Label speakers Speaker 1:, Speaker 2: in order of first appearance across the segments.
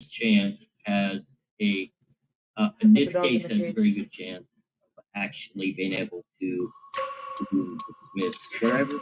Speaker 1: chance has in this case, has a very good chance of actually being able to dismiss wherever.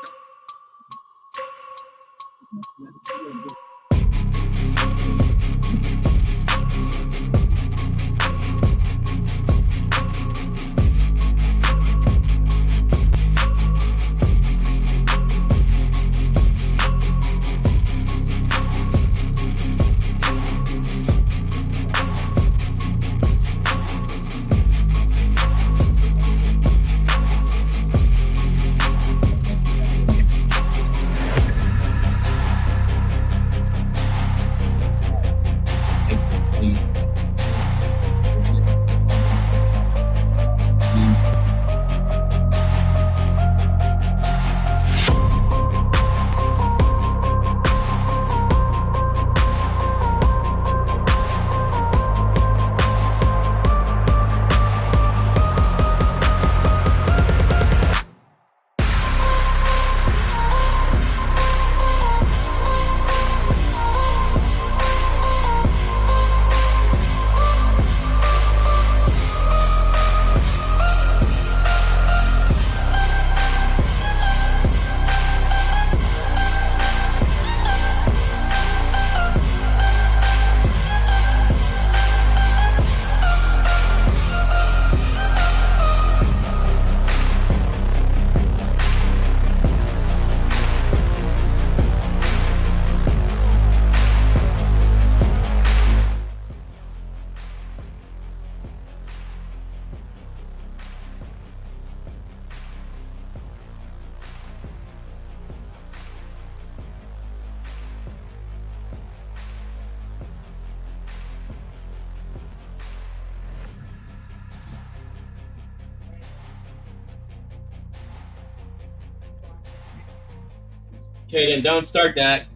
Speaker 2: Okay, then don't start that.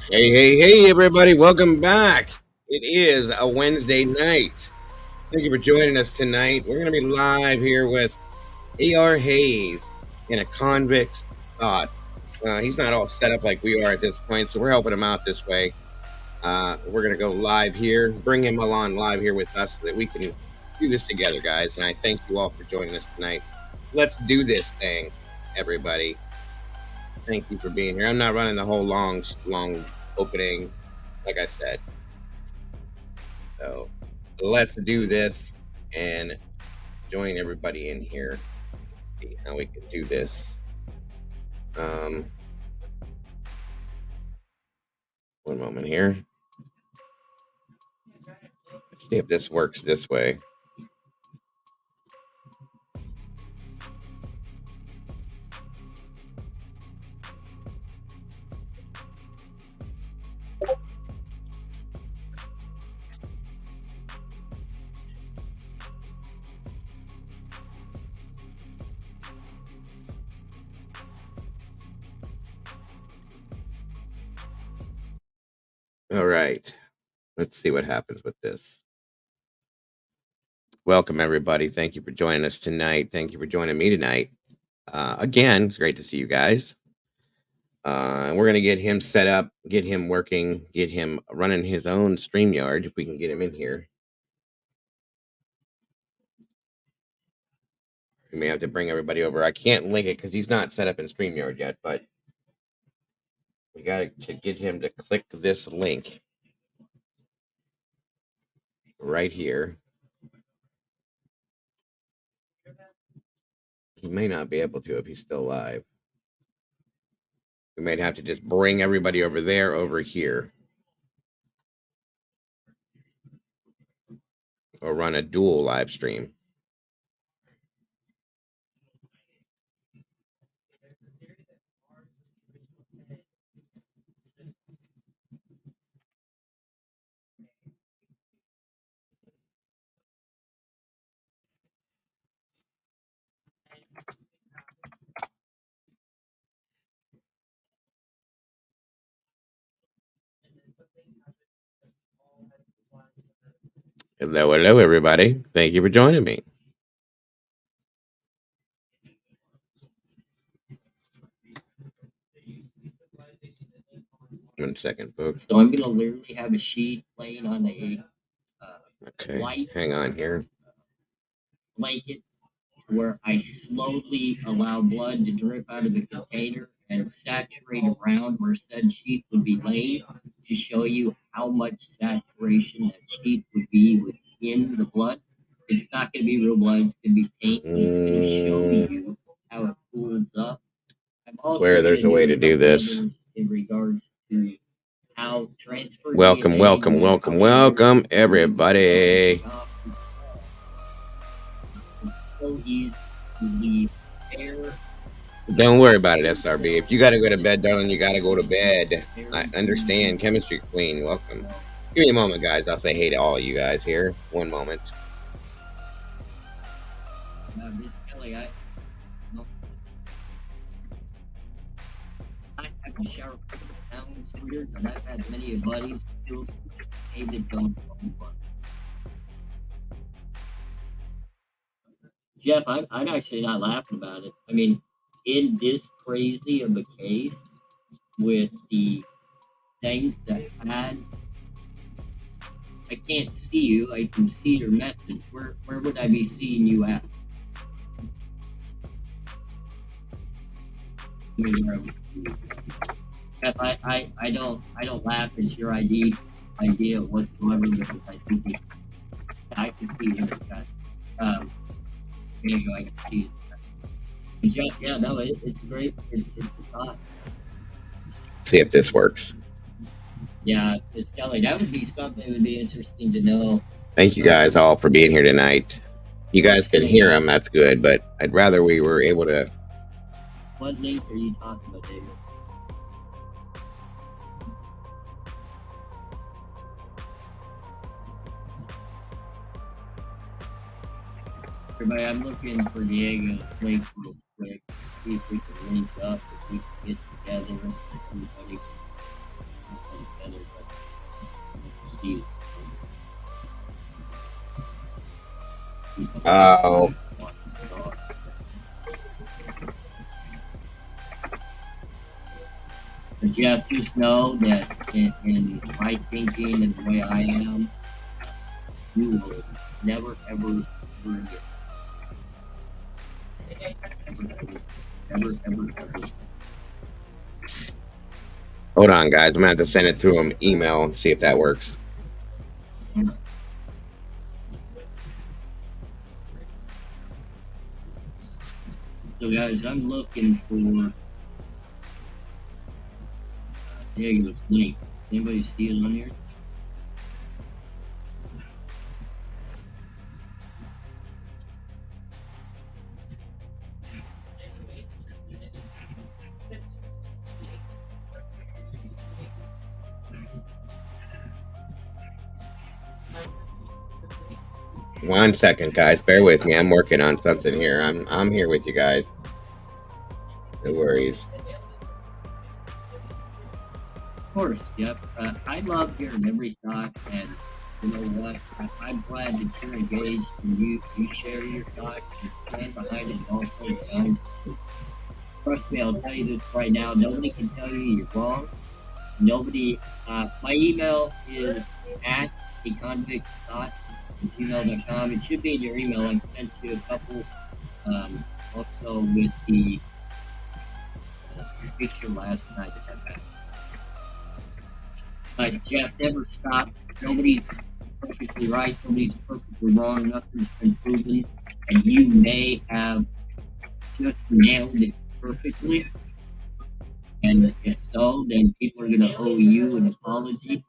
Speaker 2: Hey, everybody. Welcome back. It is a Wednesday night. Thank you for joining us tonight. We're going to be live here with A.R. Hayes in a Convicts thought. He's not all set up like we are at this point, so we're helping him out this way. We're going to go live here, bring him along live here with us so that we can do this together, guys. And I thank you all for joining us tonight. Let's do this thing, everybody. Thank you for being here. I'm not running the whole long opening, like I said. So let's do this and join everybody in here. See how we can do this. One moment here. Let's see if this works this way. All right. Let's see what happens with this. Welcome, everybody. Thank you for joining us tonight. Thank you for joining me tonight. Again, it's great to see you guys. We're going to get him set up, get him working, get him running his own StreamYard, if we can get him in here. We may have to bring everybody over. I can't link it because he's not set up in StreamYard yet, but we got to get him to click this link right here. He may not be able to if he's still live. We might have to just bring everybody over there, over here. Or run a dual live stream. Hello, hello, everybody. Thank you for joining me. One second, folks.
Speaker 1: So I'm gonna literally have a sheet laying on a
Speaker 2: Okay,
Speaker 1: white
Speaker 2: hang on here.
Speaker 1: blanket where I slowly allow blood to drip out of the container and saturate around where said sheet would be laid to show you how much saturation that sheet would be within the blood. It's not going to be real blood, it's going to be paint, but it's going to show you how it cools up. I'm also
Speaker 2: Where there's a way to do this.
Speaker 1: in regards to how transfer
Speaker 2: Welcome,
Speaker 1: DNA
Speaker 2: welcome, welcome, welcome, everybody.
Speaker 1: So easy to leave air.
Speaker 2: Don't worry about it, SRB. If you got to go to bed, darling, you got to go to bed. I understand. Chemistry Queen, welcome. Give me a moment, guys. I'll say hey to all you guys here. One moment.
Speaker 1: Miss Kelly, I have to shower pounds weird, and I've had many of buddies who hated don't. Jeff, I'm actually not laughing about it. I mean, in this crazy of a case with the things that had, I can't see you. I can see your message. Where would I be seeing you at? Jeff, I don't laugh at your idea whatsoever because I think I can see it. There you go. I can see it. Jeff, yeah, no, it's great. It's a thought.
Speaker 2: See if this works.
Speaker 1: Yeah, Miss Kelly, that would be something that would be interesting to know.
Speaker 2: Thank you guys all for being here tonight. You guys can hear them, that's good, but I'd rather we were able to.
Speaker 1: What link are you talking about, David? Everybody, I'm looking for Diego's link real quick. See if we can link up, if we can get together. Everybody can come together, but see.
Speaker 2: Oh.
Speaker 1: But Jeff, just know that in my thinking and the way I am, you will never, ever, ever get. Ever.
Speaker 2: Hold on, guys. I'm going to have to send it through an email and see if that works.
Speaker 1: So, guys, I'm looking for Diego's link. Anybody see it on here?
Speaker 2: One second, guys. Bear with me. I'm working on something here. I'm here with you guys. No worries.
Speaker 1: Of course, yep. I love hearing every thought, and you know what? I'm glad that you're engaged and you share your thoughts, you stand behind it all the time. Trust me, I'll tell you this right now. Nobody can tell you you're wrong. Nobody. My email is at theconvictsthought@gmail.com. It should be in your email. I sent you a couple. Also with the picture last night at that back. But Jeff, never stop. Nobody's perfectly right. Nobody's perfectly wrong. Nothing's been proven, and you may have just nailed it perfectly. And if so, then people are going to owe you an apology.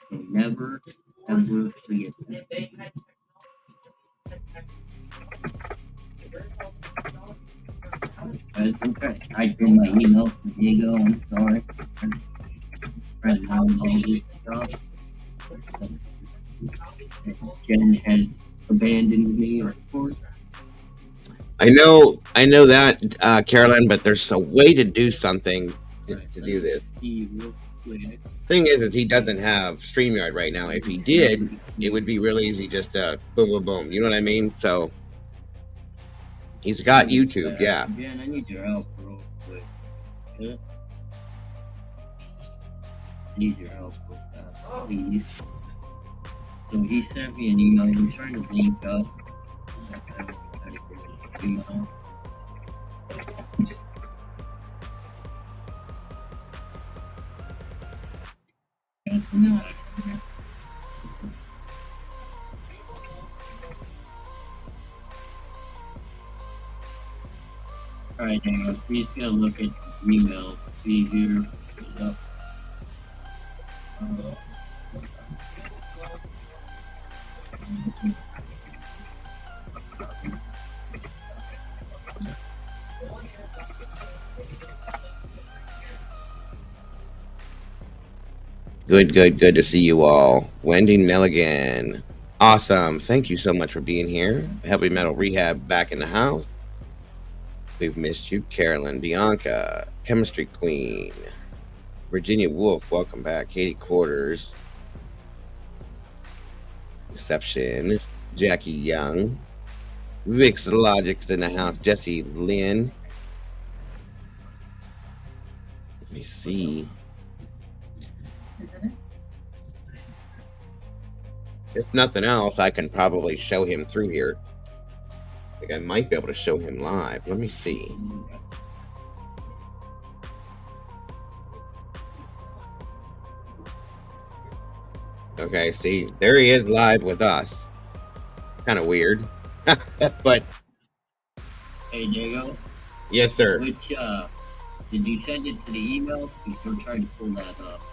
Speaker 1: So never, ever forget that. Guys, I'm trying to type in my email for Diego. I'm sorry. I'm trying to find all this stuff. Jen has abandoned me, of course.
Speaker 2: I know that, Carolyn, but there's a way to do something to do this.
Speaker 1: See real quick.
Speaker 2: Thing is he doesn't have StreamYard right now. If he did, it would be real easy, just boom, boom, boom. You know what I mean? So he's got YouTube, yeah.
Speaker 1: Jen, I need your help real quick. Yeah? I need your help with that, please. So he sent me an email. I'm trying to link up. Email. Alright, hang on. Please gotta look at your email. See here.
Speaker 2: Good to see you all. Wendy Nelligan. Awesome. Thank you so much for being here. Heavy Metal Rehab back in the house. We've missed you. Carolyn, Bianca, Chemistry Queen, Virginia Wolf, welcome back. Katie Quarters, Deception, Jackie Young, Vix Logic's in the house. Jesse Lynn. Let me see. If nothing else, I can probably show him through here. I think I might be able to show him live. Let me see. Okay, see, there he is live with us. Kind of weird. But
Speaker 1: hey, Diego.
Speaker 2: Yes, sir.
Speaker 1: Which did you send it to the email? Because we're trying to pull that up.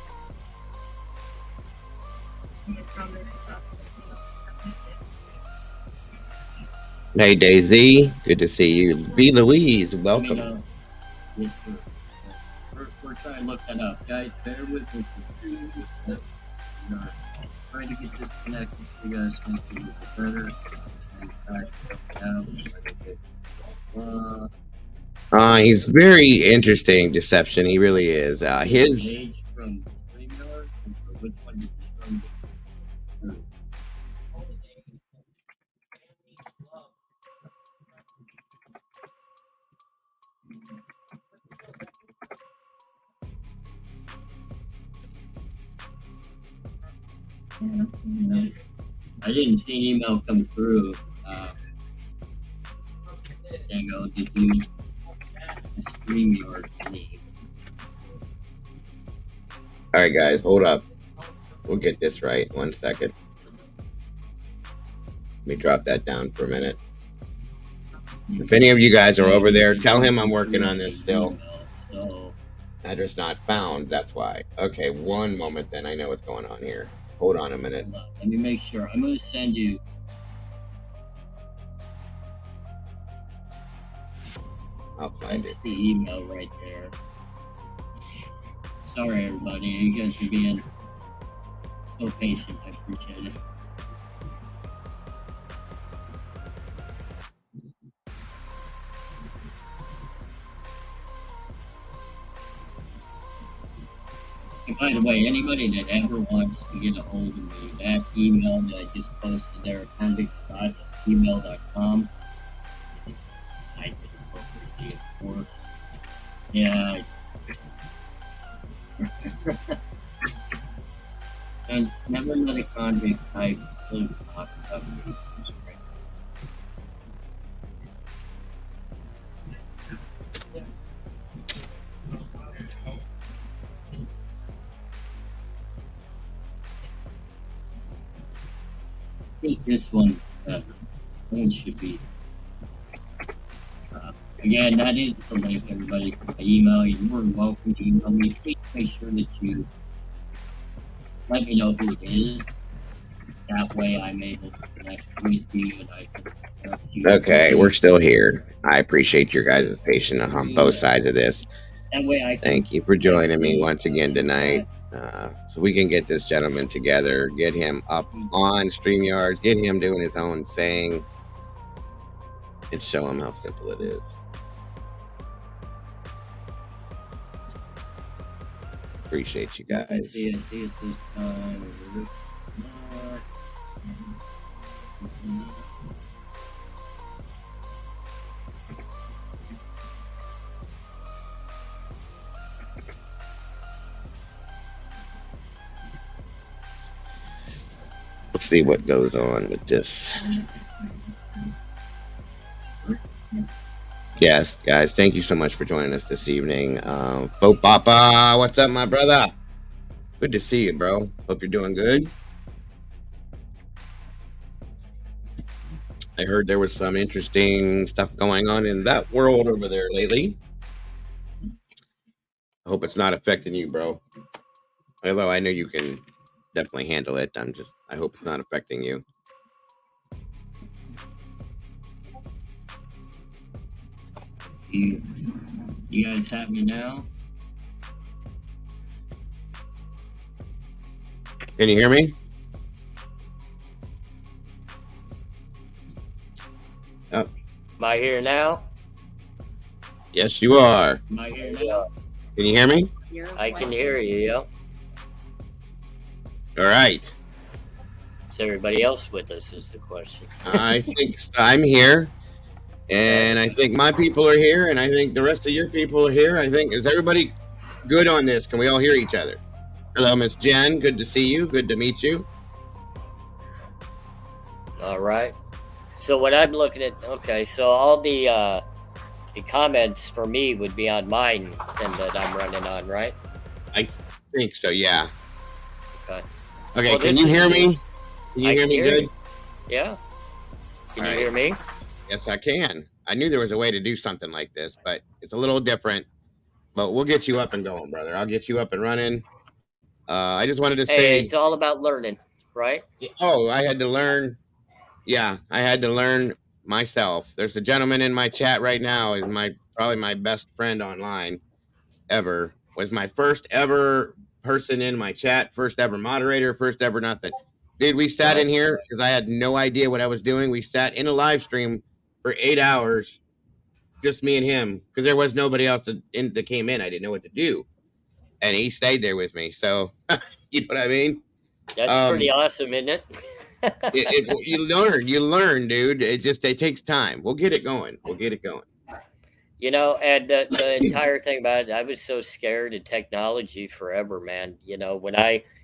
Speaker 2: Hey, Daisy. Good to see you. B. Louise, welcome.
Speaker 1: Yes, sir. We're trying to look that up, guys. Bear with us. We're trying to get this connected so you guys can see it better.
Speaker 2: He's very interesting, Deception. He really is. His.
Speaker 1: I didn't see an email come through. Dango, did you stream your name?
Speaker 2: All right, guys, hold up. We'll get this right. 1 second. Let me drop that down for a minute. If any of you guys are over there, tell him I'm working on this still. Address not found. That's why. Okay, one moment then. I know what's going on here. Hold on a minute.
Speaker 1: Let me make sure. I'm going to send you.
Speaker 2: I'll find it.
Speaker 1: The email right there. Sorry, everybody. You guys are being so patient. I appreciate it. And by the way, anybody that ever wants to get a hold of me, that email that I just posted there at convicts.gmail.com. I did it appropriately, of course. Yeah. And never let a convict type really talk about me. I think this one should be. Again, that is the link, everybody, to my email. You're welcome to email me. Please make sure that you let me know who it is. That way I'm able to connect with you and I can help you.
Speaker 2: Okay, we're still here. I appreciate your guys' patience on both sides of this.
Speaker 1: That way I can.
Speaker 2: Thank you for joining me once again tonight. So we can get this gentleman together, get him up on StreamYard, get him doing his own thing, and show him how simple it is. appreciate you
Speaker 1: Let's
Speaker 2: guys.
Speaker 1: see it this time.
Speaker 2: Let's see what goes on with this. Yes, guys, thank you so much for joining us this evening. Bo Papa, what's up, my brother? Good to see you, bro. Hope you're doing good. I heard there was some interesting stuff going on in that world over there lately. I hope it's not affecting you, bro. Although I know you can definitely handle it. I hope it's not affecting you.
Speaker 1: You guys have me now?
Speaker 2: Can you hear me?
Speaker 1: Am I here now?
Speaker 2: Yes, you are.
Speaker 1: Am I here now?
Speaker 2: Can you hear me?
Speaker 1: I can hear you, yeah.
Speaker 2: All right.
Speaker 1: Is everybody else with us is the question.
Speaker 2: I think I'm here. And I think my people are here. And I think the rest of your people are here. Is everybody good on this? Can we all hear each other? Hello, Miss Jen. Good to see you. Good to meet you.
Speaker 1: All right. So what I'm looking at, okay, so all the comments for me would be on mine and that I'm running on, right?
Speaker 2: I think so, yeah.
Speaker 1: Okay.
Speaker 2: Okay,
Speaker 1: Well,
Speaker 2: can you hear me? Can you hear me good?
Speaker 1: You. Yeah. Can
Speaker 2: All
Speaker 1: you
Speaker 2: right.
Speaker 1: hear me?
Speaker 2: Yes, I can. I knew there was a way to do something like this, but it's a little different. But we'll get you up and going, brother. I'll get you up and running. I just wanted to say...
Speaker 1: it's all about learning, right?
Speaker 2: Oh, I had to learn. Yeah, I had to learn myself. There's a gentleman in my chat right now. Is probably my best friend online ever. Was my first ever person in my chat, first ever moderator, first ever nothing. Dude, we sat in here because I had no idea what I was doing. We sat in a live stream for 8 hours, just me and him, because there was nobody else that came in. I didn't know what to do, and he stayed there with me. So, you know what I mean?
Speaker 1: That's pretty awesome, isn't it?
Speaker 2: You learn, dude. It takes time. We'll get it going.
Speaker 1: You know, and the entire thing about it, I was so scared of technology forever, man. You know,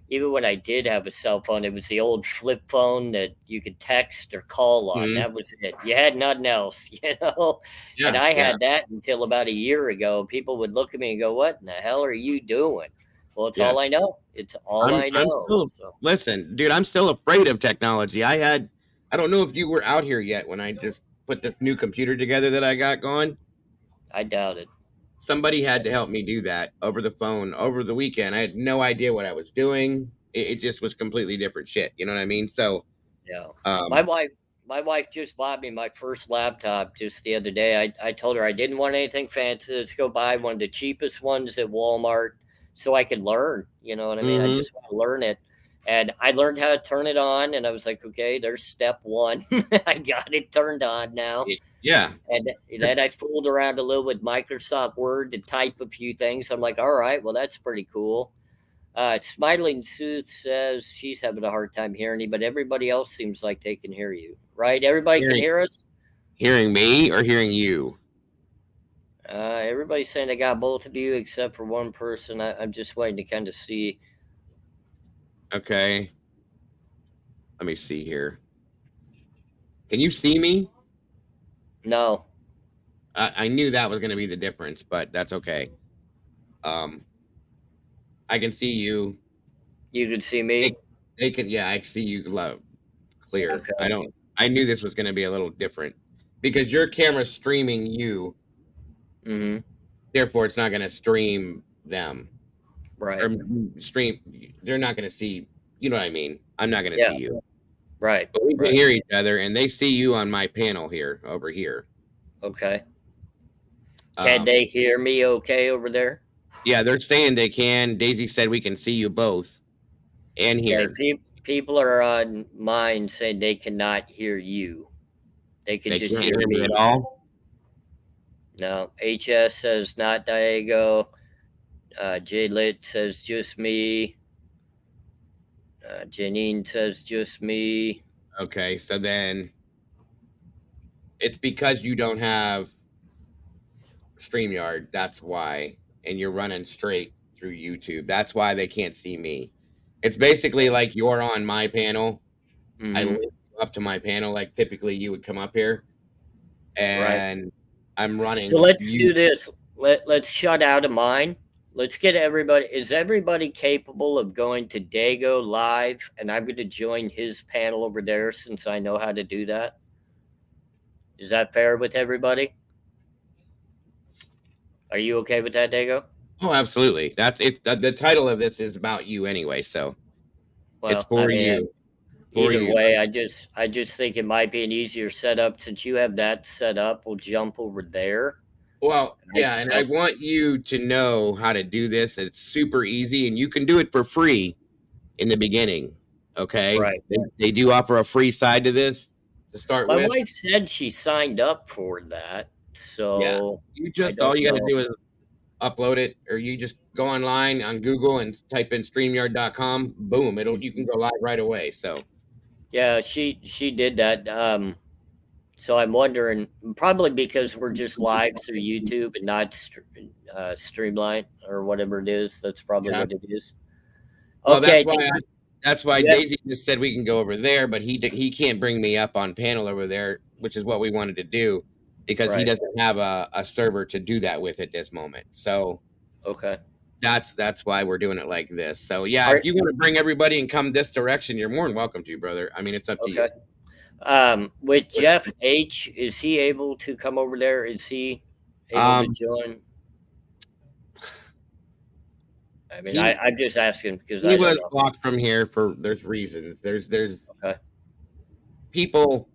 Speaker 1: even when I did have a cell phone, it was the old flip phone that you could text or call on.
Speaker 2: Mm-hmm.
Speaker 1: That was it. You had nothing else, you know?
Speaker 2: Yeah,
Speaker 1: and I had that until about a year ago. People would look at me and go, "What in the hell are you doing?" Well, it's all I know. It's all I know.
Speaker 2: Listen, dude, I'm still afraid of technology. I don't know if you were out here yet when I just put this new computer together that I got going.
Speaker 1: I doubt it.
Speaker 2: Somebody had to help me do that over the phone over the weekend. I had no idea what I was doing. It just was completely different shit. You know what I mean? So,
Speaker 1: yeah. My wife just bought me my first laptop just the other day. I told her I didn't want anything fancy. Let's go buy one of the cheapest ones at Walmart so I could learn. You know what I mean?
Speaker 2: Mm-hmm.
Speaker 1: I just want to learn it. And I learned how to turn it on, and I was like, okay, there's step one. I got it turned on now.
Speaker 2: Yeah.
Speaker 1: And then I fooled around a little with Microsoft Word to type a few things. I'm like, all right, well, that's pretty cool. Smiling Sooth says she's having a hard time hearing you, but everybody else seems like they can hear you, right? Everybody can hear us?
Speaker 2: Hearing me or hearing you?
Speaker 1: Everybody's saying they got both of you except for one person. I'm just waiting to kind of see.
Speaker 2: Okay. Let me see here. Can you see me?
Speaker 1: No.
Speaker 2: I knew that was going to be the difference, but that's okay. I can see you.
Speaker 1: You can see me?
Speaker 2: They can, yeah, I see you clear. Okay. I knew this was going to be a little different because your camera's streaming you.
Speaker 1: Mm-hmm.
Speaker 2: Therefore, it's not going to stream them.
Speaker 1: Right.
Speaker 2: Or they're not going to see, you know what I mean? I'm not going to see you.
Speaker 1: Right.
Speaker 2: But we can hear each other, and they see you on my panel here, over here.
Speaker 1: Okay. Can they hear me okay over there?
Speaker 2: Yeah, they're saying they can. Daisy said we can see you both and hear.
Speaker 1: Okay, people are on mine saying they cannot hear you. They can just hear me
Speaker 2: at all.
Speaker 1: No. HS says not Diego. J Lit says just me. Janine says just me.
Speaker 2: Okay, so then it's because you don't have StreamYard. That's why. And you're running straight through YouTube. That's why they can't see me. It's basically like you're on my panel. I
Speaker 1: Mm-hmm.
Speaker 2: link you up to my panel, like typically you would come up here,
Speaker 1: Right.
Speaker 2: and I'm
Speaker 1: So
Speaker 2: running
Speaker 1: let's
Speaker 2: you.
Speaker 1: do this. Let's shut out of mine. Let's get everybody. Is everybody capable of going to Dago live? And I'm going to join his panel over there since I know how to do that. Is that fair with everybody? Are you okay with that, Dago?
Speaker 2: Oh, absolutely. That's it's the title of this is about you anyway, so it's
Speaker 1: Well, I
Speaker 2: for
Speaker 1: mean,
Speaker 2: you. For
Speaker 1: either
Speaker 2: you.
Speaker 1: way, I just think it might be an easier setup since you have that set up. We'll jump over there.
Speaker 2: Well,
Speaker 1: I,
Speaker 2: yeah, and I
Speaker 1: I,
Speaker 2: want you to know how to do this. It's super easy, and you can do it for free in the beginning. Okay,
Speaker 1: right.
Speaker 2: they do offer a free side to this to start
Speaker 1: My
Speaker 2: with.
Speaker 1: wife said she signed up for that,
Speaker 2: Yeah,
Speaker 1: so
Speaker 2: you
Speaker 1: I
Speaker 2: just all
Speaker 1: don't
Speaker 2: you got to
Speaker 1: know.
Speaker 2: do is upload it, or you just go online on Google and type in streamyard.com. Boom, it'll you can go live right away. So
Speaker 1: Yeah, she did that. So I'm wondering, probably because we're just live through YouTube and not Streamline or whatever it is. That's probably
Speaker 2: yeah,
Speaker 1: what it is.
Speaker 2: well
Speaker 1: Okay, did
Speaker 2: that's why
Speaker 1: you
Speaker 2: Daisy just said we can go over there, but he can't bring me up on panel over there, which is what we wanted to do because he
Speaker 1: right?
Speaker 2: doesn't have a server to do that with at this moment. So
Speaker 1: Okay.
Speaker 2: that's why we're doing it like this. So yeah,
Speaker 1: All
Speaker 2: if
Speaker 1: right.
Speaker 2: you want to bring everybody and come this direction, you're more than welcome to, brother. I mean, it's up to
Speaker 1: Okay.
Speaker 2: you.
Speaker 1: With Jeff H, is he able to come over there? Is he able to
Speaker 2: Um,
Speaker 1: join? I mean,
Speaker 2: he
Speaker 1: I'm just asking because
Speaker 2: he
Speaker 1: I don't
Speaker 2: was
Speaker 1: know.
Speaker 2: blocked from here for there's reasons. There's
Speaker 1: Okay.
Speaker 2: people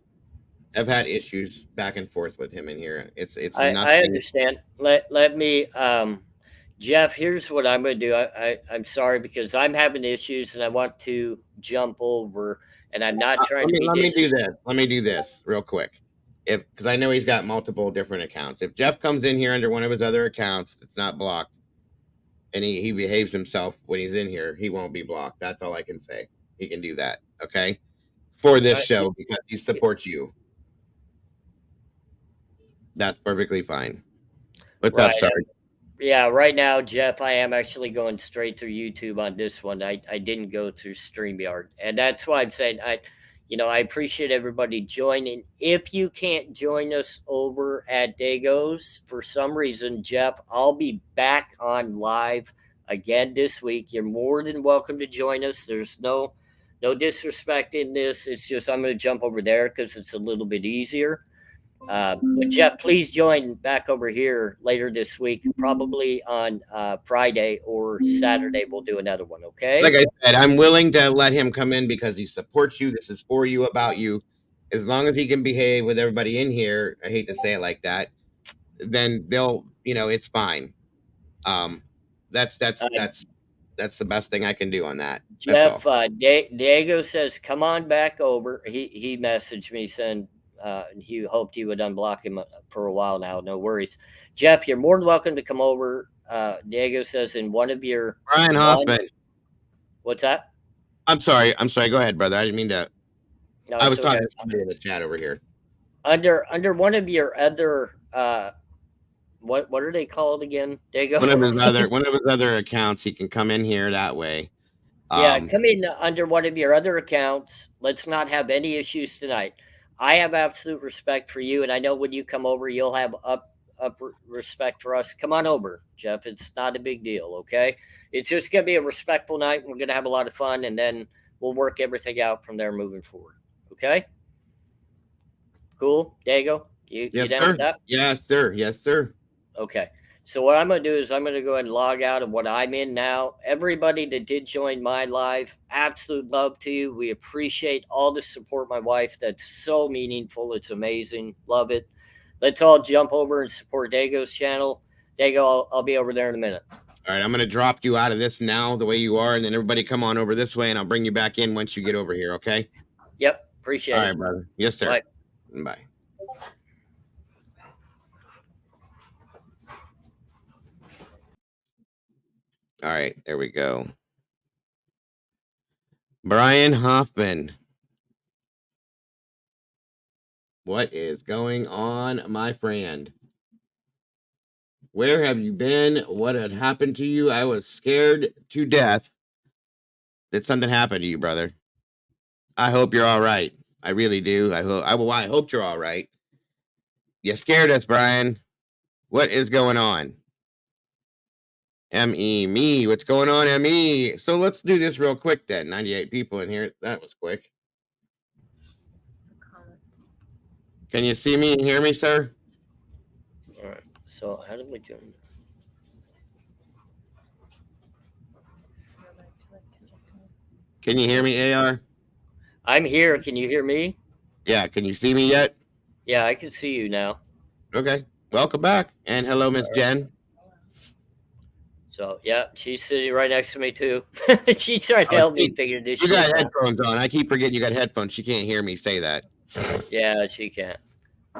Speaker 2: have had issues back and forth with him in here. It's
Speaker 1: I
Speaker 2: nothing.
Speaker 1: understand. Let me Jeff, here's what I'm going to do. I'm sorry because I'm having issues and I want to jump over, and I'm not trying to be
Speaker 2: Let me do this. Let me do this real quick. If because I know he's got multiple different accounts. If Jeff comes in here under one of his other accounts that's not blocked, and he behaves himself when he's in here, he won't be blocked. That's all I can say. He can do that. Okay. For this
Speaker 1: uh,
Speaker 2: show because he supports you. That's perfectly fine. What's up,
Speaker 1: right.
Speaker 2: Sarge?
Speaker 1: Yeah, right now, Jeff, I am actually going straight through YouTube on this one. I didn't go through StreamYard. And that's why I'm saying I appreciate everybody joining. If you can't join us over at Dago's for some reason, Jeff, I'll be back on live again this week. You're more than welcome to join us. There's no disrespect in this. It's just I'm going to jump over there because it's a little bit easier. But Jeff, please join back over here later this week, probably on Friday or Saturday. We'll do another one.
Speaker 2: Like
Speaker 1: Okay.
Speaker 2: I said, I'm willing to let him come in because he supports you. This is for you, about you. As long as he can behave with everybody in here, I hate to say it like that, then they'll, it's fine. Um, that's that's
Speaker 1: Uh,
Speaker 2: that's that's the best thing I can do on that. That's all.
Speaker 1: Jeff, Diego says, "Come on back over." He messaged me saying he hoped you would unblock him for a while now. No worries, Jeff. You're more than welcome to come over. Diego says in one of your
Speaker 2: Brian
Speaker 1: one.
Speaker 2: Hoffman.
Speaker 1: What's that?
Speaker 2: I'm sorry. I'm sorry. Go ahead, brother. I didn't mean to.
Speaker 1: No,
Speaker 2: I
Speaker 1: it's
Speaker 2: was
Speaker 1: okay.
Speaker 2: talking to somebody in the chat over here.
Speaker 1: Under one of your other what are they called again? Dago.
Speaker 2: One of his other accounts, he can come in here that way.
Speaker 1: Yeah,
Speaker 2: Um,
Speaker 1: come in under one of your other accounts. Let's not have any issues tonight. I have absolute respect for you, and I know when you come over, you'll have up respect for us. Come on over, Jeff. It's not a big deal, okay? It's just gonna be a respectful night. We're gonna have a lot of fun, and then we'll work everything out from there moving forward. Okay? Cool, Dago. You
Speaker 2: yes,
Speaker 1: down with
Speaker 2: sir.
Speaker 1: that?
Speaker 2: Yes, sir. Yes, sir.
Speaker 1: Okay. So what I'm going to do is I'm going to go ahead and log out of what I'm in now. Everybody that did join my live, absolute love to you. We appreciate all the support, my wife. That's so meaningful. It's amazing. Love it. Let's all jump over and support Dago's channel. Dago, I'll be over there in a minute.
Speaker 2: All right, I'm going to drop you out of this now the way you are, and then everybody come on over this way, and I'll bring you back in once you get over here, okay?
Speaker 1: Yep. Appreciate
Speaker 2: All
Speaker 1: it.
Speaker 2: right, brother. Yes, sir.
Speaker 1: Bye.
Speaker 2: Bye. All right, there we go. Brian Hoffman. What is going on, my friend? Where have you been? What had happened to you? I was scared to death that something happened to you, brother. I hope you're all right. I really do. I hope you're all right. You scared us, Brian. What is going on? Me, what's going on, Me? So let's do this real quick then. 98 people in here. That was quick. Can you see me and hear me, sir?
Speaker 3: All right. So how do we do?
Speaker 2: Can you hear me, AR?
Speaker 3: I'm here. Can you hear me?
Speaker 2: Yeah, can you see me yet?
Speaker 3: Yeah, I can see you now.
Speaker 2: Okay. Welcome back. And hello, Miss Jen.
Speaker 3: So yeah, she's sitting right next to me too. She's trying to
Speaker 2: Oh,
Speaker 3: help me figure this
Speaker 2: you
Speaker 3: shit
Speaker 2: got
Speaker 3: out.
Speaker 2: headphones on. I keep forgetting you got headphones. She can't hear me say that.
Speaker 3: Yeah, she can't.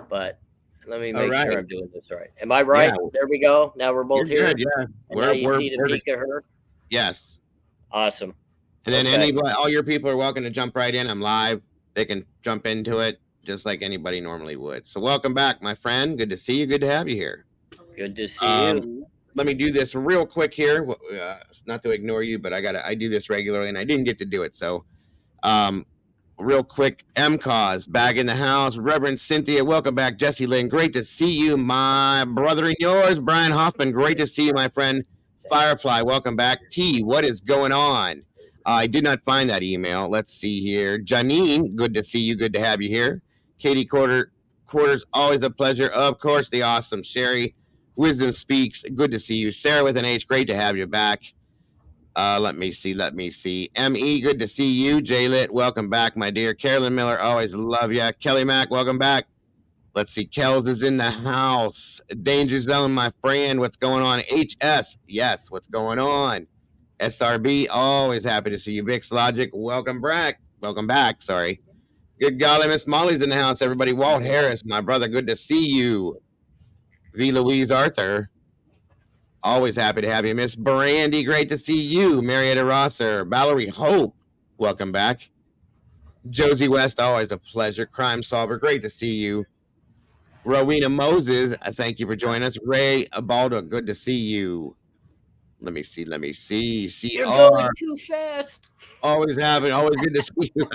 Speaker 3: But let me
Speaker 2: All
Speaker 3: make
Speaker 2: right.
Speaker 3: sure I'm doing this right. Am I right?
Speaker 2: Yeah.
Speaker 3: There we go. Now we're both
Speaker 2: You're
Speaker 3: here.
Speaker 2: good, yeah.
Speaker 3: And now you see the peak of her.
Speaker 2: Yes.
Speaker 3: Awesome.
Speaker 2: And then
Speaker 3: Okay.
Speaker 2: all your people are welcome to jump right in. I'm live. They can jump into it just like anybody normally would. So welcome back, my friend. Good to see you. Good to have you here.
Speaker 3: Good to see you.
Speaker 2: Let me do this real quick here. Not to ignore you, but I do this regularly, and I didn't get to do it. So, real quick, MCAUS back in the house. Reverend Cynthia, welcome back. Jesse Lynn, great to see you, my brother and yours. Brian Hoffman, great to see you, my friend. Firefly, welcome back. T, what is going on? I did not find that email. Let's see here. Janine, good to see you. Good to have you here. Katie Quarters, always a pleasure. Of course, the awesome Sherry. Wisdom Speaks, good to see you. Sarah with an H, great to have you back. Let me see. ME, good to see you. J-Lit, welcome back, my dear. Carolyn Miller, always love you. Kelly Mack, welcome back. Let's see. Kells is in the house. Danger Zone, my friend. What's going on? HS, yes, what's going on? SRB, always happy to see you. Vix Logic, welcome back. Sorry. Good golly, Miss Molly's in the house, everybody. Walt Harris, my brother, good to see you. V. Louise Arthur, always happy to have you. Miss Brandy, great to see you. Marietta Rosser, Valerie Hope, welcome back. Josie West, always a pleasure. Crime Solver, great to see you. Rowena Moses, thank you for joining us. Ray Abaldo, good to see you. Let me see.
Speaker 3: You're
Speaker 2: CR,
Speaker 3: going too fast.
Speaker 2: always good to see you.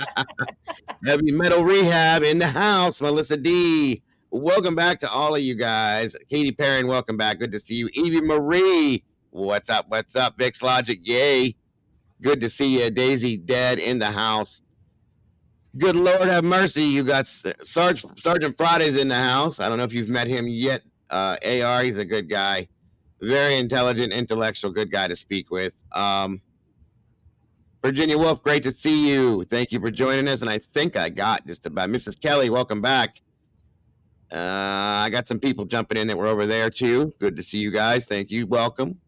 Speaker 2: Heavy Metal Rehab in the house. Melissa D, welcome back to all of you guys. Katie Perrin, welcome back. Good to see you. Evie Marie, what's up? Vix Logic, yay. Good to see you. Daisy Dead in the house. Good Lord have mercy. You got Sergeant Friday's in the house. I don't know if you've met him yet. AR, he's a good guy. Very intelligent, intellectual, good guy to speak with. Virginia Wolf, great to see you. Thank you for joining us. And I think I got just about Mrs. Kelly, welcome back. I got some people jumping in that were over there too. Good to see you guys. Thank you. Welcome.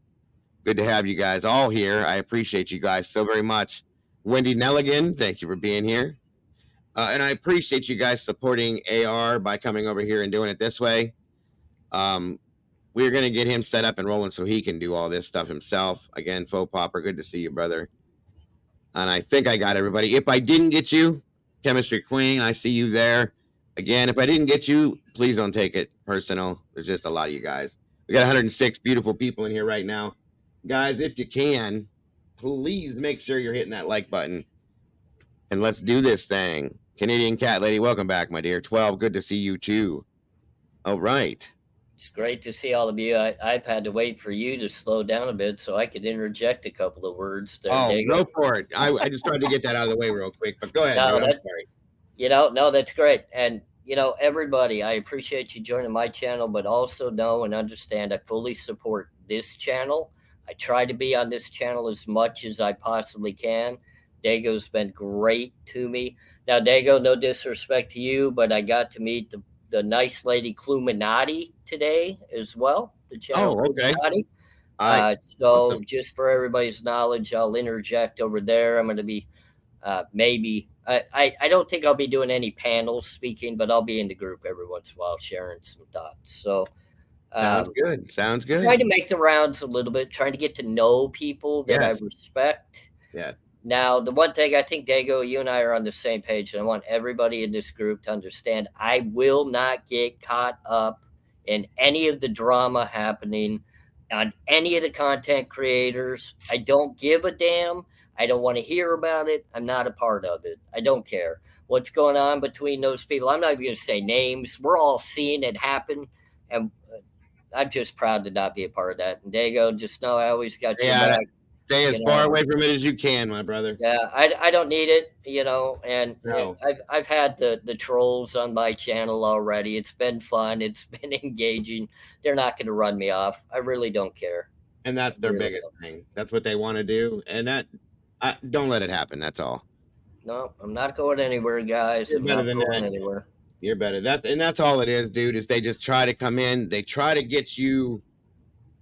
Speaker 2: Good to have you guys all here. I appreciate you guys so very much. Wendy Nelligan, thank you for being here. And I appreciate you guys supporting AR by coming over here and doing it this way. We're going to get him set up and rolling so he can do all this stuff himself. Again, Faux Popper, good to see you, brother. And I think I got everybody. If I didn't get you, Chemistry Queen, I see you there. Again, if I didn't get you, please don't take it personal. There's just a lot of you guys. We got 106 beautiful people in here right now. Guys, if you can, please make sure you're hitting that like button. And let's do this thing. Canadian Cat Lady, welcome back, my dear. 12, good to see you too. All right.
Speaker 3: It's great to see all of you. I've had to wait for you to slow down a bit so I could interject a couple of words there.
Speaker 2: Oh, go for it. I just tried to get that out of the way real quick, but go ahead,
Speaker 3: No,
Speaker 2: dude. I'm sorry.
Speaker 3: No, that's great. And, everybody, I appreciate you joining my channel, but also know and understand I fully support this channel. I try to be on this channel as much as I possibly can. Dago's been great to me. Now, Dago, no disrespect to you, but I got to meet the nice lady Cluminati today as well. The channel
Speaker 2: okay.
Speaker 3: Cluminati. So awesome. Just for everybody's knowledge, I'll interject over there. I'm going to be maybe I don't think I'll be doing any panels speaking, but I'll be in the group every once in a while sharing some thoughts. So
Speaker 2: Sounds good. Sounds
Speaker 3: Trying
Speaker 2: good.
Speaker 3: to make the rounds a little bit, trying to get to know people that I
Speaker 2: Yes.
Speaker 3: respect.
Speaker 2: Yes.
Speaker 3: Now, the one thing I think, Dago, you and I are on the same page, and I want everybody in this group to understand I will not get caught up in any of the drama happening on any of the content creators. I don't give a damn. I don't want to hear about it. I'm not a part of it. I don't care what's going on between those people. I'm not even going to say names. We're all seeing it happen. And I'm just proud to not be a part of that. And Dago, just know I always got
Speaker 2: Stay
Speaker 3: your
Speaker 2: out of,
Speaker 3: back.
Speaker 2: stay as
Speaker 3: You
Speaker 2: far
Speaker 3: know,
Speaker 2: away from it as you can, my brother.
Speaker 3: yeah, I don't need it, and
Speaker 2: No.
Speaker 3: I've had the trolls on my channel already. It's been fun. It's been engaging. They're not going to run me off. I really don't care.
Speaker 2: And
Speaker 3: I
Speaker 2: that's their
Speaker 3: really
Speaker 2: biggest
Speaker 3: don't.
Speaker 2: thing. That's what they want to do. And don't let it happen. That's all.
Speaker 3: No, I'm not going anywhere, guys.
Speaker 2: You're
Speaker 3: I'm
Speaker 2: better
Speaker 3: not
Speaker 2: than
Speaker 3: going
Speaker 2: that.
Speaker 3: anywhere.
Speaker 2: You're better. That's all it is, dude, is they just try to come in. They try to get you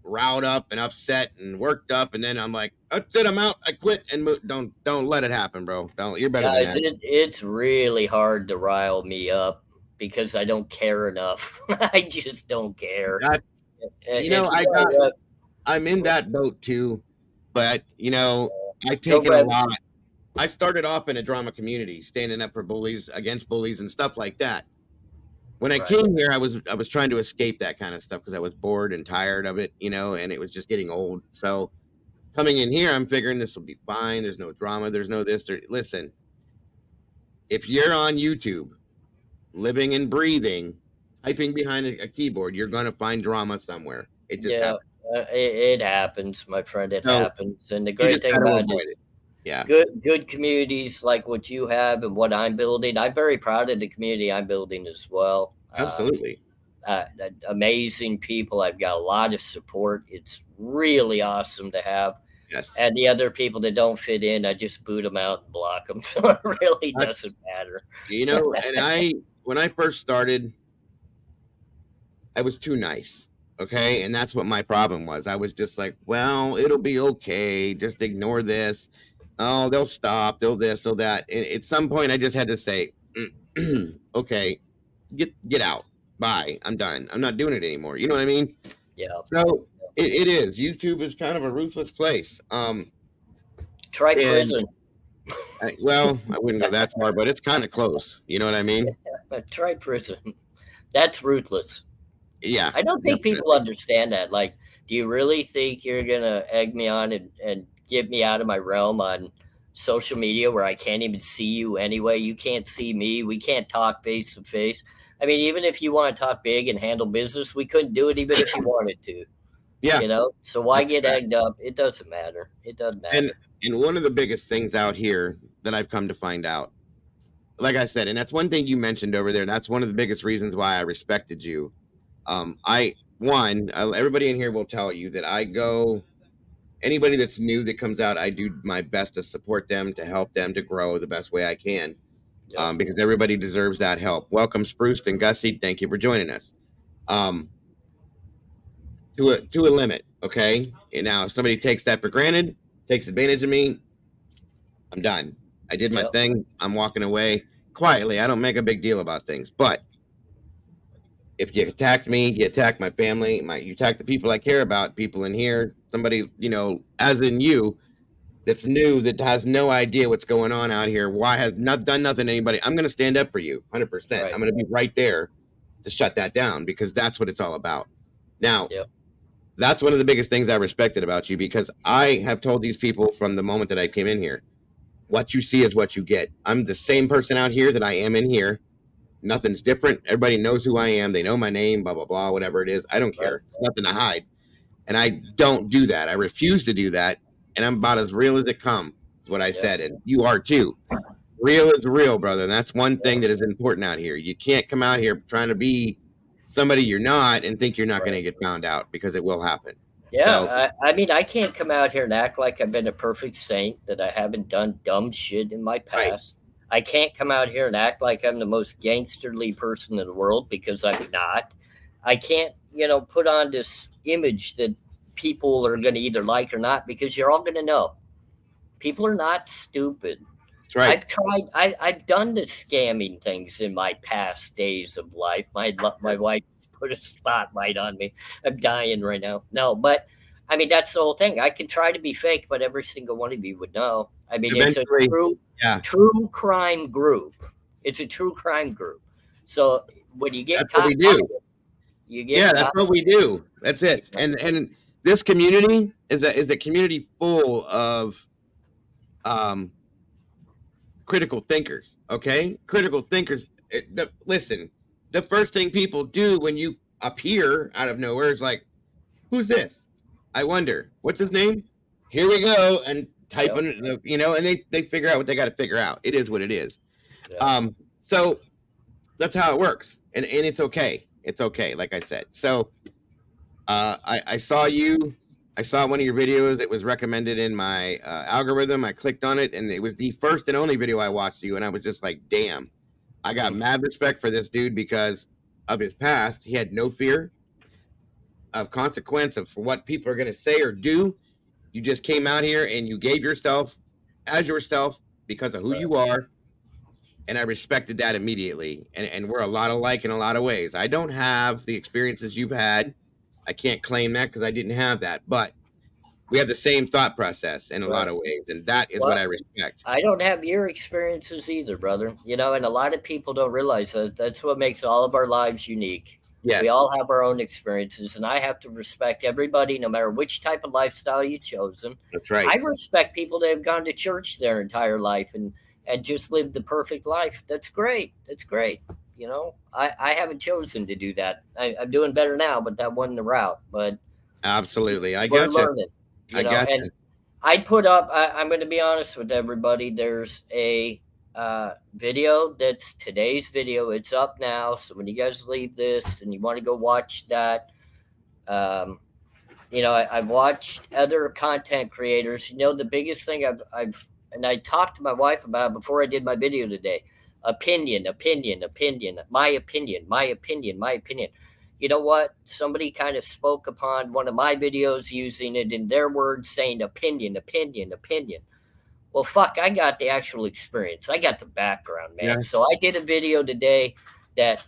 Speaker 2: riled up and upset and worked up. And then I'm like, that's it. I'm out. I quit and don't let it happen, bro. Don't. You're better than
Speaker 3: Guys,
Speaker 2: that.
Speaker 3: it's really hard to rile me up because I don't care enough. I just don't care.
Speaker 2: That's,
Speaker 3: And you know what?
Speaker 2: I'm in that boat too, but I
Speaker 3: Go
Speaker 2: take in a
Speaker 3: grab.
Speaker 2: lot. I started off in a drama community, standing up for bullies, against bullies, and stuff like that. When I
Speaker 3: Right.
Speaker 2: came here, I was trying to escape that kind of stuff because I was bored and tired of it, and it was just getting old. So coming in here, I'm figuring this will be fine. There's no drama. There's no this. Listen, if you're on YouTube, living and breathing, typing behind a keyboard, you're going to find drama somewhere. It just
Speaker 3: Yeah,
Speaker 2: happens.
Speaker 3: it happens, my friend. It
Speaker 2: So
Speaker 3: happens. And the
Speaker 2: you
Speaker 3: great
Speaker 2: just
Speaker 3: thing
Speaker 2: got to
Speaker 3: about it
Speaker 2: avoid
Speaker 3: is
Speaker 2: it. Yeah,
Speaker 3: good communities like what you have and what I'm building. I'm very proud of the community I'm building as well.
Speaker 2: absolutely.
Speaker 3: Amazing people. I've got a lot of support. It's really awesome to have.
Speaker 2: Yes.
Speaker 3: And the other people that don't fit in, I just boot them out and block them. So it really
Speaker 2: That's,
Speaker 3: doesn't matter.
Speaker 2: and when I first started, I was too nice. Okay. And that's what my problem was. I was just like, well, it'll be okay. Just ignore this. Oh, they'll stop. They'll this, they'll that. And at some point, I just had to say, okay, get out. Bye. I'm done. I'm not doing it anymore. You know what I mean?
Speaker 3: Yeah.
Speaker 2: So it is. YouTube is kind of a ruthless place.
Speaker 3: Try
Speaker 2: And
Speaker 3: prison.
Speaker 2: I wouldn't go that far, but it's kind of close. You know what I mean?
Speaker 3: Try prison. That's ruthless.
Speaker 2: Yeah.
Speaker 3: I don't think people understand that. Like, do you really think you're gonna egg me on and get me out of my realm on social media where I can't even see you anyway? You can't see me. We can't talk face to face. I mean, even if you want to talk big and handle business, we couldn't do it even if you wanted to.
Speaker 2: Yeah.
Speaker 3: So why
Speaker 2: That's
Speaker 3: get
Speaker 2: fact.
Speaker 3: egged up? It doesn't matter. It doesn't matter.
Speaker 2: And one of the biggest things out here that I've come to find out, like I said, and that's one thing you mentioned over there, and that's one of the biggest reasons why I respected you. Everybody in here will tell you that anybody that's new that comes out, I do my best to support them, to help them to grow the best way I can.
Speaker 3: Yep.
Speaker 2: Because everybody deserves that help. Welcome, Spruce and Gussie. Thank you for joining us. To a limit, okay? And now if somebody takes that for granted, takes advantage of me, I'm done. I did my
Speaker 3: Yep.
Speaker 2: thing. I'm walking away quietly. I don't make a big deal about things. But if you attacked me, you attack my family, you attack the people I care about, people in here, somebody, as in you, that's new, that has no idea what's going on out here, why has not done nothing to anybody, I'm going to stand up for you 100%.
Speaker 3: Right.
Speaker 2: I'm going to be right there to shut that down because that's what it's all about. Now,
Speaker 3: Yep.
Speaker 2: that's one of the biggest things I respected about you because I have told these people from the moment that I came in here, what you see is what you get. I'm the same person out here that I am in here. Nothing's different. Everybody knows who I am. They know my name, blah, blah, blah, whatever it is. I don't care. It's nothing to hide. And I don't do that. I refuse to do that. And I'm about as real as it comes, is what I said. And you are too. Real is real, brother. And that's one thing that is important out here. You can't come out here trying to be somebody you're not and think you're not going to get found out because it will happen.
Speaker 3: Yeah,
Speaker 2: So,
Speaker 3: I mean, I can't come out here and act like I've been a perfect saint, that I haven't done dumb shit in my past. Right. I can't come out here and act like I'm the most gangsterly person in the world because I'm not. I can't, put on this image that people are going to either like or not because you're all going to know. People are not stupid.
Speaker 2: That's right.
Speaker 3: I've done the scamming things in my past days of life. My wife put a spotlight on me. I'm dying right now. No, but I mean, that's the whole thing. I can try to be fake, but every single one of you would know. I mean, it's a
Speaker 2: Eventually,
Speaker 3: true,
Speaker 2: yeah,
Speaker 3: true crime group. It's a true crime group. So when you get
Speaker 2: that's what we
Speaker 3: caught,
Speaker 2: do.
Speaker 3: you
Speaker 2: Yeah,
Speaker 3: get
Speaker 2: that's
Speaker 3: caught.
Speaker 2: what we do. That's it. And this community is a community full of um critical thinkers. Okay, critical thinkers. Listen, the first thing people do when you appear out of nowhere is like, "Who's this? I wonder. What's his name?" Here we go, and type
Speaker 3: Yep,
Speaker 2: in, and they figure out what they got to figure out. It is what it is.
Speaker 3: yep.
Speaker 2: So that's how it works, and it's okay. It's okay, like I said. So I saw you. I saw one of your videos. It was recommended in my algorithm. I clicked on it, and it was the first and only video I watched you. And I was just like, "Damn!" I got mad respect for this dude because of his past. He had no fear of consequence of for what people are going to say or do. You just came out here and you gave yourself as yourself because of who you are. And I respected that immediately. And we're a lot alike in a lot of ways. I don't have the experiences you've had. I can't claim that because I didn't have that. But we have the same thought process in a lot
Speaker 3: Right.
Speaker 2: of ways. And that is what
Speaker 3: Well,
Speaker 2: I respect.
Speaker 3: I don't have your experiences either, brother. You know, and a lot of people don't realize that that's what makes all of our lives unique. We
Speaker 2: Yes,
Speaker 3: all have our own experiences, and I have to respect everybody, no matter which type of lifestyle you've chosen.
Speaker 2: that's right.
Speaker 3: I respect people that have gone to church their entire life and just lived the perfect life. That's great. That's great. You know, I haven't chosen to do that. I'm doing better now, but that wasn't the route. But
Speaker 2: Absolutely. I
Speaker 3: we're
Speaker 2: gotcha.
Speaker 3: learning,
Speaker 2: I
Speaker 3: you know, and
Speaker 2: gotcha.
Speaker 3: I'd put up, I'm going to be honest with everybody. There's a video that's today's video. It's up now. So when you guys leave this and you want to go watch that, um, you know, I've watched other content creators. You know, the biggest thing and I talked to my wife about it before I did my video today. Opinion, opinion, opinion, my opinion, my opinion, my opinion. You know what? Somebody kind of spoke upon one of my videos using it in their words, saying opinion, opinion, opinion. Well, fuck, I got the actual experience. I got the background, man.
Speaker 2: Yes.
Speaker 3: So I did a video today that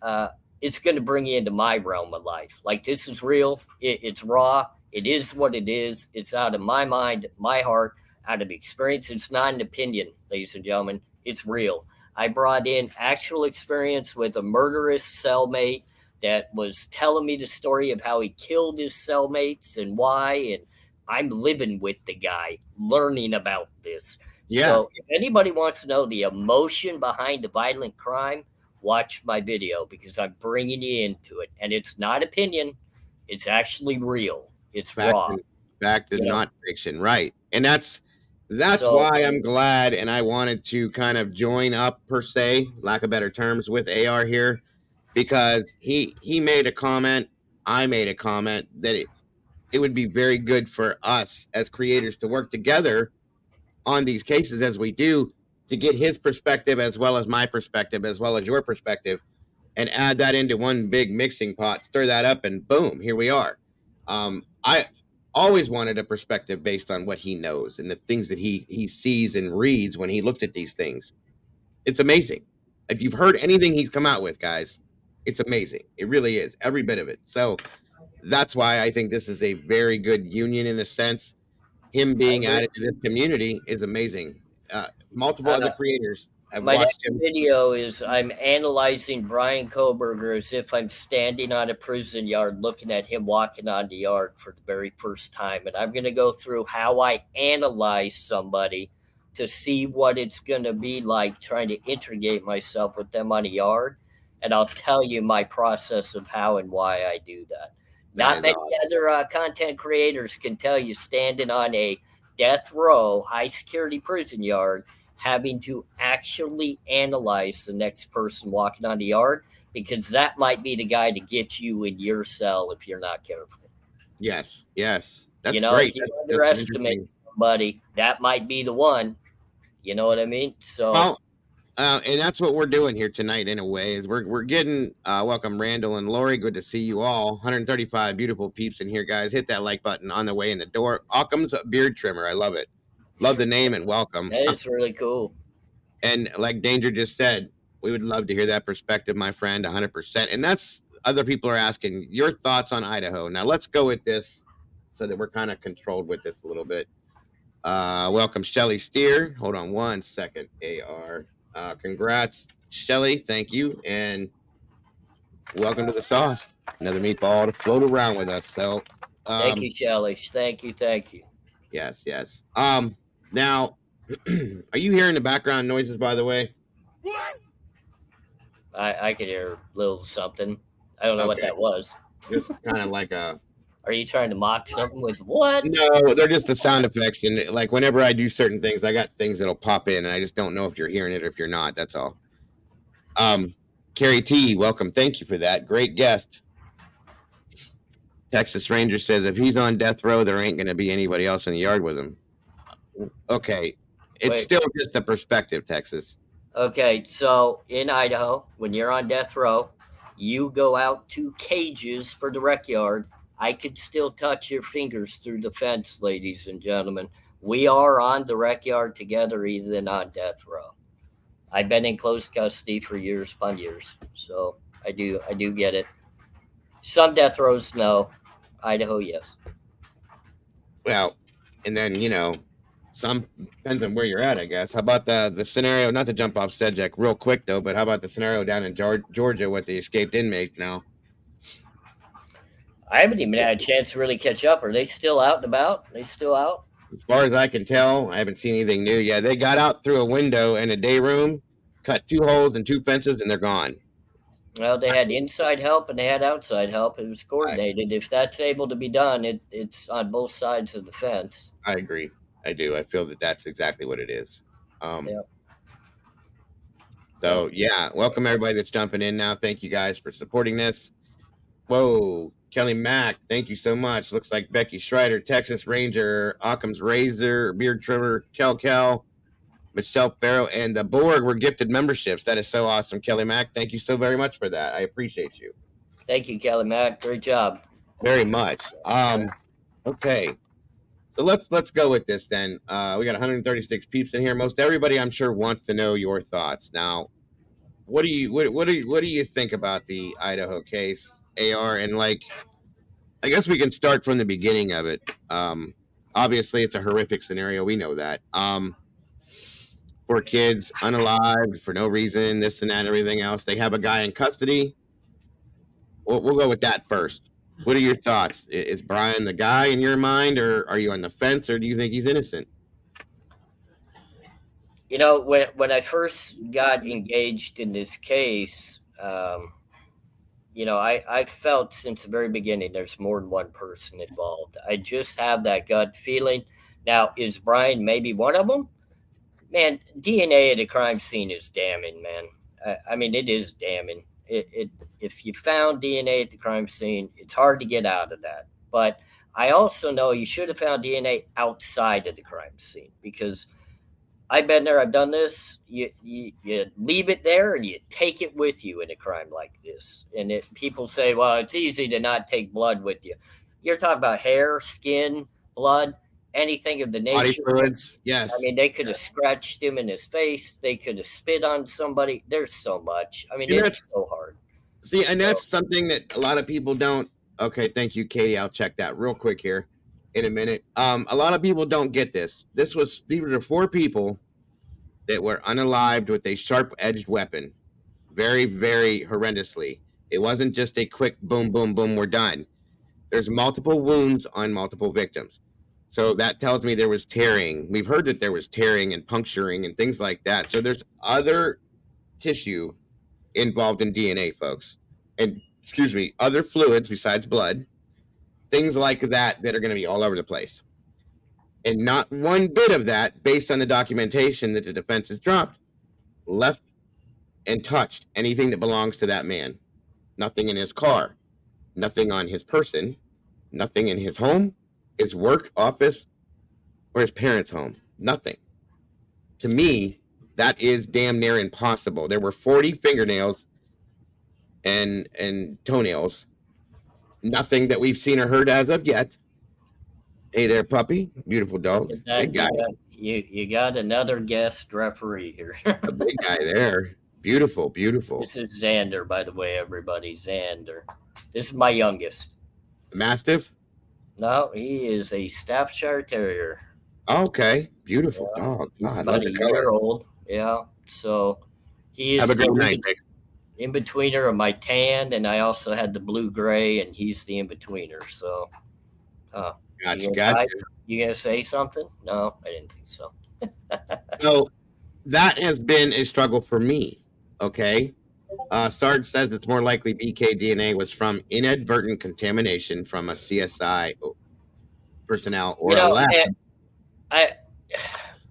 Speaker 3: uh, it's going to bring you into my realm of life. Like, this is real. It's raw. It is what it is. It's out of my mind, my heart, out of experience. It's not an opinion, ladies and gentlemen. It's real. I brought in actual experience with a murderous cellmate that was telling me the story of how he killed his cellmates and why. And I'm living with the guy, learning about this.
Speaker 2: Yeah.
Speaker 3: So if anybody wants to know the emotion behind a violent crime, watch my video because I'm bringing you into it. And it's not opinion. It's actually real. It's raw.
Speaker 2: Fact and
Speaker 3: You know?
Speaker 2: not fiction. Right. And that's
Speaker 3: So
Speaker 2: why I'm glad and I wanted to kind of join up per se, lack of better terms, with AR here, because he made a comment, I made a comment that it would be very good for us as creators to work together on these cases as we do, to get his perspective as well as my perspective as well as your perspective, and add that into one big mixing pot, stir that up, and boom, here we are. I always wanted a perspective based on what he knows and the things that he sees and reads when he looks at these things. It's amazing. If you've heard anything he's come out with, guys, it's amazing. It really is, every bit of it. So that's why I think this is a very good union in a sense. Him being added to this community is amazing. Multiple other creators have
Speaker 3: my
Speaker 2: watched
Speaker 3: next
Speaker 2: him.
Speaker 3: video is I'm analyzing Brian Koberger as if I'm standing on a prison yard looking at him walking on the yard for the very first time. And I'm going to go through how I analyze somebody to see what it's going to be like trying to integrate myself with them on a yard. And I'll tell you my process of how and why I do that. Not many other content creators can tell you standing on a death row, high security prison yard, having to actually analyze the next person walking on the yard, because that might be the guy to get you in your cell if you're not careful.
Speaker 2: Yes, yes. That's
Speaker 3: you know,
Speaker 2: great.
Speaker 3: if you
Speaker 2: That's
Speaker 3: underestimate somebody, that might be the one. You know what I mean? So,
Speaker 2: well, and that's what we're doing here tonight in a way, is we're getting welcome Randall and Lori. Good to see you all. 135 beautiful peeps in here, guys. Hit that like button on the way in the door. Occam's beard trimmer. I love it. Love the name and welcome.
Speaker 3: that is really cool.
Speaker 2: And like Danger just said, we would love to hear that perspective, my friend, 100%. And that's other people are asking your thoughts on Idaho. Now let's go with this so that we're kind of controlled with this a little bit. Welcome, Shelly Steer. Hold on one second, AR. Congrats, Shelly. Thank you. And welcome to the sauce. Another meatball to float around with us. So,
Speaker 3: Thank you, Shelly. Thank you.
Speaker 2: yes. Now, are you hearing the background noises, by the way?
Speaker 3: I could hear a little something. I don't know what that was.
Speaker 2: Just kind of like a.
Speaker 3: Are you trying to mock something with what?
Speaker 2: No, they're just the sound effects. And like whenever I do certain things, I got things that'll pop in, and I just don't know if you're hearing it or if you're not. That's all. Carrie T, welcome. Thank you for that. Great guest. Texas Ranger says if he's on death row, there ain't going to be anybody else in the yard with him. Okay. It's still just a perspective, Texas.
Speaker 3: Okay, so in Idaho, when you're on death row, you go out to cages for the rec yard. I could still touch your fingers through the fence, ladies and gentlemen. We are on the rec yard together, even on death row. I've been in close custody for years upon years, so I do get it. Some death rows, no. Idaho, yes.
Speaker 2: Well, and then some depends on where you're at, I guess. How about the scenario? Not to jump off subject real quick though, but how about the scenario down in Georgia with the escaped inmates now?
Speaker 3: I haven't even had a chance to really catch up. Are they still out and about? Are they still out?
Speaker 2: As far as I can tell, I haven't seen anything new. Yeah, they got out through a window in a day room, cut 2 holes and 2 fences, and they're gone.
Speaker 3: Well, they had inside help and they had outside help. It was coordinated. If that's able to be done, it's on both sides of the fence.
Speaker 2: I agree. I do. I feel that that's exactly what it is.
Speaker 3: Yep.
Speaker 2: So, yeah, welcome everybody that's jumping in now. Thank you guys for supporting this. Whoa, Kelly Mack, thank you so much. Looks like Becky Schreider, Texas Ranger, Occam's Razor, Beard Trimmer, Kel, Michelle Farrow, and the Borg were gifted memberships. That is so awesome, Kelly Mack. Thank you so very much for that. I appreciate you.
Speaker 3: Thank you, Kelly Mack. Great job.
Speaker 2: Very much. Okay. So let's go with this then. We got 136 peeps in here. Most everybody, I'm sure, wants to know your thoughts. Now, what do you think about the Idaho case, AR? And like, I guess we can start from the beginning of it. Obviously, it's a horrific scenario. We know that. 4 kids unalived for no reason, this and that, and everything else. They have a guy in custody. We'll go with that first. What are your thoughts? Is Brian the guy in your mind, or are you on the fence, or do you think he's innocent?
Speaker 3: You know, when I first got engaged in this case, I felt since the very beginning there's more than one person involved. I just have that gut feeling. Now, is Brian maybe one of them? Man, DNA at a crime scene is damning, man. I mean, it is damning. If you found DNA at the crime scene, it's hard to get out of that. But I also know you should have found DNA outside of the crime scene, because I've been there. I've done this. You leave it there and you take it with you in a crime like this. And people say, well, it's easy to not take blood with you. You're talking about hair, skin, blood, anything of the nature.
Speaker 2: Body fluids, yes.
Speaker 3: I mean, they could have scratched him in his face. They could have spit on somebody. There's so much. I mean, it's so hard.
Speaker 2: See, and that's something that a lot of people don't. Okay, thank you, Katie. I'll check that real quick here in a minute. A lot of people don't get this. These were 4 people that were unalived with a sharp-edged weapon, very, very horrendously. It wasn't just a quick boom, boom, boom, we're done. There's multiple wounds on multiple victims. So that tells me there was tearing. We've heard that there was tearing and puncturing and things like that. So there's other tissue involved in DNA, folks. And, other fluids besides blood, things like that are going to be all over the place. And not one bit of that, based on the documentation that the defense has dropped, left and touched anything that belongs to that man. Nothing in his car, nothing on his person, nothing in his home, his work office, or his parents' home. Nothing. To me, that is damn near impossible. There were 40 fingernails and toenails. Nothing that we've seen or heard as of yet. Hey there, puppy. Beautiful dog. Big guy.
Speaker 3: You got another guest referee here.
Speaker 2: A big guy there. Beautiful, beautiful.
Speaker 3: This is Xander, by the way, everybody. Xander. This is my youngest.
Speaker 2: Mastiff?
Speaker 3: No, he is a Staffordshire Terrier.
Speaker 2: Okay, beautiful
Speaker 3: Yeah,
Speaker 2: dog.
Speaker 3: he's
Speaker 2: Oh, I love
Speaker 3: about
Speaker 2: the
Speaker 3: a
Speaker 2: color.
Speaker 3: year old. Yeah, so he
Speaker 2: Have
Speaker 3: is
Speaker 2: a
Speaker 3: the
Speaker 2: great night, Vic.
Speaker 3: in betweener of my tan, and I also had the blue gray, and he's the in betweener. So,
Speaker 2: Gotcha,
Speaker 3: you
Speaker 2: gotcha.
Speaker 3: gonna, you gonna say something? No, I didn't think so.
Speaker 2: So that has been a struggle for me. Okay. Sarge says it's more likely BK DNA was from inadvertent contamination from a CSI personnel
Speaker 3: You
Speaker 2: or a
Speaker 3: know,
Speaker 2: lab.
Speaker 3: I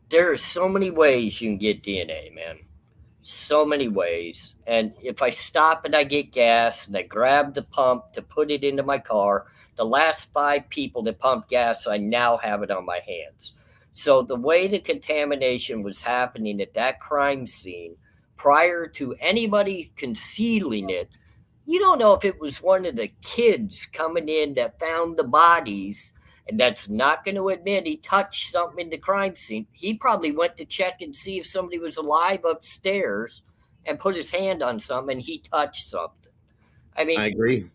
Speaker 3: there are so many ways you can get DNA, man. So many ways. And if I stop and I get gas and I grab the pump to put it into my car, the last 5 people that pumped gas, I now have it on my hands. So the way the contamination was happening at that crime scene, prior to anybody concealing it, you don't know if it was one of the kids coming in that found the bodies and that's not going to admit he touched something in the crime scene. He probably went to check and see if somebody was alive upstairs and put his hand on something and he touched something. I
Speaker 2: I
Speaker 3: mean,
Speaker 2: agree.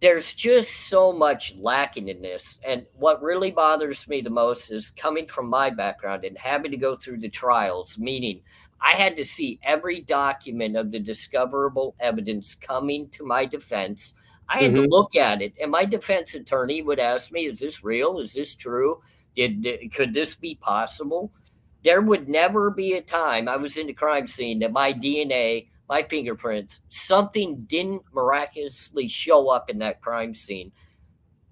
Speaker 3: there's just so much lacking in this. And what really bothers me the most is coming from my background and having to go through the trials, meaning I had to see every document of the discoverable evidence coming to my defense. I had to
Speaker 2: Hmm.
Speaker 3: look at it, and my defense attorney would ask me, "Is this real? Is this true? Could this be possible?" There would never be a time I was in the crime scene that my DNA, my fingerprints, something didn't miraculously show up in that crime scene.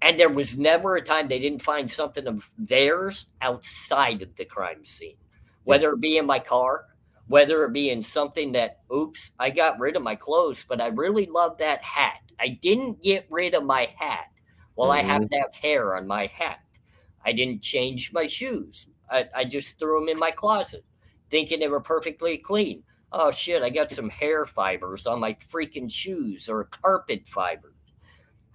Speaker 3: And there was never a time they didn't find something of theirs outside of the crime scene,
Speaker 2: Yeah.
Speaker 3: whether it be in my car, whether it be in something that, oops, I got rid of my clothes, but I really love that hat. I didn't get rid of my hat. Well, I
Speaker 2: Hmm.
Speaker 3: happen to have hair on my hat. I didn't change my shoes. I just threw them in my closet, thinking they were perfectly clean. Oh shit, I got some hair fibers on my freaking shoes or carpet fiber.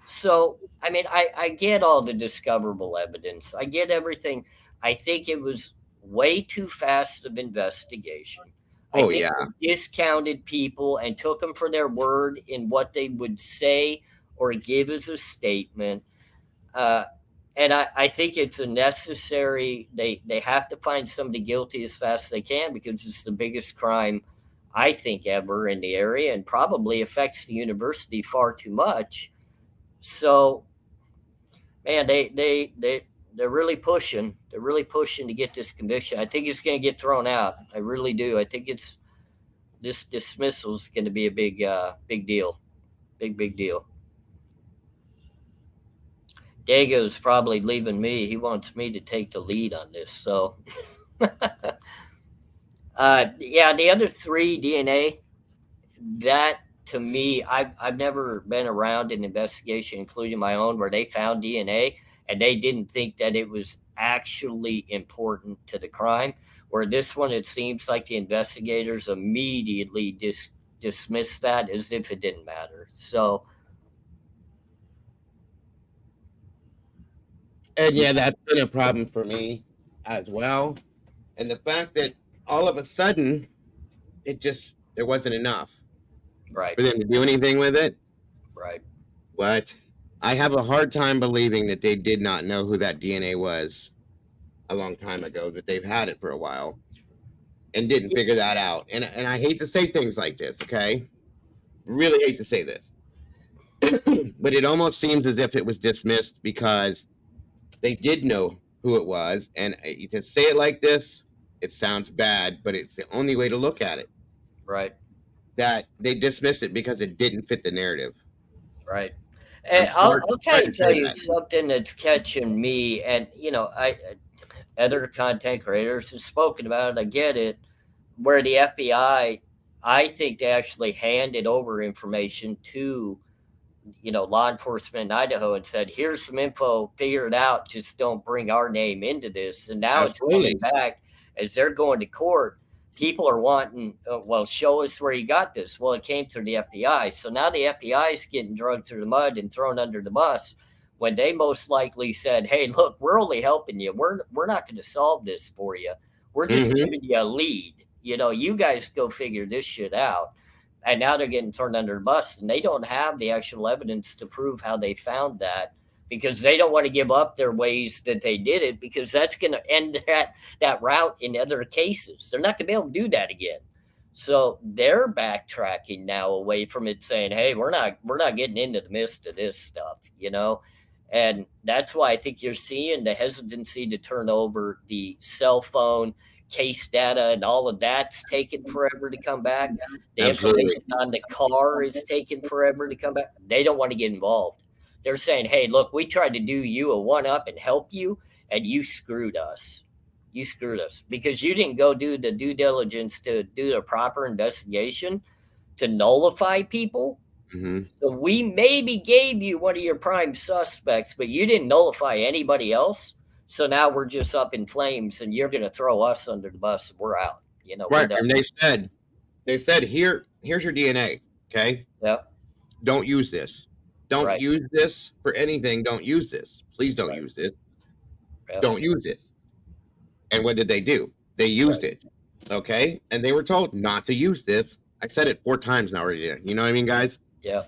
Speaker 3: So, I mean, I get all the discoverable evidence. I get everything. I think it was way too fast of investigation. I
Speaker 2: Oh
Speaker 3: think
Speaker 2: yeah.
Speaker 3: they discounted people and took them for their word in what they would say or give as a statement. Uh, and I think it's a necessary. They have to find somebody guilty as fast as they can because it's the biggest crime I think ever in the area and probably affects the university far too much. So, man, they're really pushing. They're really pushing to get this conviction. I think it's going to get thrown out. I really do. I think it's this dismissal is going to be a big deal. Big deal. Diego's probably leaving me. He wants me to take the lead on this. So, yeah, the other 3 DNA, that to me, I've never been around an investigation, including my own, where they found DNA and they didn't think that it was actually important to the crime. Where this one, it seems like the investigators immediately dismissed that as if it didn't matter. So,
Speaker 2: And yeah, that's been a problem for me as well. And the fact that all of a sudden there wasn't enough
Speaker 3: right,
Speaker 2: for them to do anything with it.
Speaker 3: right.
Speaker 2: But I have a hard time believing that they did not know who that DNA was a long time ago, that they've had it for a while and didn't figure that out. And I hate to say things like this, okay? Really hate to say this. But it almost seems as if it was dismissed because they did know who it was. And to say it like this, it sounds bad, but it's the only way to look at it.
Speaker 3: Right.
Speaker 2: That they dismissed it because it didn't fit the narrative.
Speaker 3: Right.
Speaker 2: I'm
Speaker 3: And
Speaker 2: sorry
Speaker 3: I'll
Speaker 2: to
Speaker 3: kind of tell
Speaker 2: say
Speaker 3: you
Speaker 2: that.
Speaker 3: something that's catching me. And, I other content creators have spoken about it. I get it. Where the FBI, I think they actually handed over information to, law enforcement in Idaho and said, here's some info, figure it out. Just don't bring our name into this. And now it's coming
Speaker 2: Absolutely.
Speaker 3: back as they're going to court. People are wanting, well, show us where you got this. Well, it came through the FBI. So now the FBI is getting dragged through the mud and thrown under the bus when they most likely said, hey, look, we're only helping you. We're not going to solve this for you. We're just
Speaker 2: Hmm.
Speaker 3: giving you a lead. You guys go figure this shit out. And now they're getting thrown under the bus, and they don't have the actual evidence to prove how they found that, because they don't want to give up their ways that they did it, because that's going to end that route in other cases. They're not going to be able to do that again. So they're backtracking now away from it, saying, "Hey, we're not getting into the midst of this stuff," and that's why I think you're seeing the hesitancy to turn over the cell phone case data, and all of that's taken forever to come back. The
Speaker 2: Absolutely.
Speaker 3: information on the car is taking forever to come back. They don't want to get involved. They're saying, "Hey, look, we tried to do you a one up and help you, and you screwed us. You screwed us because you didn't go do the due diligence to do the proper investigation to nullify people.
Speaker 2: Mm-hmm.
Speaker 3: So we maybe gave you one of your prime suspects, but you didn't nullify anybody else. So now we're just up in flames, and you're going to throw us under the bus. We're out."
Speaker 2: Right. And they said, here's your DNA. Okay.
Speaker 3: Yep.
Speaker 2: Don't use this. Don't
Speaker 3: Right.
Speaker 2: use this for anything. Don't use this. Please don't use this.
Speaker 3: Yep.
Speaker 2: Don't use it. And what did they do? They used it. Okay. And they were told not to use this. I said it 4 times now already. You know what I mean, guys?
Speaker 3: Yeah.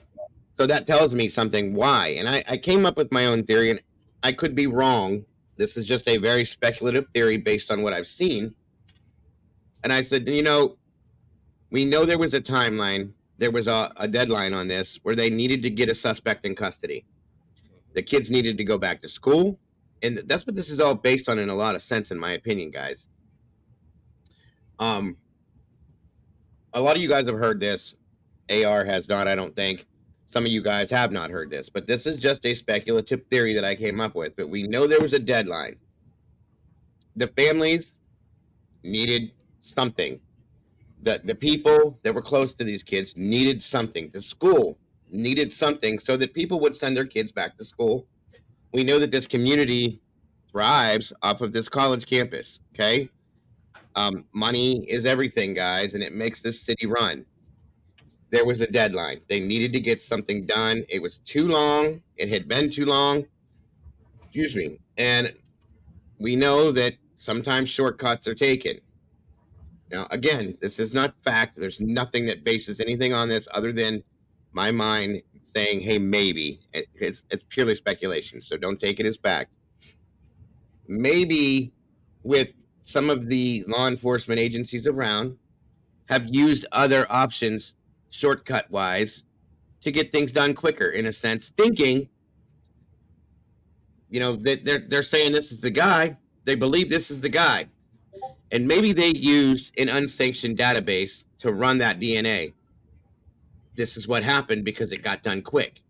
Speaker 2: So that tells me something why. And I came up with my own theory, and I could be wrong. This is just a very speculative theory based on what I've seen. And I said, we know there was a timeline. There was a deadline on this where they needed to get a suspect in custody. The kids needed to go back to school. And that's what this is all based on in a lot of sense, in my opinion, guys. A lot of you guys have heard this. AR has not, I don't think. Some of you guys have not heard this, but this is just a speculative theory that I came up with. But we know there was a deadline. The families needed something. The people that were close to these kids needed something. The school needed something so that people would send their kids back to school. We know that this community thrives off of this college campus, okay? Money is everything, guys, and it makes this city run. There was a deadline. They needed to get something done. It was too long. It had been too long. Excuse me. And we know that sometimes shortcuts are taken. Now, again, this is not fact. There's nothing that bases anything on this other than my mind saying, hey, maybe. It's purely speculation, so don't take it as fact. Maybe with some of the law enforcement agencies around have used other options shortcut-wise to get things done quicker, in a sense, thinking, that they're saying this is the guy. They believe this is the guy. And maybe they used an unsanctioned database to run that DNA. This is what happened because it got done quick.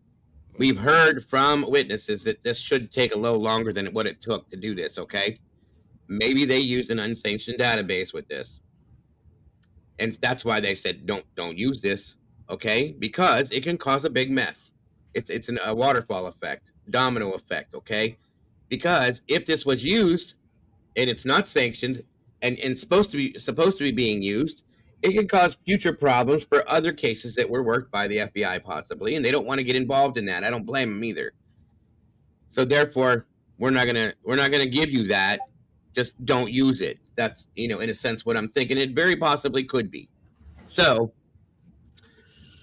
Speaker 2: We've heard from witnesses that this should take a little longer than what it took to do this, okay? Maybe they used an unsanctioned database with this. And that's why they said, don't use this, okay? Because it can cause a big mess. It's a waterfall effect, domino effect, okay? Because if this was used and it's not sanctioned and supposed to be being used, it can cause future problems for other cases that were worked by the FBI possibly, and they don't want to get involved in that. I don't blame them either. So therefore, we're not gonna give you that. Just don't use it. That's, in a sense, what I'm thinking. It very possibly could be. So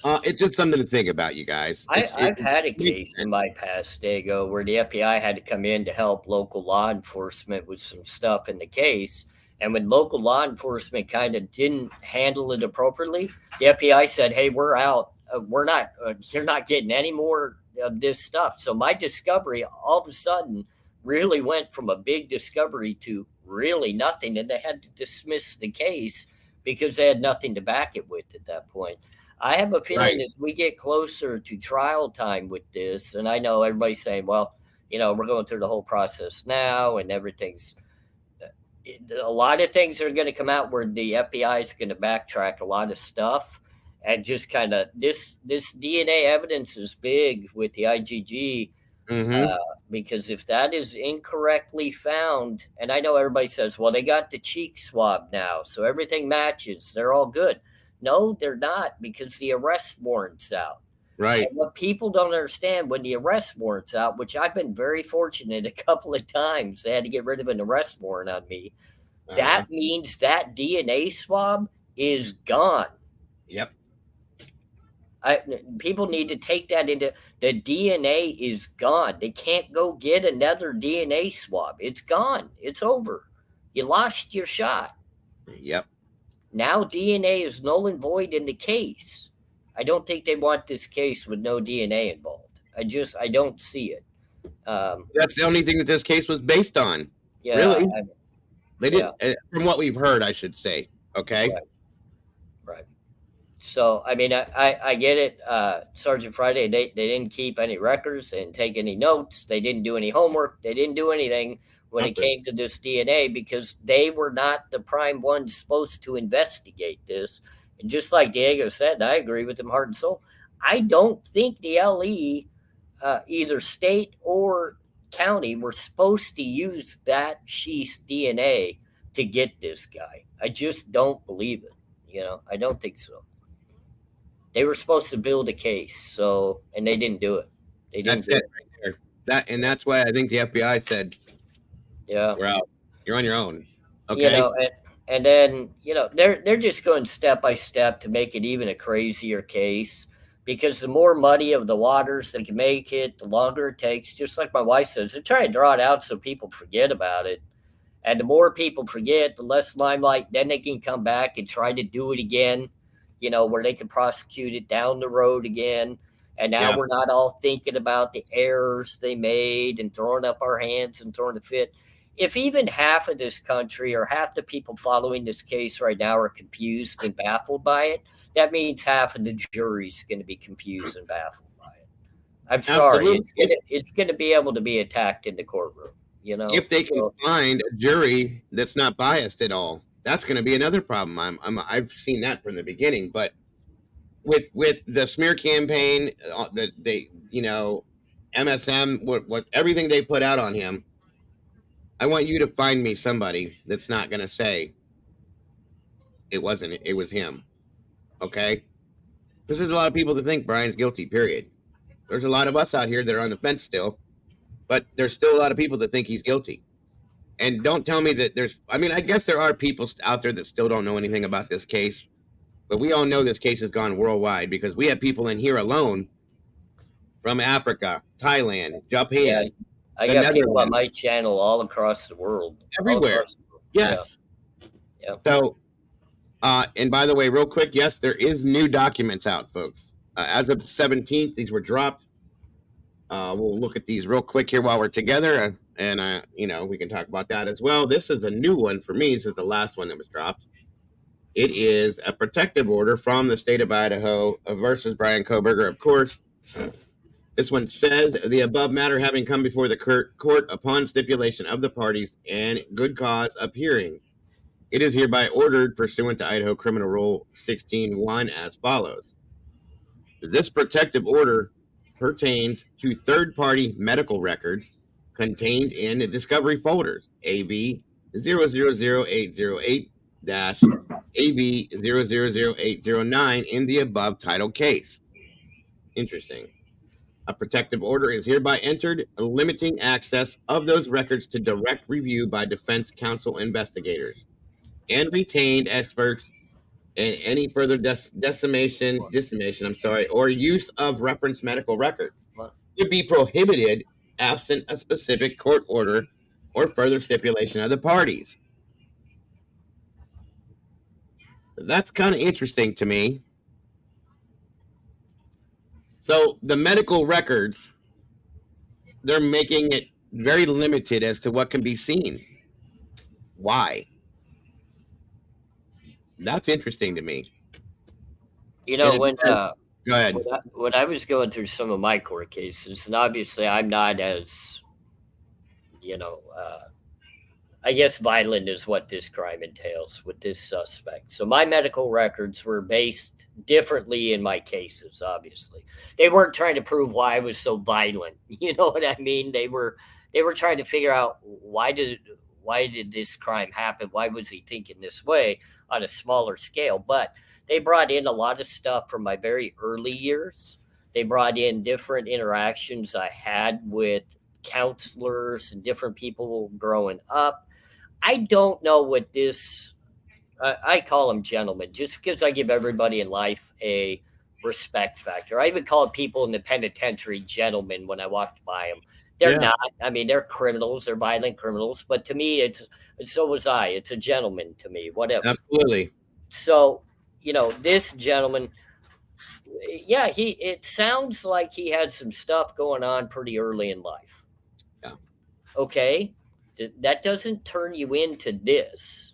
Speaker 2: it's just something to think about, you guys.
Speaker 3: I've had a case in my past, Dago, where the FBI had to come in to help local law enforcement with some stuff in the case. And when local law enforcement kind of didn't handle it appropriately, the FBI said, hey, we're out. You're not getting any more of this stuff. So my discovery all of a sudden really went from a big discovery to really nothing. And they had to dismiss the case because they had nothing to back it with at that point. I have a feeling as we get closer to trial time with this, and I know everybody's saying, well, we're going through the whole process now and everything's, a lot of things are going to come out where the FBI is going to backtrack a lot of stuff, and just kind of this DNA evidence is big with the IgG. Because if that is incorrectly found, and I know everybody says, well, they got the cheek swab now, so everything matches, they're all good. No, they're not, because the arrest warrant's out.
Speaker 2: Right.
Speaker 3: And what people don't understand, when the arrest warrant's out, which I've been very fortunate a couple of times, they had to get rid of an arrest warrant on me. That means that DNA swab is gone.
Speaker 2: Yep.
Speaker 3: People need to take that into the DNA is gone. They can't go get another DNA swab. It's gone. It's over. You lost your shot.
Speaker 2: Yep.
Speaker 3: Now DNA is null and void in the case. I don't think they want this case with no DNA involved. I don't see it.
Speaker 2: That's the only thing that this case was based on.
Speaker 3: Yeah,
Speaker 2: Really?
Speaker 3: I,
Speaker 2: They didn't, from what we've heard, I should say. Okay.
Speaker 3: right, right. So I mean, I get it. Sergeant Friday, they didn't keep any records, they didn't take any notes, they didn't do any homework, they didn't do anything when it
Speaker 2: Nothing.
Speaker 3: came to this DNA because they were not the prime ones supposed to investigate this. And just like Diego said, and I agree with him heart and soul. I don't think the LE, either state or county, were supposed to use that sheath's DNA to get this guy. I just don't believe it. I don't think so. They were supposed to build a case, and they didn't do it. They didn't
Speaker 2: That's
Speaker 3: do
Speaker 2: it right there. That's why I think the FBI said,
Speaker 3: Yeah,
Speaker 2: we're out. You're on your own. Okay.
Speaker 3: and then they're just going step by step to make it even a crazier case because the more muddy of the waters they can make it, the longer it takes. Just like my wife says, they're trying to draw it out so people forget about it. And the more people forget, the less limelight. Then they can come back and try to do it again, where they can prosecute it down the road again. And now we're not all thinking about the errors they made and throwing up our hands and throwing a fit. If even half of this country or half the people following this case right now are confused and baffled by it, that means half of the jury's going to be confused and baffled by it. I'm sorry. It's going to be able to be attacked in the courtroom.
Speaker 2: If they can find a jury that's not biased at all, that's going to be another problem. I've seen that from the beginning, but with the smear campaign, that they, MSM, what everything they put out on him, I want you to find me somebody that's not going to say it was him. Okay, because there's a lot of people that think Brian's guilty. Period. There's a lot of us out here that are on the fence still. But there's still a lot of people that think he's guilty. And don't tell me that I guess there are people out there that still don't know anything about this case. But we all know this case has gone worldwide because we have people in here alone from Africa, Thailand, Japan.
Speaker 3: Yeah, I got people on my channel all across the world.
Speaker 2: Everywhere. Yes.
Speaker 3: Yeah.
Speaker 2: So, and by the way, real quick, yes, there is new documents out, folks. As of the 17th, these were dropped. We'll look at these real quick here while we're together, and we can talk about that as well. This is a new one for me. This is the last one that was dropped. It is a protective order from the state of Idaho versus Brian Kohberger, of course. This one says, the above matter having come before the court upon stipulation of the parties and good cause of hearing, it is hereby ordered pursuant to Idaho Criminal Rule 16.1 as follows. This protective order pertains to third-party medical records contained in the discovery folders AV 000808-AV 000809 in the above title case. Interesting. A protective order is hereby entered limiting access of those records to direct review by defense counsel investigators and retained experts, and any further dissemination, or use of reference medical records would be prohibited absent a specific court order or further stipulation of the parties. That's kind of interesting to me. So the medical records, they're making it very limited as to what can be seen. Why? That's interesting to me.
Speaker 3: When
Speaker 2: go ahead.
Speaker 3: When I was going through some of my court cases, and obviously I'm not as, I guess violent is what this crime entails with this suspect. So my medical records were based differently in my cases, obviously. They weren't trying to prove why I was so violent. You know what I mean? They were trying to figure out why did this crime happen? Why was he thinking this way on a smaller scale? But they brought in a lot of stuff from my very early years. They brought in different interactions I had with counselors and different people growing up. I don't know what this, I call them gentlemen, just because I give everybody in life a respect factor. I even called people in the penitentiary gentlemen when I walked by them. They're
Speaker 2: Yeah.
Speaker 3: not. I mean, they're criminals. They're violent criminals. But to me, so was I. It's a gentleman to me. Whatever.
Speaker 2: Absolutely.
Speaker 3: So, this gentleman, yeah, it sounds like he had some stuff going on pretty early in life.
Speaker 2: Yeah.
Speaker 3: Okay. That doesn't turn you into this.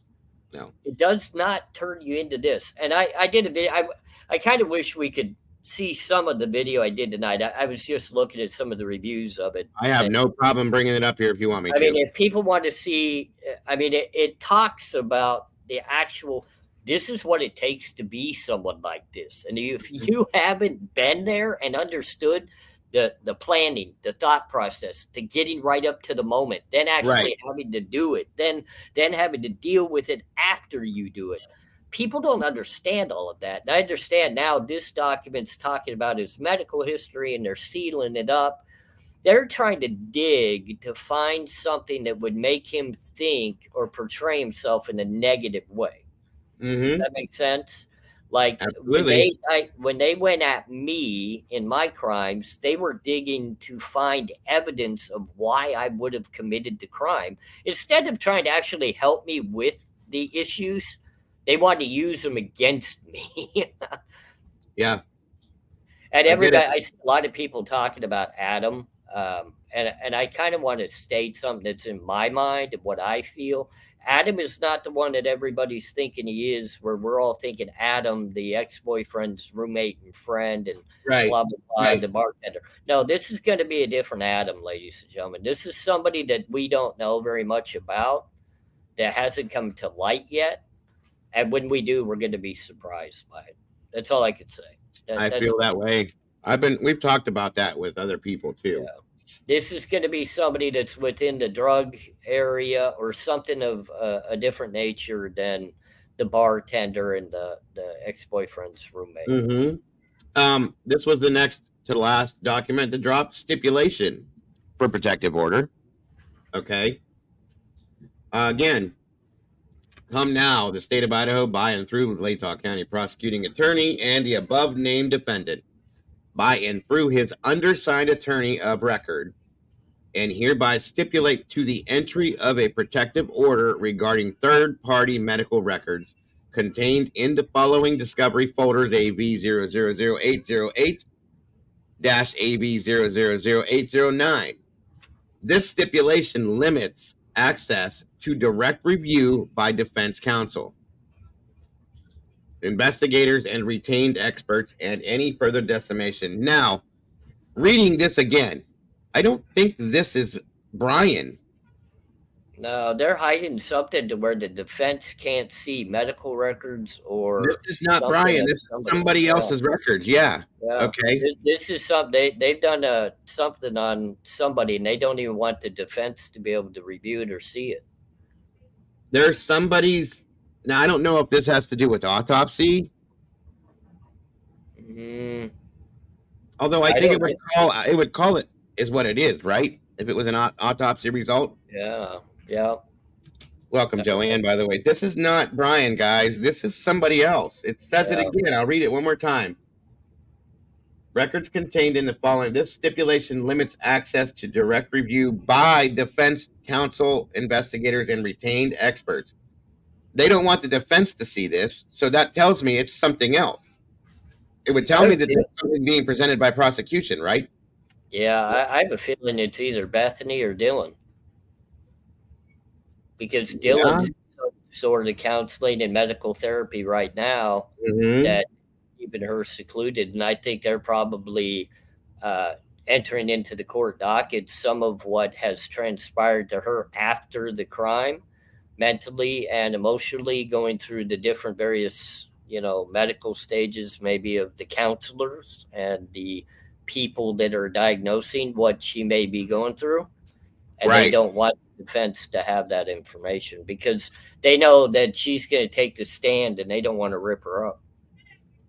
Speaker 2: No.
Speaker 3: It does not turn you into this. And I did a video. I kind of wish we could see some of the video I did tonight. I was just looking at some of the reviews of it.
Speaker 2: I have no problem bringing it up here if you want me
Speaker 3: I
Speaker 2: to.
Speaker 3: mean, if people want to see, I mean, it talks about the actual, this is what it takes to be someone like this. And if you haven't been there and understood the planning, the thought process, the getting right up to the moment, then actually having to do it, then having to deal with it after you do it. People don't understand all of that. And I understand now this document's talking about his medical history and they're sealing it up. They're trying to dig to find something that would make him think or portray himself in a negative way.
Speaker 2: Mm-hmm.
Speaker 3: That makes sense. Like
Speaker 2: Absolutely.
Speaker 3: when they went at me in my crimes, they were digging to find evidence of why I would have committed the crime. Instead of trying to actually help me with the issues, they wanted to use them against me.
Speaker 2: Yeah.
Speaker 3: And everybody, I see a lot of people talking about Adam. And I kind of want to state something that's in my mind of what I feel. Adam is not the one that everybody's thinking he is, where we're all thinking Adam, the ex-boyfriend's roommate and friend, and blah, blah, blah, the bartender. No, this is going to be a different Adam, ladies and gentlemen. This is somebody that we don't know very much about, that hasn't come to light yet. And when we do, we're going to be surprised by it. That's all I could say.
Speaker 2: I feel that way. We've talked about that with other people too.
Speaker 3: Yeah. This is going to be somebody that's within the drug area or something of a different nature than the bartender and the ex-boyfriend's roommate.
Speaker 2: Mm-hmm. This was the next to the last document to drop, stipulation for protective order. Okay. Again, come now, the state of Idaho, by and through Latah County prosecuting attorney and the above named defendant, by and through his undersigned attorney of record, and hereby stipulate to the entry of a protective order regarding third-party medical records contained in the following discovery folders: AV000808-AB000809. This stipulation limits access to direct review by defense counsel, investigators, and retained experts, and any further decimation. Now, reading this again, I don't think this is Brian.
Speaker 3: No, they're hiding something to where the defense can't see medical records or.
Speaker 2: This is not Brian. This is somebody else's records. Yeah. Okay.
Speaker 3: This is something they've done something on somebody, and they don't even want the defense to be able to review it or see it.
Speaker 2: There's somebody's. Now, I don't know if this has to do with autopsy. Although I think it would call it is what it is, right? If it was an autopsy result.
Speaker 3: Yeah.
Speaker 2: Welcome, Joanne, by the way. This is not Brian, guys. This is somebody else. It says it again. I'll read it one more time. Records contained in the following. This stipulation limits access to direct review by defense counsel, investigators, and retained experts. They don't want the defense to see this, so that tells me it's something else. It would tell me that there's something being presented by prosecution, right?
Speaker 3: Yeah, I have a feeling it's either Bethany or Dylan. Because Dylan's sort of counseling and medical therapy right now that keeping her secluded. And I think they're probably entering into the court docket some of what has transpired to her after the crime, mentally and emotionally, going through the different various, medical stages, maybe of the counselors and the people that are diagnosing what she may be going through. And they don't want the defense to have that information because they know that she's going to take the stand and they don't want to rip her up.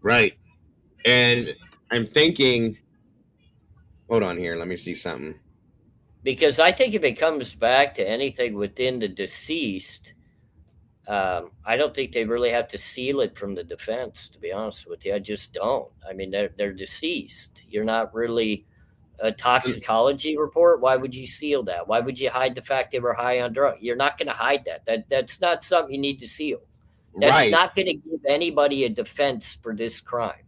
Speaker 2: Right. And I'm thinking, hold on here. Let me see something.
Speaker 3: Because I think if it comes back to anything within the deceased, I don't think they really have to seal it from the defense, to be honest with you. I just don't. I mean, they're deceased. You're not really a toxicology report. Why would you seal that? Why would you hide the fact they were high on drugs? You're not going to hide that. That's not something you need to seal. That's
Speaker 2: Right.
Speaker 3: not going to give anybody a defense for this crime.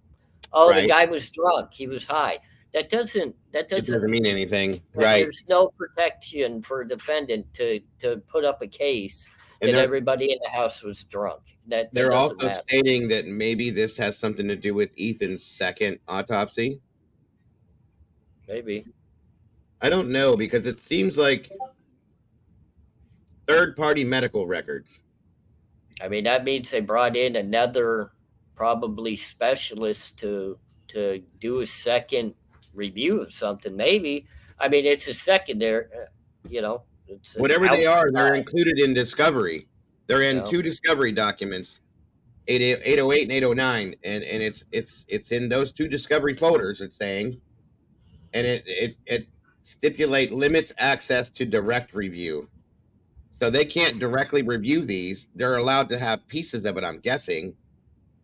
Speaker 3: Oh, the
Speaker 2: Right.
Speaker 3: guy was drunk. He was high. That
Speaker 2: It
Speaker 3: doesn't
Speaker 2: doesn't mean anything. Right.
Speaker 3: there's no protection for a defendant to put up a case
Speaker 2: And
Speaker 3: that everybody in the house was drunk. That
Speaker 2: they're
Speaker 3: doesn't
Speaker 2: also
Speaker 3: matter.
Speaker 2: stating that maybe this has something to do with Ethan's second autopsy.
Speaker 3: Maybe.
Speaker 2: I don't know, because it seems like third-party medical records.
Speaker 3: I mean, that means they brought in another probably specialist to do a second review of something. Maybe. I mean, it's a secondary. It's an
Speaker 2: Whatever they are, they're
Speaker 3: outside.
Speaker 2: included in discovery. They're in
Speaker 3: You know?
Speaker 2: two discovery documents, 808 and 809, and it's in those two discovery folders. It's saying, and it stipulate limits access to direct review. So they can't directly review these. They're allowed to have pieces of it, I'm guessing,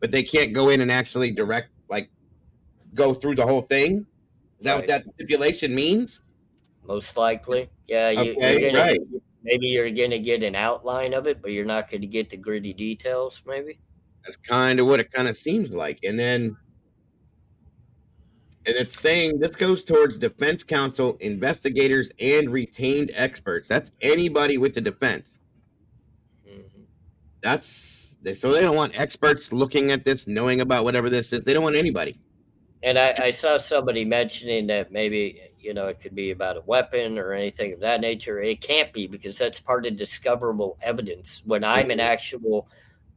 Speaker 2: but they can't go in and actually go through the whole thing. Is that what that stipulation means?
Speaker 3: Most likely. Yeah, you're
Speaker 2: Okay,
Speaker 3: gonna
Speaker 2: right.
Speaker 3: maybe you're gonna get an outline of it, but you're not gonna get the gritty details, maybe.
Speaker 2: That's kind of what it kind of seems like. And it's saying this goes towards defense counsel, investigators, and retained experts. That's anybody with the defense. So they don't want experts looking at this, knowing about whatever this is. They don't want anybody.
Speaker 3: And I saw somebody mentioning that maybe it could be about a weapon or anything of that nature. It can't be, because that's part of discoverable evidence. When I'm an actual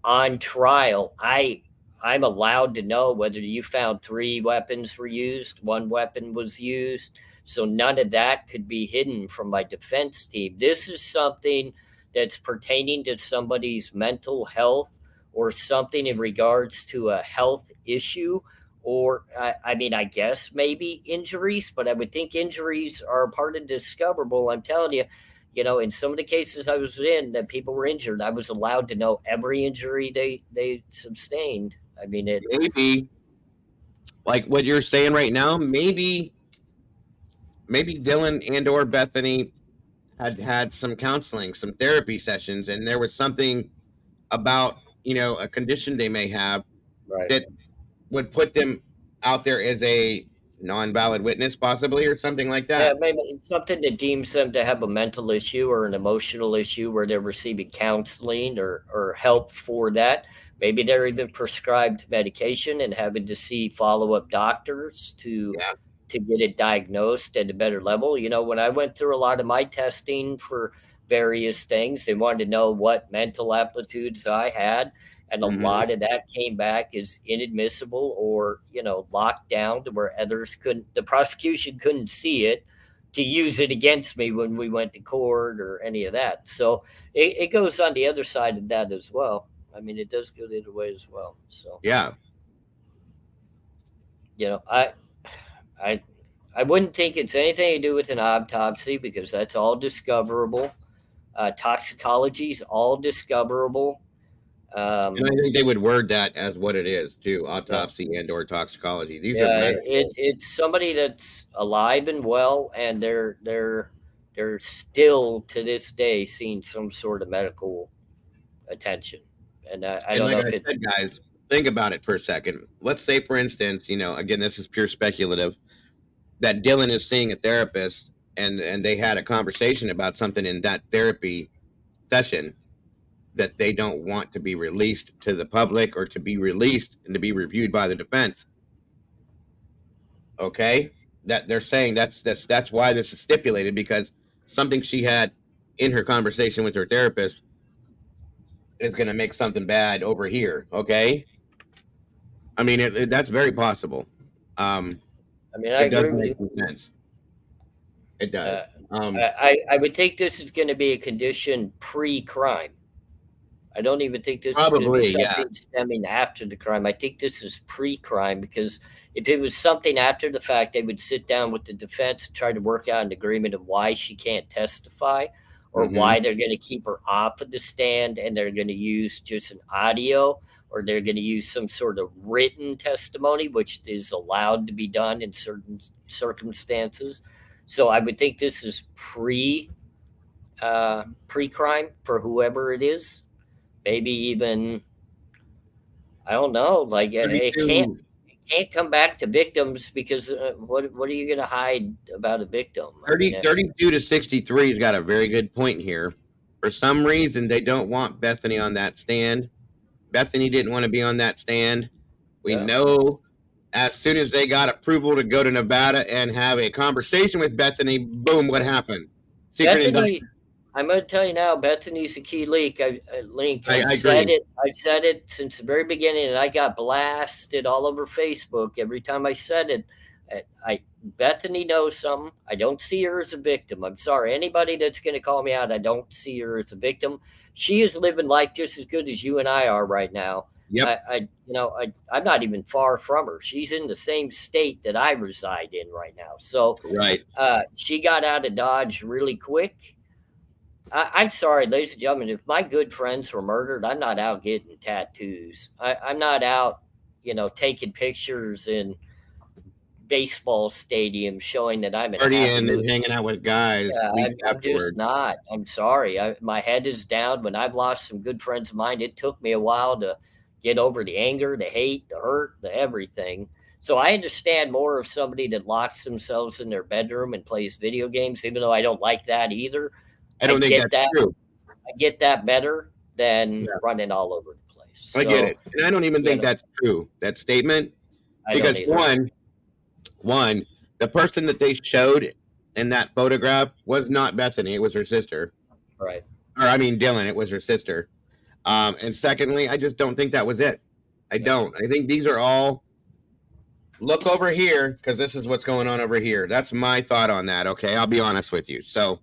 Speaker 3: on trial, I'm allowed to know whether you found 3 weapons were used, 1 weapon was used. So none of that could be hidden from my defense team. This is something that's pertaining to somebody's mental health or something in regards to a health issue. Or, I mean, I guess maybe injuries, but I would think injuries are part of discoverable. I'm telling you, in some of the cases I was in that people were injured, I was allowed to know every injury they sustained. I mean,
Speaker 2: maybe like what you're saying right now, maybe Dylan and or Bethany had some counseling, some therapy sessions, and there was something about a condition they may have that would put them out there as a non-valid witness, possibly, or something like
Speaker 3: Yeah,
Speaker 2: that.
Speaker 3: maybe it's something that deems them to have a mental issue or an emotional issue where they're receiving counseling or help for that. Maybe they're even prescribed medication and having to see follow-up doctors
Speaker 2: Yeah.
Speaker 3: to get it diagnosed at a better level. When I went through a lot of my testing for various things, they wanted to know what mental aptitudes I had. And a
Speaker 2: Mm-hmm.
Speaker 3: lot of that came back as inadmissible or, locked down to where the prosecution couldn't see it to use it against me when we went to court or any of that. So it goes on the other side of that as well. I mean, it does go the other way as well. So,
Speaker 2: Yeah.
Speaker 3: I, I wouldn't think it's anything to do with an autopsy, because that's all discoverable. Toxicology is all discoverable.
Speaker 2: And I think they would word that as what it is too: autopsy and or toxicology. These are medical.
Speaker 3: It's somebody that's alive and well, and they're still to this day seeing some sort of medical attention. And I
Speaker 2: And
Speaker 3: don't
Speaker 2: like
Speaker 3: know
Speaker 2: I
Speaker 3: if it's
Speaker 2: said, guys, think about it for a second. Let's say, for instance, again, this is pure speculative, that Dylan is seeing a therapist, and they had a conversation about something in that therapy session that they don't want to be released to the public or to be released and to be reviewed by the defense. Okay, that they're saying that's why this is stipulated, because something she had in her conversation with her therapist is going to make something bad over here. Okay, I mean that's very possible.
Speaker 3: I mean, I
Speaker 2: It does
Speaker 3: agree with
Speaker 2: make
Speaker 3: you.
Speaker 2: some sense. It does.
Speaker 3: I would think this is going to be a condition pre-crime. I don't even think this is going to be
Speaker 2: Probably, yeah.
Speaker 3: something stemming after the crime. I think this is pre-crime, because if it was something after the fact, they would sit down with the defense and try to work out an agreement of why she can't testify or why they're going to keep her off of the stand and they're going to use just an audio, or they're going to use some sort of written testimony, which is allowed to be done in certain circumstances. So I would think this is pre-crime for whoever it is. Maybe even, I don't know, like it can't come back to victims, because what are you going to hide about a victim?
Speaker 2: 32 to 63 has got a very good point here. For some reason, they don't want Bethany on that stand. Bethany didn't want to be on that stand. We know as soon as they got approval to go to Nevada and have a conversation with Bethany, boom, what happened?
Speaker 3: Secret indictment. I'm going to tell you now, Bethany's a key link. I've said it. I've said it since the very beginning, and I got blasted all over Facebook every time I said it. Bethany knows something. I don't see her as a victim. I'm sorry, anybody that's going to call me out, I don't see her as a victim. She is living life just as good as you and I are right now.
Speaker 2: Yep.
Speaker 3: I'm not even far from her. She's in the same state that I reside in right now. So
Speaker 2: right.
Speaker 3: She got out of Dodge really quick. I'm sorry, ladies and gentlemen, if my good friends were murdered, I'm not out getting tattoos. I'm not out, taking pictures in baseball stadiums showing that I'm in a happy mood
Speaker 2: and hanging out with guys.
Speaker 3: Yeah, I'm just not. I'm sorry. My head is down. When I've lost some good friends of mine, it took me a while to get over the anger, the hate, the hurt, the everything. So I understand more of somebody that locks themselves in their bedroom and plays video games, even though I don't like that either.
Speaker 2: I don't think that's true.
Speaker 3: I get that better than running all over the place.
Speaker 2: I get it. And I don't even think that's true, that statement. Because one, the person that they showed in that photograph was not Bethany. It was her sister.
Speaker 3: Right.
Speaker 2: Or, I mean, Dylan. It was her sister. And secondly, I just don't think that was it. I don't. I think these are all, look over here, because this is what's going on over here. That's my thought on that, okay? I'll be honest with you. So,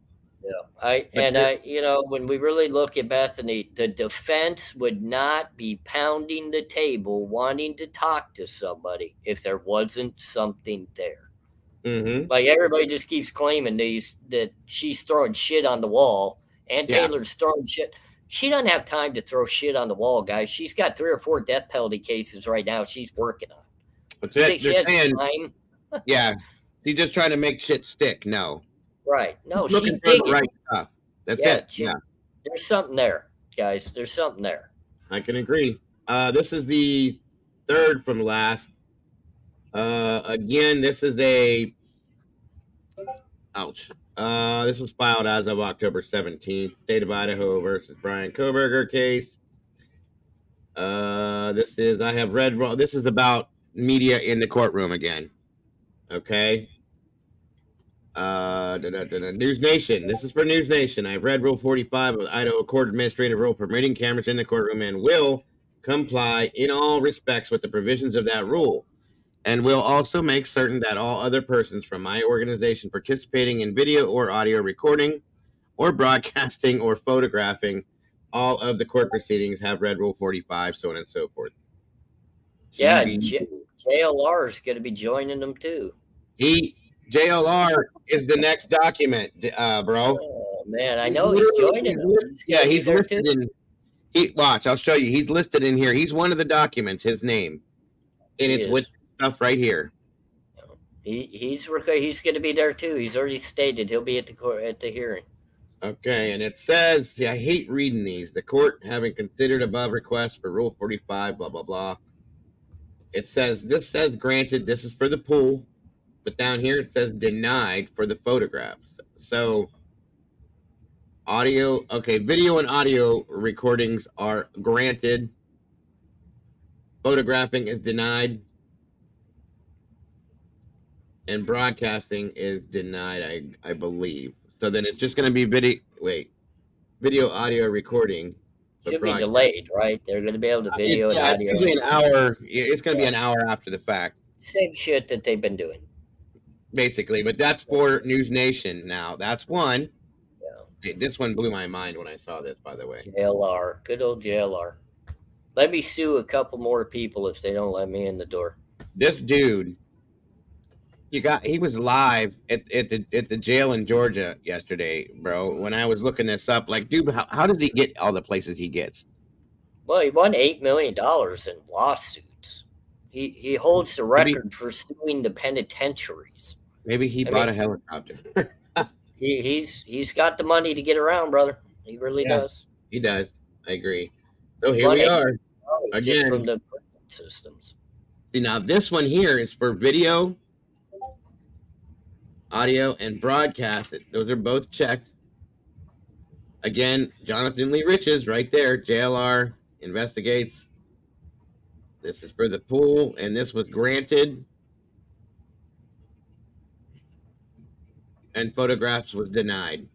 Speaker 3: when we really look at Bethany, the defense would not be pounding the table wanting to talk to somebody if there wasn't something there. Like everybody just keeps claiming that she's throwing shit on the wall, and Taylor's throwing shit. She doesn't have time to throw shit on the wall, guys. She's got 3 or 4 death penalty cases right now she's working on.
Speaker 2: That's it. Time? Yeah. She's just trying to make shit stick. No.
Speaker 3: Right. No,
Speaker 2: she's looking for the right stuff. That's it.
Speaker 3: There's something there, guys. There's something there.
Speaker 2: I can agree. This is the third from last. Again, this is a... Ouch. This was filed as of October 17th. State of Idaho versus Brian Koberger case. This is about media in the courtroom again. Okay. News Nation. This is for News Nation. I've read Rule 45 of the Idaho Court Administrative Rule permitting cameras in the courtroom and will comply in all respects with the provisions of that rule, and will also make certain that all other persons from my organization participating in video or audio recording or broadcasting or photographing all of the court proceedings have read Rule 45, so on and so forth.
Speaker 3: JLR is going to be joining them too.
Speaker 2: JLR is the next document, bro.
Speaker 3: Oh, man, I know he's joining them.
Speaker 2: He's listed in. Watch, I'll show you. He's listed in here. He's one of the documents. His name, and it's with stuff right here.
Speaker 3: He's going to be there too. He's already stated he'll be at the hearing.
Speaker 2: Okay, and it says, I hate reading these. The court, having considered above requests for Rule 45, blah blah blah. This says granted. This is for the pool. But down here it says denied for the photographs. So video and audio recordings are granted. Photographing is denied. And broadcasting is denied, I believe. So then it's just going to be video, audio recording.
Speaker 3: Should be delayed, right? They're going to be able to video and audio.
Speaker 2: It's usually an hour. It's going to be an hour after the fact.
Speaker 3: Same shit that they've been doing.
Speaker 2: Basically, but that's for News Nation now. That's one. Yeah. This one blew my mind when I saw this, by the way.
Speaker 3: JLR. Good old JLR. Let me sue a couple more people if they don't let me in the door.
Speaker 2: This dude, He was live at the jail in Georgia yesterday, bro. When I was looking this up, like, dude, how does he get all the places he gets?
Speaker 3: Well, he won $8 million in lawsuits. He holds the
Speaker 2: Maybe
Speaker 3: record for suing the penitentiaries.
Speaker 2: maybe he
Speaker 3: I
Speaker 2: bought
Speaker 3: mean,
Speaker 2: a helicopter.
Speaker 3: he's got the money to get around, brother. He really
Speaker 2: Yeah,
Speaker 3: does.
Speaker 2: he does. I agree. So
Speaker 3: He
Speaker 2: here
Speaker 3: won
Speaker 2: we
Speaker 3: $8
Speaker 2: are
Speaker 3: million just from
Speaker 2: again.
Speaker 3: the prison systems.
Speaker 2: See, now this one here is for video, audio, and broadcast. Those are both checked. Again, Jonathan Lee Riches right there. JLR investigates. This is for the pool, and this was granted. And photographs was denied.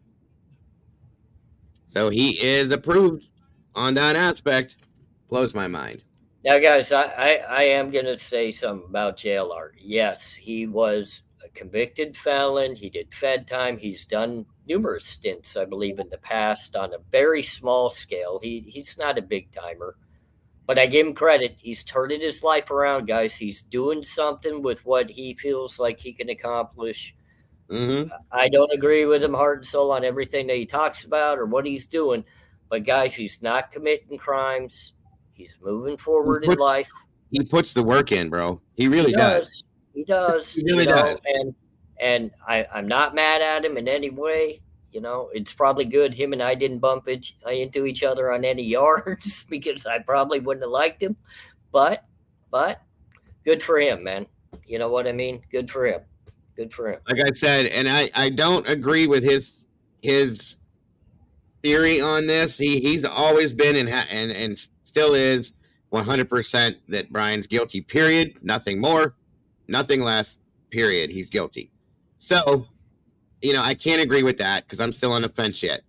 Speaker 2: So he is approved on that aspect. Blows my mind.
Speaker 3: Now, guys, I am going to say something about JLR. Yes, he was a convicted felon. He did Fed time. He's done numerous stints, I believe, in the past on a very small scale. He's not a big timer, but I give him credit. He's turning his life around, guys. He's doing something with what he feels like he can accomplish.
Speaker 2: Mm-hmm.
Speaker 3: I don't agree with him heart and soul on everything that he talks about or what he's doing, but guys, he's not committing crimes. He's moving forward in life.
Speaker 2: He puts the work in, bro. He really does.
Speaker 3: He does.
Speaker 2: He really does.
Speaker 3: And I'm not mad at him in any way. You know, it's probably good him and I didn't bump into each other on any yards because I probably wouldn't have liked him. But good for him, man. You know what I mean? Good for him. Good for him.
Speaker 2: Like I said, and I don't agree with his theory on this. He's always been and still is 100% that Brian's guilty, period. Nothing more, nothing less, period. He's guilty. So, you know, I can't agree with that because I'm still on the fence yet.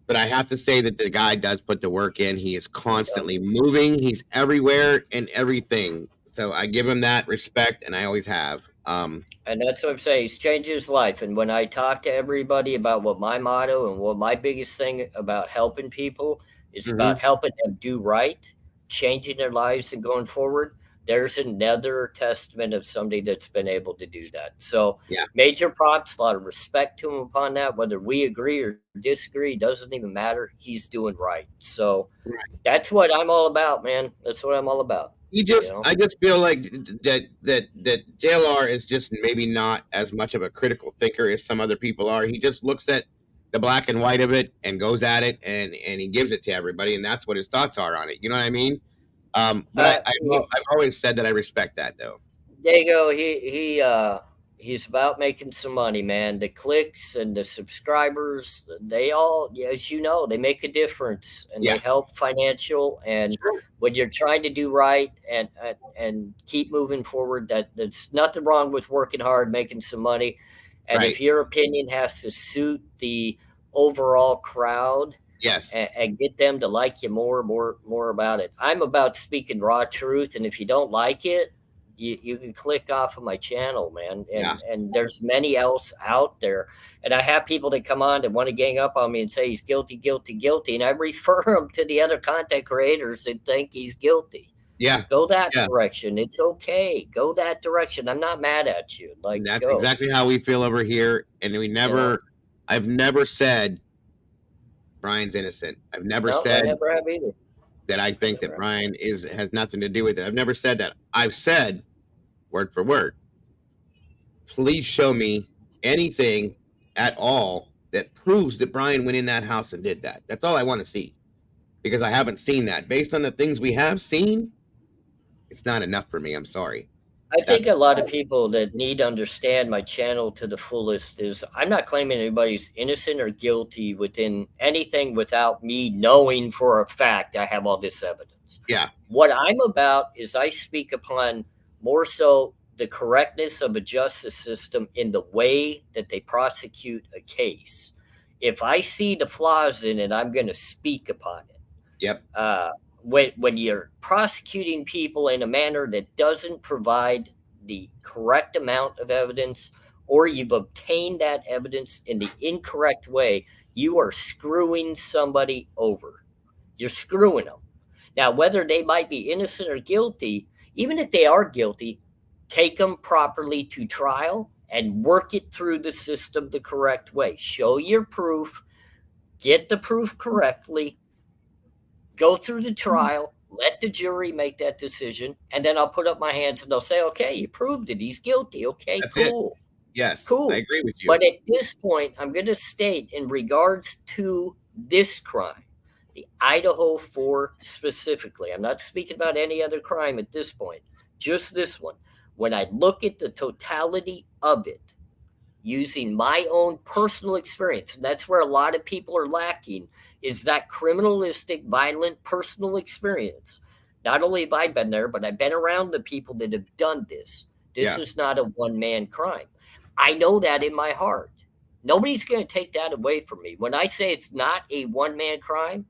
Speaker 2: But I have to say that the guy does put the work in. He is constantly moving. He's everywhere and everything. So I give him that respect, and I always have.
Speaker 3: And that's what I'm saying. He's changed his life. And when I talk to everybody about what my motto and what my biggest thing about helping people is about helping them do right, changing their lives and going forward, there's another testament of somebody that's been able to do that. So major props, a lot of respect to him upon that. Whether we agree or disagree, doesn't even matter. He's doing right. So that's what I'm all about, man. That's what I'm all about.
Speaker 2: I just feel like that JLR is just maybe not as much of a critical thinker as some other people are. He just looks at the black and white of it and goes at it and he gives it to everybody, and that's what his thoughts are on it. You know what I mean? But I've always said that I respect that, though.
Speaker 3: There you go. He's about making some money, man. The clicks and the subscribers, they all, as you know, they make a difference and they help financial. And when you're trying to do right and keep moving forward, that's nothing wrong with working hard, making some money. And if your opinion has to suit the overall crowd, and get them to like you more about it. I'm about speaking raw truth, and if you don't like it, you can click off of my channel, man. And there's many else out there. And I have people that come on that want to gang up on me and say he's guilty, and I refer them to the other content creators that think he's guilty. Go that direction. It's okay. Go that direction. I'm not mad at you. Like,
Speaker 2: that's exactly how we feel over here. And I've never said Brian's innocent. I've never said
Speaker 3: I never have either.
Speaker 2: That I think that Brian has nothing to do with it. I've never said that. I've said, word for word, please show me anything at all that proves that Brian went in that house and did that. That's all I want to see, because I haven't seen that. Based on the things we have seen, it's not enough for me. I'm sorry.
Speaker 3: I think a lot of people that need to understand my channel to the fullest is I'm not claiming anybody's innocent or guilty within anything without me knowing for a fact I have all this evidence. What I'm about is I speak upon more so the correctness of a justice system in the way that they prosecute a case. If I see the flaws in it, I'm going to speak upon it. When you're prosecuting people in a manner that doesn't provide the correct amount of evidence, or you've obtained that evidence in the incorrect way, you are screwing somebody over. You're screwing them. Now, whether they might be innocent or guilty, even if they are guilty, take them properly to trial and work it through the system the correct way. Show your proof, get the proof correctly, go through the trial, let the jury make that decision, and then I'll put up my hands and they'll say, okay, you proved it. He's guilty. Okay,
Speaker 2: That's
Speaker 3: cool.
Speaker 2: it. Yes,
Speaker 3: Cool.
Speaker 2: I agree with you.
Speaker 3: But at this point, I'm going to state in regards to this crime, the Idaho 4 specifically, I'm not speaking about any other crime at this point, just this one. When I look at the totality of it, using my own personal experience, and that's where a lot of people are lacking, is that criminalistic, violent personal experience. Not only have I been there, but I've been around the people that have done this. This is not a one-man crime. I know that in my heart. Nobody's going to take that away from me. When I say it's not a one-man crime,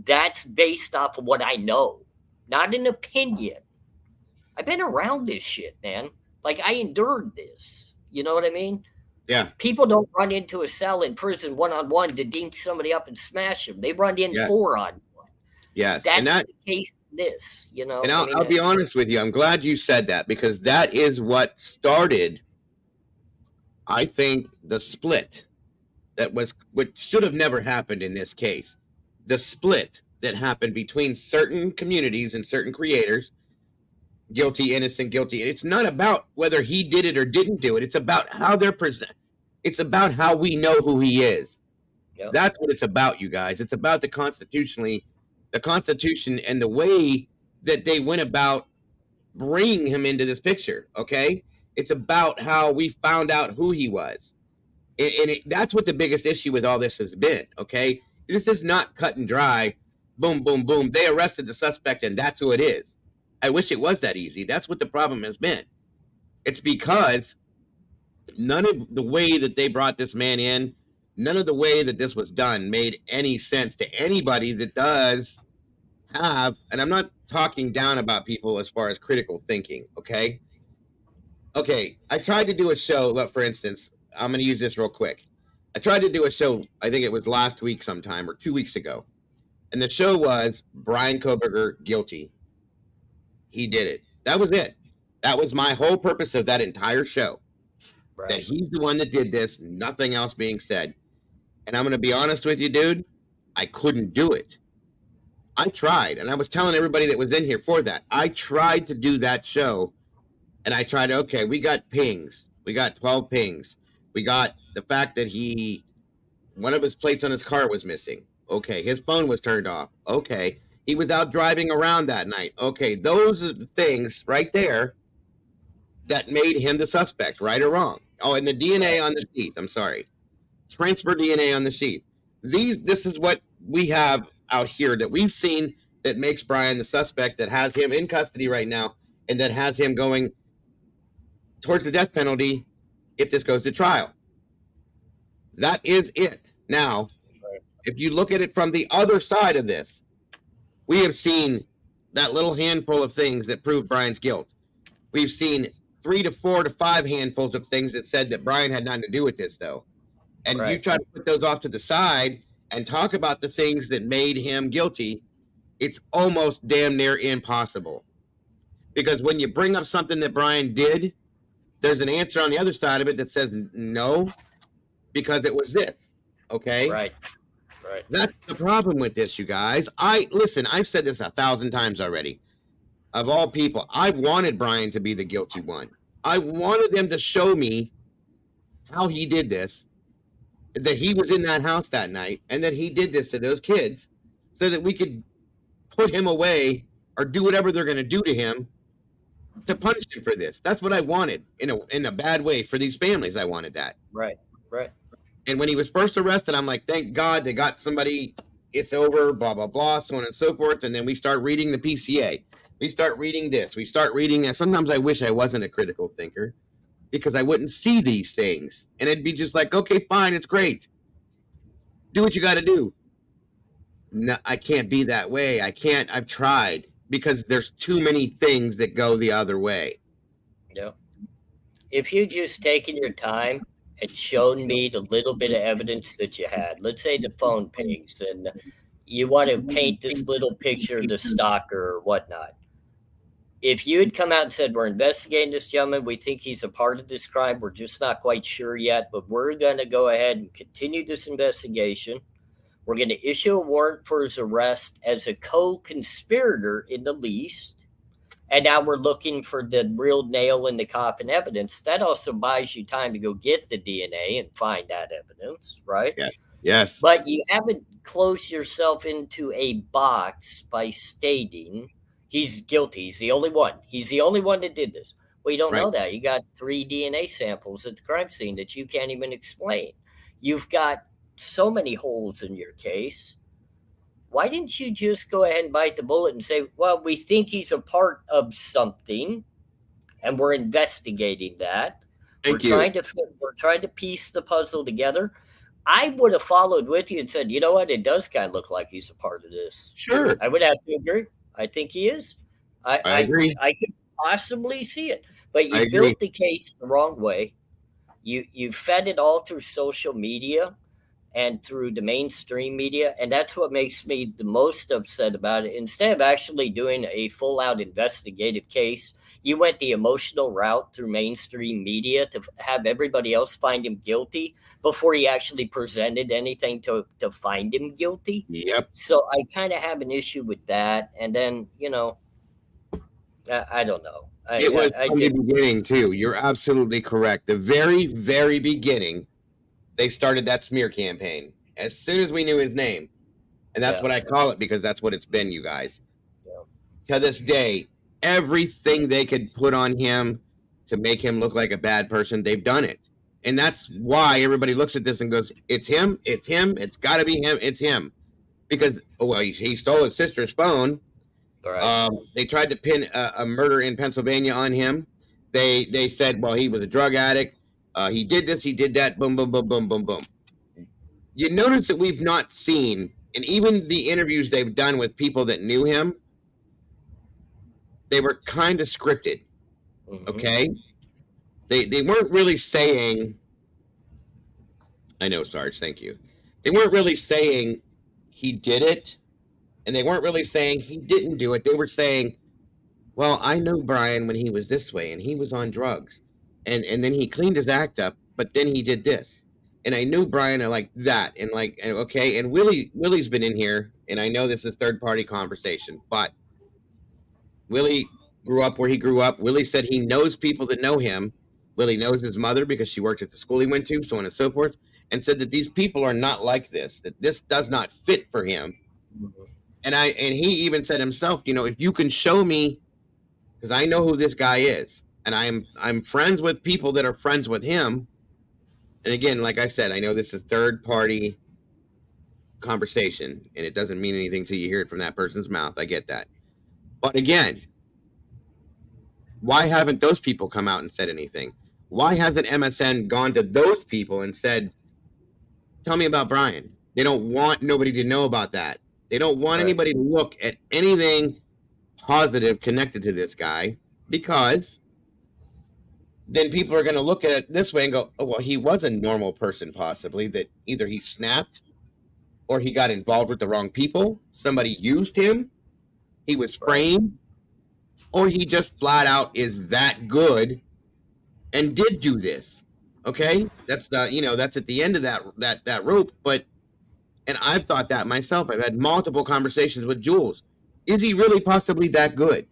Speaker 3: that's based off of what I know, not an opinion. I've been around this shit, man. Like, I endured this. You know what I mean?
Speaker 2: Yeah.
Speaker 3: People don't run into a cell in prison one-on-one to dink somebody up and smash them. They run in four-on-one.
Speaker 2: Yes.
Speaker 3: That's the case in this, you know.
Speaker 2: And I'll be honest with you. I'm glad you said that, because that is what started, I think, the split that was, which should have never happened in this case. The split that happened between certain communities and certain creators, guilty, innocent, guilty. It's not about whether he did it or didn't do it. It's about how they're present. It's about how we know who he is. Yep. That's what it's about, you guys. It's about the Constitution and the way that they went about bringing him into this picture. Okay. It's about how we found out who he was. And that's what the biggest issue with all this has been. Okay. This is not cut and dry. Boom, boom, boom. They arrested the suspect and that's who it is. I wish it was that easy. That's what the problem has been. It's because none of the way that they brought this man in, none of the way that this was done made any sense to anybody that does have, and I'm not talking down about people as far as critical thinking, okay? Okay, I tried to do a show, look, for instance, I'm going to use this real quick. I tried to do a show, I think it was last week sometime or 2 weeks ago, and the show was Brian Koberger guilty. He did it. That was it. That was my whole purpose of that entire show. Right. That he's the one that did this, nothing else being said. And I'm going to be honest with you, dude, I couldn't do it. I tried, and I was telling everybody that was in here for that. I tried to do that show, and I tried, okay, we got pings. We got 12 pings. We got the fact that one of his plates on his car was missing. Okay, his phone was turned off. Okay, he was out driving around that night. Okay, those are the things right there that made him the suspect, right or wrong. Oh, and the DNA on the sheath. I'm sorry. Transfer DNA on the sheath. This is what we have out here that we've seen that makes Brian the suspect, that has him in custody right now, and that has him going towards the death penalty if this goes to trial. That is it. Now, if you look at it from the other side of this, we have seen that little handful of things that prove Brian's guilt. We've seen 3 to 4 to 5 handfuls of things that said that Brian had nothing to do with this, though. And you try to put those off to the side and talk about the things that made him guilty, it's almost damn near impossible. Because when you bring up something that Brian did, there's an answer on the other side of it that says no, because it was this. Okay?
Speaker 3: Right.
Speaker 2: That's the problem with this, you guys. Listen, I've said this 1,000 times already. Of all people, I wanted Brian to be the guilty one. I wanted them to show me how he did this, that he was in that house that night, and that he did this to those kids, so that we could put him away or do whatever they're going to do to him to punish him for this. That's what I wanted in a bad way for these families. I wanted that.
Speaker 3: Right.
Speaker 2: And when he was first arrested, I'm like, thank God they got somebody. It's over, blah, blah, blah, so on and so forth. And then we start reading the PCA. We start reading this. We start reading that. Sometimes I wish I wasn't a critical thinker, because I wouldn't see these things. And it'd be just like, okay, fine, it's great. Do what you got to do. No, I can't be that way. I can't. I've tried, because there's too many things that go the other way.
Speaker 3: Yeah. If you just taken your time and shown me the little bit of evidence that you had, let's say the phone pings, and you want to paint this little picture of the stalker or whatnot, if you had come out and said, we're investigating this gentleman, we think he's a part of this crime, we're just not quite sure yet, but we're going to go ahead and continue this investigation. We're going to issue a warrant for his arrest as a co-conspirator in the least. And now we're looking for the real nail in the coffin evidence. That also buys you time to go get the DNA and find that evidence, right?
Speaker 2: Yes. Yes.
Speaker 3: But you haven't closed yourself into a box by stating he's guilty. He's the only one. He's the only one that did this. Well, you don't know that. You got 3 DNA samples at the crime scene that you can't even explain. You've got so many holes in your case. Why didn't you just go ahead and bite the bullet and say, well, we think he's a part of something and we're investigating that. We're trying to piece the puzzle together. I would have followed with you and said, you know what? It does kind of look like he's a part of this.
Speaker 2: Sure.
Speaker 3: I would have to agree. I think he is. I agree. I could possibly see it. But you built the case the wrong way. You fed it all through social media and through the mainstream media. And that's what makes me the most upset about it. Instead of actually doing a full-out investigative case, you went the emotional route through mainstream media to have everybody else find him guilty before he actually presented anything to find him guilty.
Speaker 2: Yep.
Speaker 3: So I kind of have an issue with that. And then, I don't know.
Speaker 2: It was from the beginning, too. You're absolutely correct. The very, very beginning, they started that smear campaign as soon as we knew his name. And that's what I call it, because that's what it's been, you guys. Yeah. To this day, everything they could put on him to make him look like a bad person, they've done it. And that's why everybody looks at this and goes, it's him, it's got to be him, it's him. Because, he stole his sister's phone. Right. They tried to pin a murder in Pennsylvania on him. They said, well, he was a drug addict. He did this, he did that, boom, boom, boom, boom, boom, boom. You notice that we've not seen, and even the interviews they've done with people that knew him, they were kind of scripted, okay? They weren't really saying, I know, Sarge, thank you. They weren't really saying he did it, and they weren't really saying he didn't do it. They were saying, well, I know Brian when he was this way, and he was on drugs. And then he cleaned his act up, but then he did this. And I knew Brian like that. And okay. And Willie's been in here, and I know this is third-party conversation, but Willie grew up where he grew up. Willie said he knows people that know him. Willie knows his mother because she worked at the school he went to, so on and so forth, and said that these people are not like this, that this does not fit for him. And he even said himself, if you can show me, because I know who this guy is, and I'm friends with people that are friends with him. And again, like I said, I know this is third-party conversation, and it doesn't mean anything till you hear it from that person's mouth. I get that. But again, why haven't those people come out and said anything? Why hasn't MSN gone to those people and said, tell me about Brian? They don't want nobody to know about that. They don't want anybody to look at anything positive connected to this guy, because then people are going to look at it this way and go, oh, well, he was a normal person, possibly, that either he snapped or he got involved with the wrong people. Somebody used him. He was framed, or he just flat out is that good and did do this. Okay. That's that's at the end of that rope. And I've thought that myself. I've had multiple conversations with Jules. Is he really possibly that good?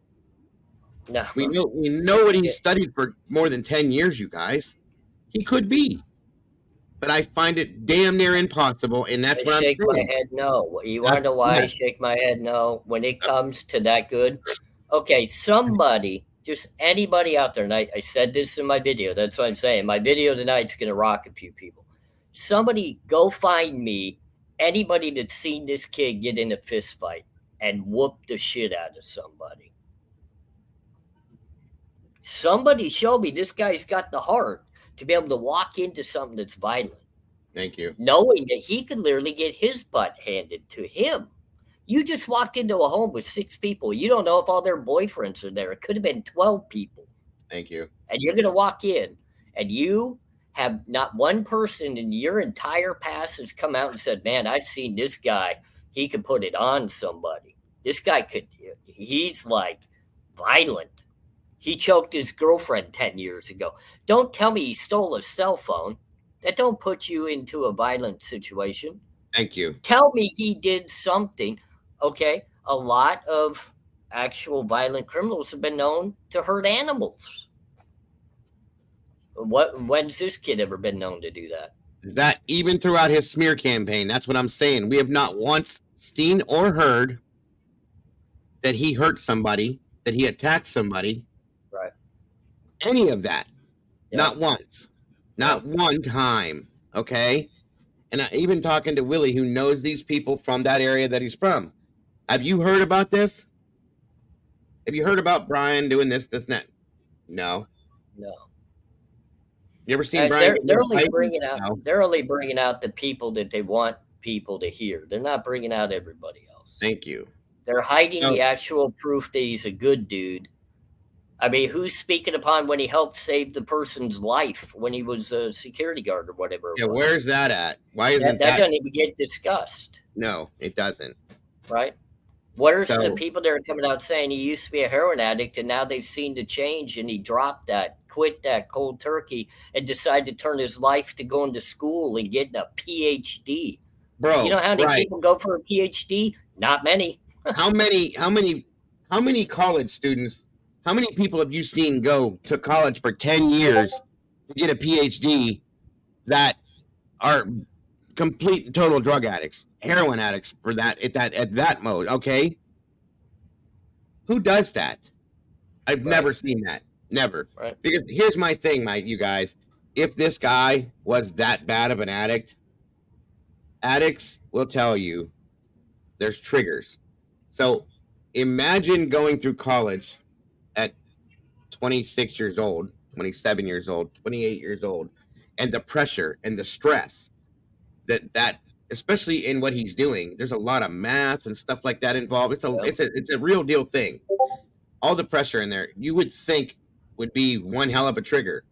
Speaker 2: No. We know what he's studied for more than 10 years, you guys. He could be. But I find it damn near impossible, and that's what I'm saying.
Speaker 3: I shake my head no. You want to know why I shake my head no? When it comes to that good, okay, somebody, just anybody out there, and I said this in my video, that's what I'm saying. My video tonight's going to rock a few people. Somebody go find me anybody that's seen this kid get in a fist fight and whoop the shit out of somebody. Somebody show me this guy's got the heart to be able to walk into something that's violent.
Speaker 2: Thank you.
Speaker 3: Knowing that he could literally get his butt handed to him. You just walked into a home with 6 people. You don't know if all their boyfriends are there. It could have been 12 people.
Speaker 2: Thank you.
Speaker 3: And you're going to walk in, and you have not one person in your entire past has come out and said, man, I've seen this guy. He could put it on somebody. This guy he's like violent. He choked his girlfriend 10 years ago. Don't tell me he stole a cell phone. That don't put you into a violent situation.
Speaker 2: Thank you.
Speaker 3: Tell me he did something. Okay, a lot of actual violent criminals have been known to hurt animals. When's this kid ever been known to do that?
Speaker 2: That even throughout his smear campaign, that's what I'm saying. We have not once seen or heard that he hurt somebody, that he attacked somebody.
Speaker 3: Right.
Speaker 2: Any of that.
Speaker 3: Yeah.
Speaker 2: Not once. Not one time. Okay? And even talking to Willie, who knows these people from that area that he's from. Have you heard about this? Have you heard about Brian doing this, and that? No.
Speaker 3: No.
Speaker 2: You ever seen Brian?
Speaker 3: They're only bringing out. No. They're only bringing out the people that they want people to hear. They're not bringing out everybody else.
Speaker 2: Thank you.
Speaker 3: They're hiding the actual proof that he's a good dude. I mean, who's speaking upon when he helped save the person's life when he was a security guard or whatever?
Speaker 2: Yeah, where's that at? Why isn't
Speaker 3: that doesn't even get discussed?
Speaker 2: No, it doesn't.
Speaker 3: Right? Where's the people that are coming out saying he used to be a heroin addict and now they've seen the change and he dropped that, quit that cold turkey, and decided to turn his life to going to school and getting a PhD?
Speaker 2: Bro,
Speaker 3: you know how many people go for a PhD? Not many.
Speaker 2: How many college students? How many people have you seen go to college for 10 years to get a PhD that are complete and total drug addicts, heroin addicts for that at that mode? Okay, who does that? I've never seen that. Never.
Speaker 3: Right.
Speaker 2: Because here's my thing, you guys. If this guy was that bad of an addict, addicts will tell you there's triggers. So imagine going through college at 26 years old, 27 years old, 28 years old, and the pressure and the stress that especially in what he's doing, there's a lot of math and stuff like that involved. It's a real deal thing. All the pressure in there, you would think would be one hell of a trigger.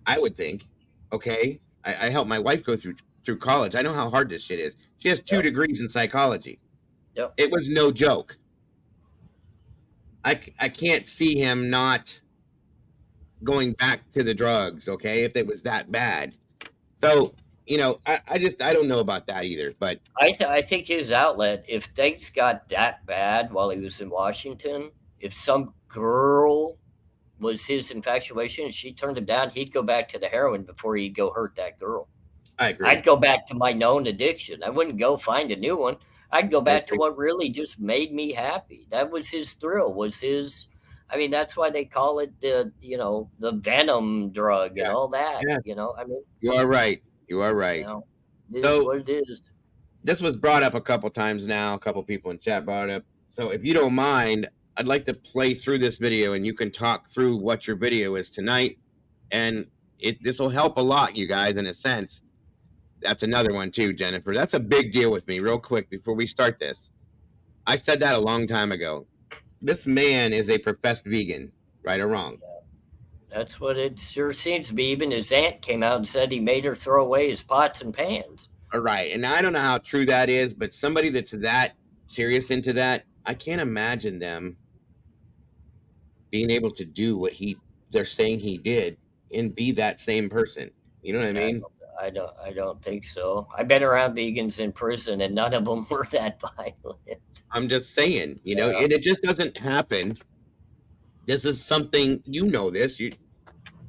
Speaker 2: I would think. Okay. I helped my wife go through college. I know how hard this shit is. She has 2 degrees in psychology.
Speaker 3: Yep.
Speaker 2: It was no joke. I can't see him not going back to the drugs, okay, if it was that bad. So, I don't know about that either. But
Speaker 3: I think his outlet, if things got that bad while he was in Washington, if some girl was his infatuation and she turned him down, he'd go back to the heroin before he'd go hurt that girl.
Speaker 2: I agree.
Speaker 3: I'd go back to my known addiction. I wouldn't go find a new one. I'd go back to what really just made me happy. That was his thrill, that's why they call it the venom drug and all that.
Speaker 2: Yeah. You are right.
Speaker 3: This is what it is.
Speaker 2: This was brought up a couple times now. A couple people in chat brought it up. So if you don't mind, I'd like to play through this video and you can talk through what your video is tonight. And this will help a lot, you guys, in a sense. That's another one too, Jennifer. That's a big deal with me. Real quick, before we start this, I said that a long time ago. This man is a professed vegan, right or wrong?
Speaker 3: That's what it sure seems to be. Even his aunt came out and said he made her throw away his pots and pans.
Speaker 2: All right, and I don't know how true that is, but somebody that's that serious into that, I can't imagine them being able to do what they're saying he did and be that same person. You know what I mean?
Speaker 3: I don't think so. I've been around vegans in prison and none of them were that violent.
Speaker 2: I'm just saying, and it just doesn't happen. This is something, this.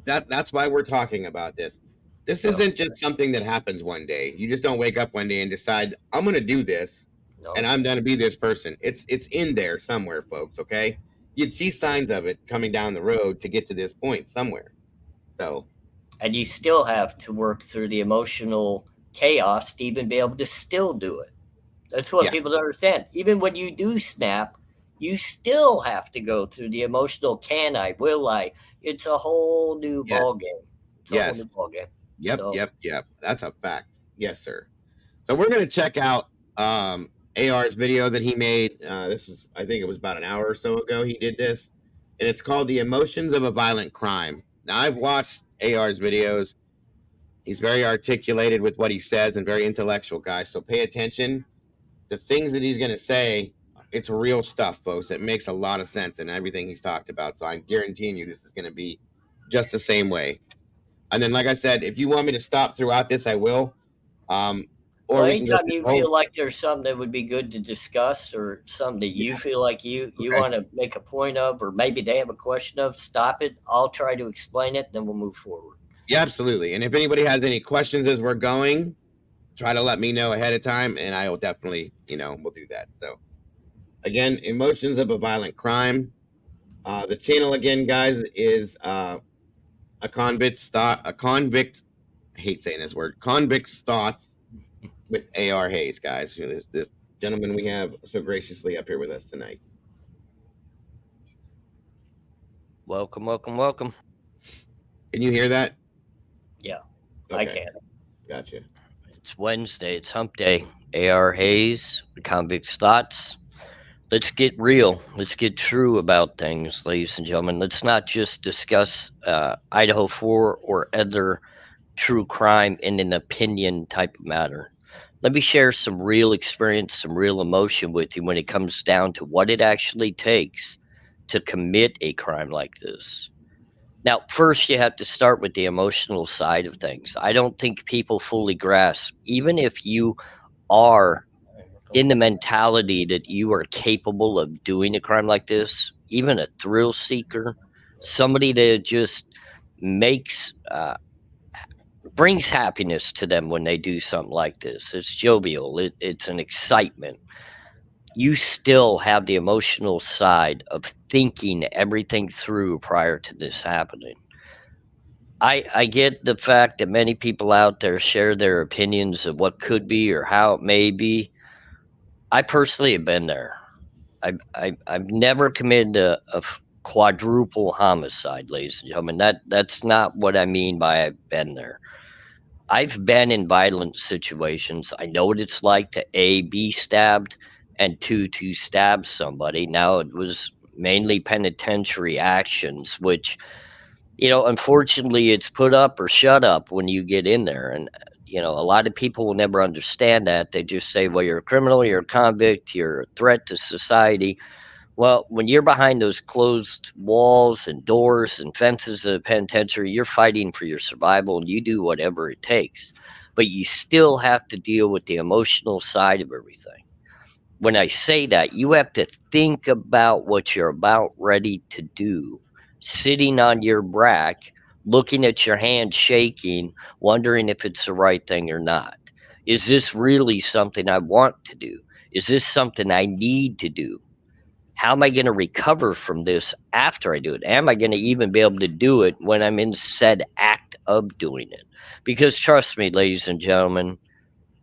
Speaker 2: That's why we're talking about this. This isn't just something that happens one day. You just don't wake up one day and decide, I'm going to do this and I'm going to be this person. It's in there somewhere, folks, okay? You'd see signs of it coming down the road to get to this point somewhere. So...
Speaker 3: And you still have to work through the emotional chaos to even be able to still do it. That's what people don't understand. Even when you do snap, you still have to go through the emotional can I, will I. It's a whole new ball game.
Speaker 2: Whole new ball game. Yep. That's a fact. Yes, sir. So we're going to check out AR's video that he made. This is, I think it was about an hour or so ago he did this. And it's called The Emotions of a Violent Crime. Now, I've watched AR's videos. He's very articulated with what he says and very intellectual, guys. So pay attention. The things that he's going to say it's real stuff, folks. It makes a lot of sense in everything he's talked about. So I'm guaranteeing you this is going to be just the same way. And then, like I said, if you want me to stop throughout this, I will. Or
Speaker 3: Well,
Speaker 2: we can go
Speaker 3: anytime
Speaker 2: through
Speaker 3: you
Speaker 2: the whole.
Speaker 3: feel like there's something that would be good to discuss or something that you feel like you
Speaker 2: Okay.
Speaker 3: want to make a point of, or maybe they have a question of, stop it. I'll try to explain it, then we'll move forward.
Speaker 2: Yeah, absolutely. And if anybody has any questions as we're going, try to let me know ahead of time, and I will definitely, we'll do that. So, again, emotions of a violent crime. The channel again, guys, is a convict thought. A convict. I hate saying this word. Convict's thoughts with AR Hayes, guys. This gentleman we have so graciously up here with us tonight.
Speaker 4: Welcome, welcome, welcome.
Speaker 2: Can you hear that?
Speaker 3: Yeah,
Speaker 2: Okay.
Speaker 3: I can.
Speaker 2: Gotcha.
Speaker 4: It's Wednesday. It's hump day. AR Hayes, the Convicts Thoughts. Let's get real. Let's get true about things, ladies and gentlemen. Let's not just discuss Idaho 4 or other true crime in an opinion type of matter. Let me share some real experience, some real emotion with you when it comes down to what it actually takes to commit a crime like this. Now, first, you have to start with the emotional side of things. I don't think people fully grasp, even if you are in the mentality that you are capable of doing a crime like this, even a thrill seeker, somebody that just makes, brings happiness to them when they do something like this. It's jovial, it's an excitement. You still have the emotional side of thinking everything through prior to this happening. I get the fact that many people out there share their opinions of what could be or how it may be. I personally have been there. I've never committed a quadruple homicide, ladies and gentlemen. That's not what I mean by I've been there. I've been in violent situations. I know what it's like to be stabbed, and to stab somebody. Now it was mainly penitentiary actions, which unfortunately, it's put up or shut up when you get in there. And, a lot of people will never understand that. They just say, well, you're a criminal, you're a convict, you're a threat to society. Well, when you're behind those closed walls and doors and fences of the penitentiary, you're fighting for your survival and you do whatever it takes. But you still have to deal with the emotional side of everything. When I say that, you have to think about what you're about ready to do, sitting on your back, looking at your hand shaking, wondering if it's the right thing or not. Is this really something I want to do? Is this something I need to do? How am I going to recover from this after I do it? Am I going to even be able to do it when I'm in said act of doing it? Because trust me, ladies and gentlemen,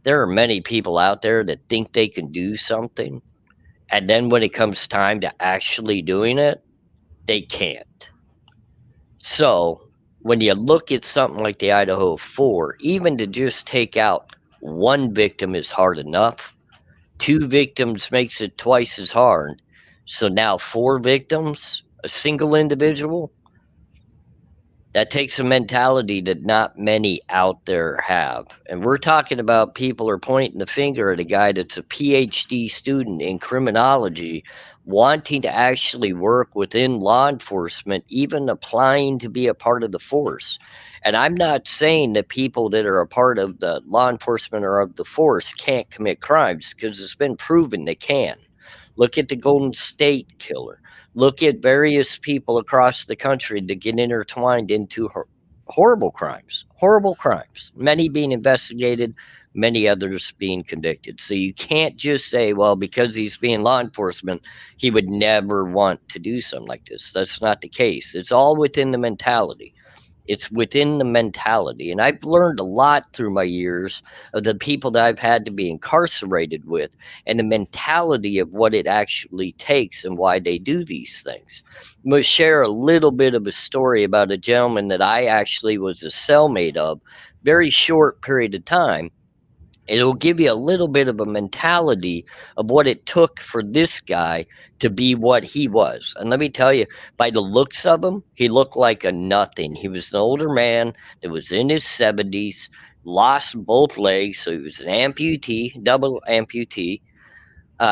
Speaker 4: there are many people out there that think they can do something, and then when it comes time to actually doing it, they can't. So when you look at something like the Idaho 4, even to just take out one victim is hard enough. Two victims makes it twice as hard. So now four victims, a single individual, that takes a mentality that not many out there have. And we're talking about people are pointing the finger at a guy that's a PhD student in criminology, wanting to actually work within law enforcement, even applying to be a part of the force. And I'm not saying that people that are a part of the law enforcement or of the force can't commit crimes, because it's been proven they can. Look at the Golden State Killer. Look at various people across the country that get intertwined into horrible crimes, many being investigated, many others being convicted. So you can't just say, well, because he's being law enforcement, he would never want to do something like this. That's not the case. It's all within the mentality. It's within the mentality. And I've learned a lot through my years of the people that I've had to be incarcerated with and the mentality of what it actually takes and why they do these things. I'm going to share a little bit of a story about a gentleman that I actually was a cellmate of, very short period of time. It'll give you a little bit of a mentality of what it took for this guy to be what he was. And let me tell you, by the looks of him, he looked like a nothing. He was an older man that was in his 70s, lost both legs, so he was an amputee, double amputee.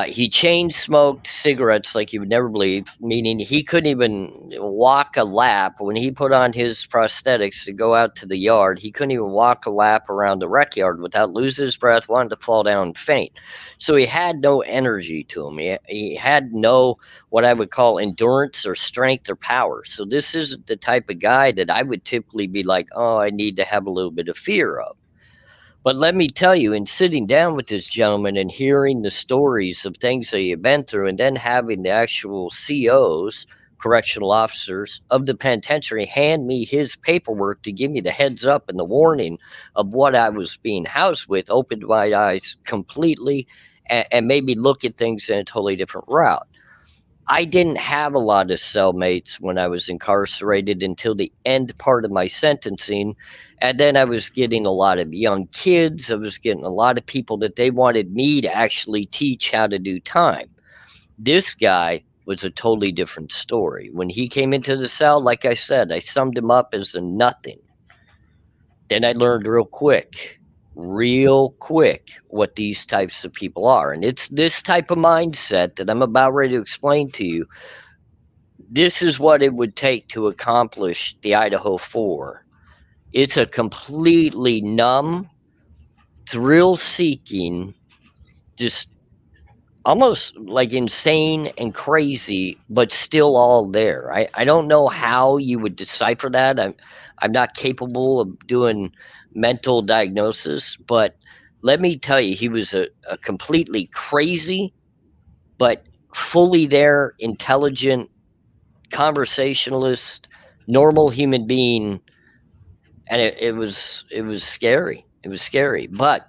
Speaker 4: He chain smoked cigarettes like you would never believe, meaning he couldn't even walk a lap. When he put on his prosthetics to go out to the yard, he couldn't even walk a lap around the rec yard without losing his breath, wanting to fall down and faint. So he had no energy to him. He had no, what I would call, endurance or strength or power. So this isn't the type of guy that I would typically be like, oh, I need to have a little bit of fear of. But let me tell you, in sitting down with this gentleman and hearing the stories of things that he had been through, and then having the actual COs, correctional officers of the penitentiary, hand me his paperwork to give me the heads up and the warning of what I was being housed with, opened my eyes completely and made me look at things in a totally different route. I didn't have a lot of cellmates when I was incarcerated until the end part of my sentencing. And then I was getting a lot of young kids. I was getting a lot of people that they wanted me to actually teach how to do time. This guy was a totally different story. When he came into the cell, like I said, I summed him up as a nothing. Then I learned real quick what these types of people are. And it's this type of mindset that I'm about ready to explain to you. This is what it would take to accomplish the Idaho 4. It's a completely numb, thrill-seeking, just almost like insane and crazy, but still all there. I don't know how you would decipher that. I'm not capable of doing mental diagnosis, but let me tell you, he was a completely crazy, but fully there, intelligent, conversationalist, normal human being, and it was scary. It was scary, but.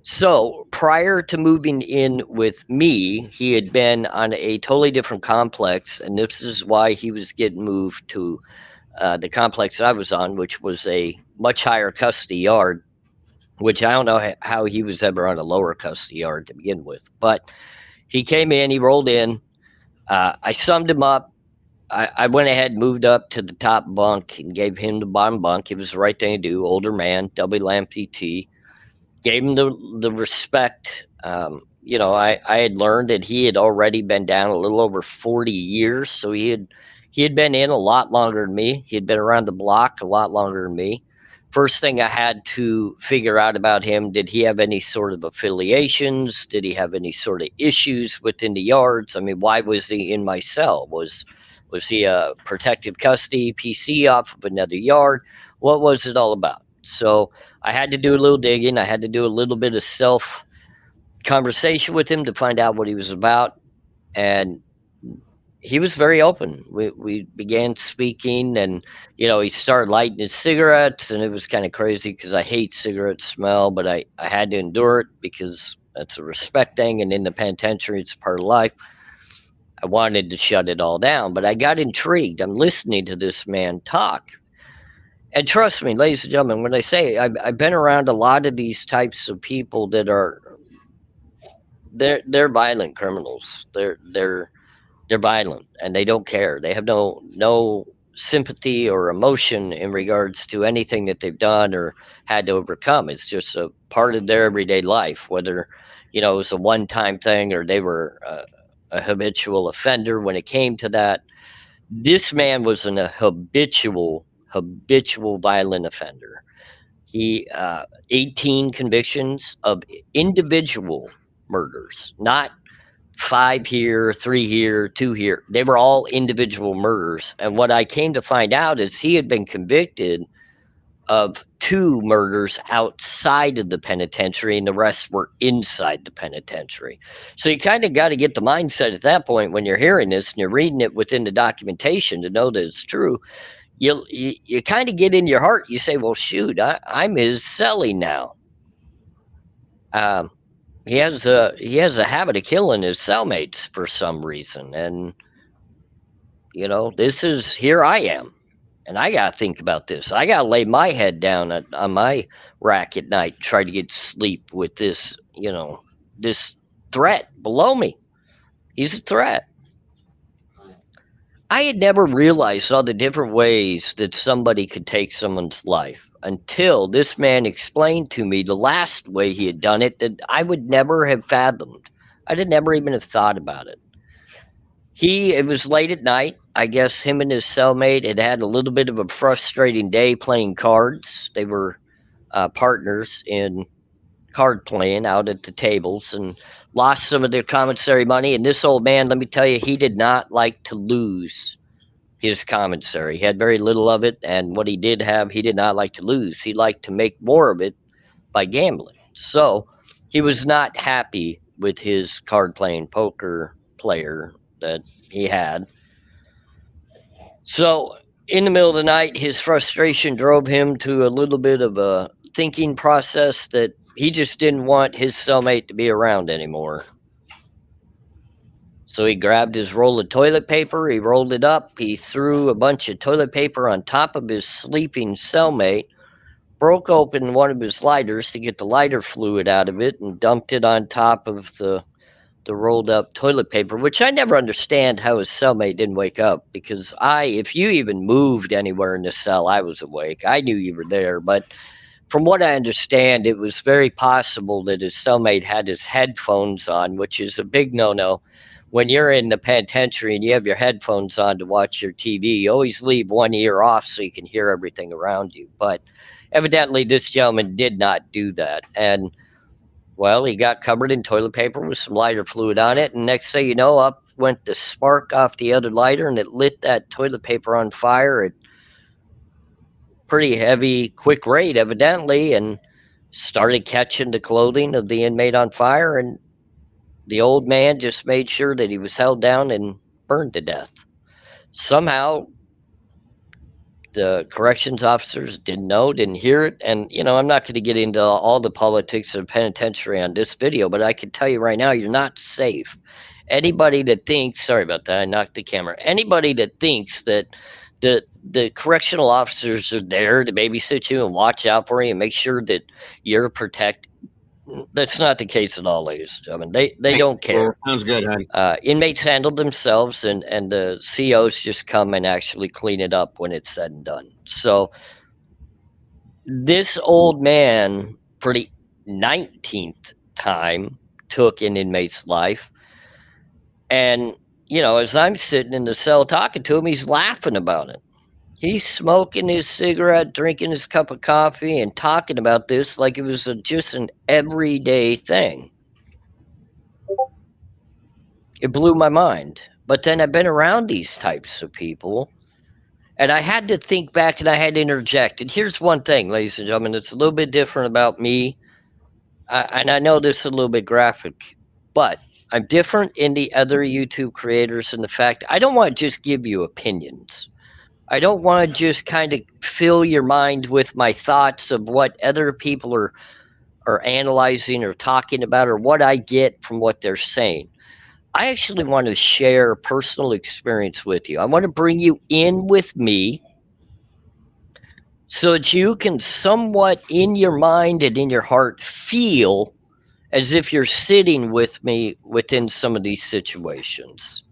Speaker 4: So prior to moving in with me, he had been on a totally different complex, and this is why he was getting moved to the complex I was on, which was a much higher custody yard, which I don't know how he was ever on a lower custody yard to begin with. But he came in, he rolled in. I summed him up. I went ahead and moved up to the top bunk and gave him the bottom bunk. It was the right thing to do. Older man, double amputee. Gave him the respect. I had learned that he had already been down a little over 40 years, so he had been in a lot longer than me. He had been around the block a lot longer than me. First thing I had to figure out about him, did he have any sort of affiliations? Did he have any sort of issues within the yards? I mean, why was he in my cell? Was he a protective custody PC off of another yard? What was it all about? So I had to do a little digging. I had to do a little bit of self conversation with him to find out what he was about. And he was very open. We began speaking, and, he started lighting his cigarettes, and it was kind of crazy because I hate cigarette smell, but I had to endure it because that's a respect thing. And in the penitentiary, it's part of life. I wanted to shut it all down, but I got intrigued. I'm listening to this man talk. And trust me, ladies and gentlemen, when I say I've been around a lot of these types of people that they're violent criminals. They're violent, and they don't care. They have no sympathy or emotion in regards to anything that they've done or had to overcome. It's just a part of their everyday life, whether it was a one-time thing or they were a habitual offender. When it came to that, this man was a habitual violent offender. He 18 convictions of individual murders, not 5 here, 3 here, 2 here. They were all individual murders. And what I came to find out is he had been convicted of 2 murders outside of the penitentiary, and the rest were inside the penitentiary. So you kind of got to get the mindset at that point when you're hearing this and you're reading it within the documentation to know that it's true. You kind of get in your heart. You say, well, shoot, I'm his cellie now. He has a habit of killing his cellmates for some reason. And, here I am. And I got to think about this. I got to lay my head down on my rack at night, try to get sleep with this, this threat below me. He's a threat. I had never realized all the different ways that somebody could take someone's life until this man explained to me the last way he had done it that I would never have fathomed. I'd have never even have thought about it. It was late at night. I guess him and his cellmate had had a little bit of a frustrating day playing cards. They were partners in card playing out at the tables and lost some of their commissary money. And this old man, let me tell you, he did not like to lose his commissary. He had very little of it. And what he did have, he did not like to lose. He liked to make more of it by gambling. So he was not happy with his card playing poker player that he had. So in the middle of the night, his frustration drove him to a little bit of a thinking process that he just didn't want his cellmate to be around anymore. So he grabbed his roll of toilet paper, he rolled it up, he threw a bunch of toilet paper on top of his sleeping cellmate, broke open one of his lighters to get the lighter fluid out of it, and dumped it on top of the rolled up toilet paper, which I never understand how his cellmate didn't wake up, because if you even moved anywhere in the cell, I was awake. I knew you were there, but from what I understand, it was very possible that his cellmate had his headphones on, which is a big no-no. When you're in the penitentiary and you have your headphones on to watch your TV, you always leave one ear off so you can hear everything around you. But evidently this gentleman did not do that. And well, he got covered in toilet paper with some lighter fluid on it, and next thing you know, up went the spark off the other lighter, and it lit that toilet paper on fire at pretty heavy, quick rate, evidently, and started catching the clothing of the inmate on fire, and the old man just made sure that he was held down and burned to death. Somehow, the corrections officers didn't hear it. And, I'm not going to get into all the politics of penitentiary on this video, but I can tell you right now, you're not safe. Anybody that thinks, sorry about that, I knocked the camera. Anybody that thinks that the correctional officers are there to babysit you and watch out for you and make sure that you're protected, that's not the case at all, ladies and gentlemen. They don't care.
Speaker 2: Sounds good, hon.
Speaker 4: Inmates handle themselves, and the COs just come and actually clean it up when it's said and done. So this old man, for the 19th time, took an inmate's life. And, as I'm sitting in the cell talking to him, he's laughing about it. He's smoking his cigarette, drinking his cup of coffee, and talking about this like it was just an everyday thing. It blew my mind. But then I've been around these types of people, and I had to think back and I had to interject. And here's one thing, ladies and gentlemen, it's a little bit different about me. And I know this is a little bit graphic, but I'm different in the other YouTube creators in the fact I don't want to just give you opinions. I don't want to just kind of fill your mind with my thoughts of what other people are analyzing or talking about, or what I get from what they're saying. I actually want to share personal experience with you. I want to bring you in with me so that you can somewhat in your mind and in your heart feel as if you're sitting with me within some of these situations.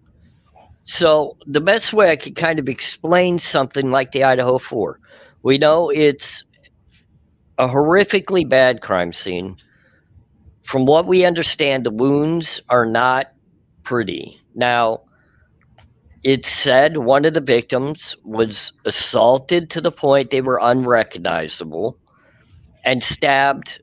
Speaker 4: So the best way I could kind of explain something like the Idaho 4, we know it's a horrifically bad crime scene. From what we understand, the wounds are not pretty. Now, it's said one of the victims was assaulted to the point they were unrecognizable and stabbed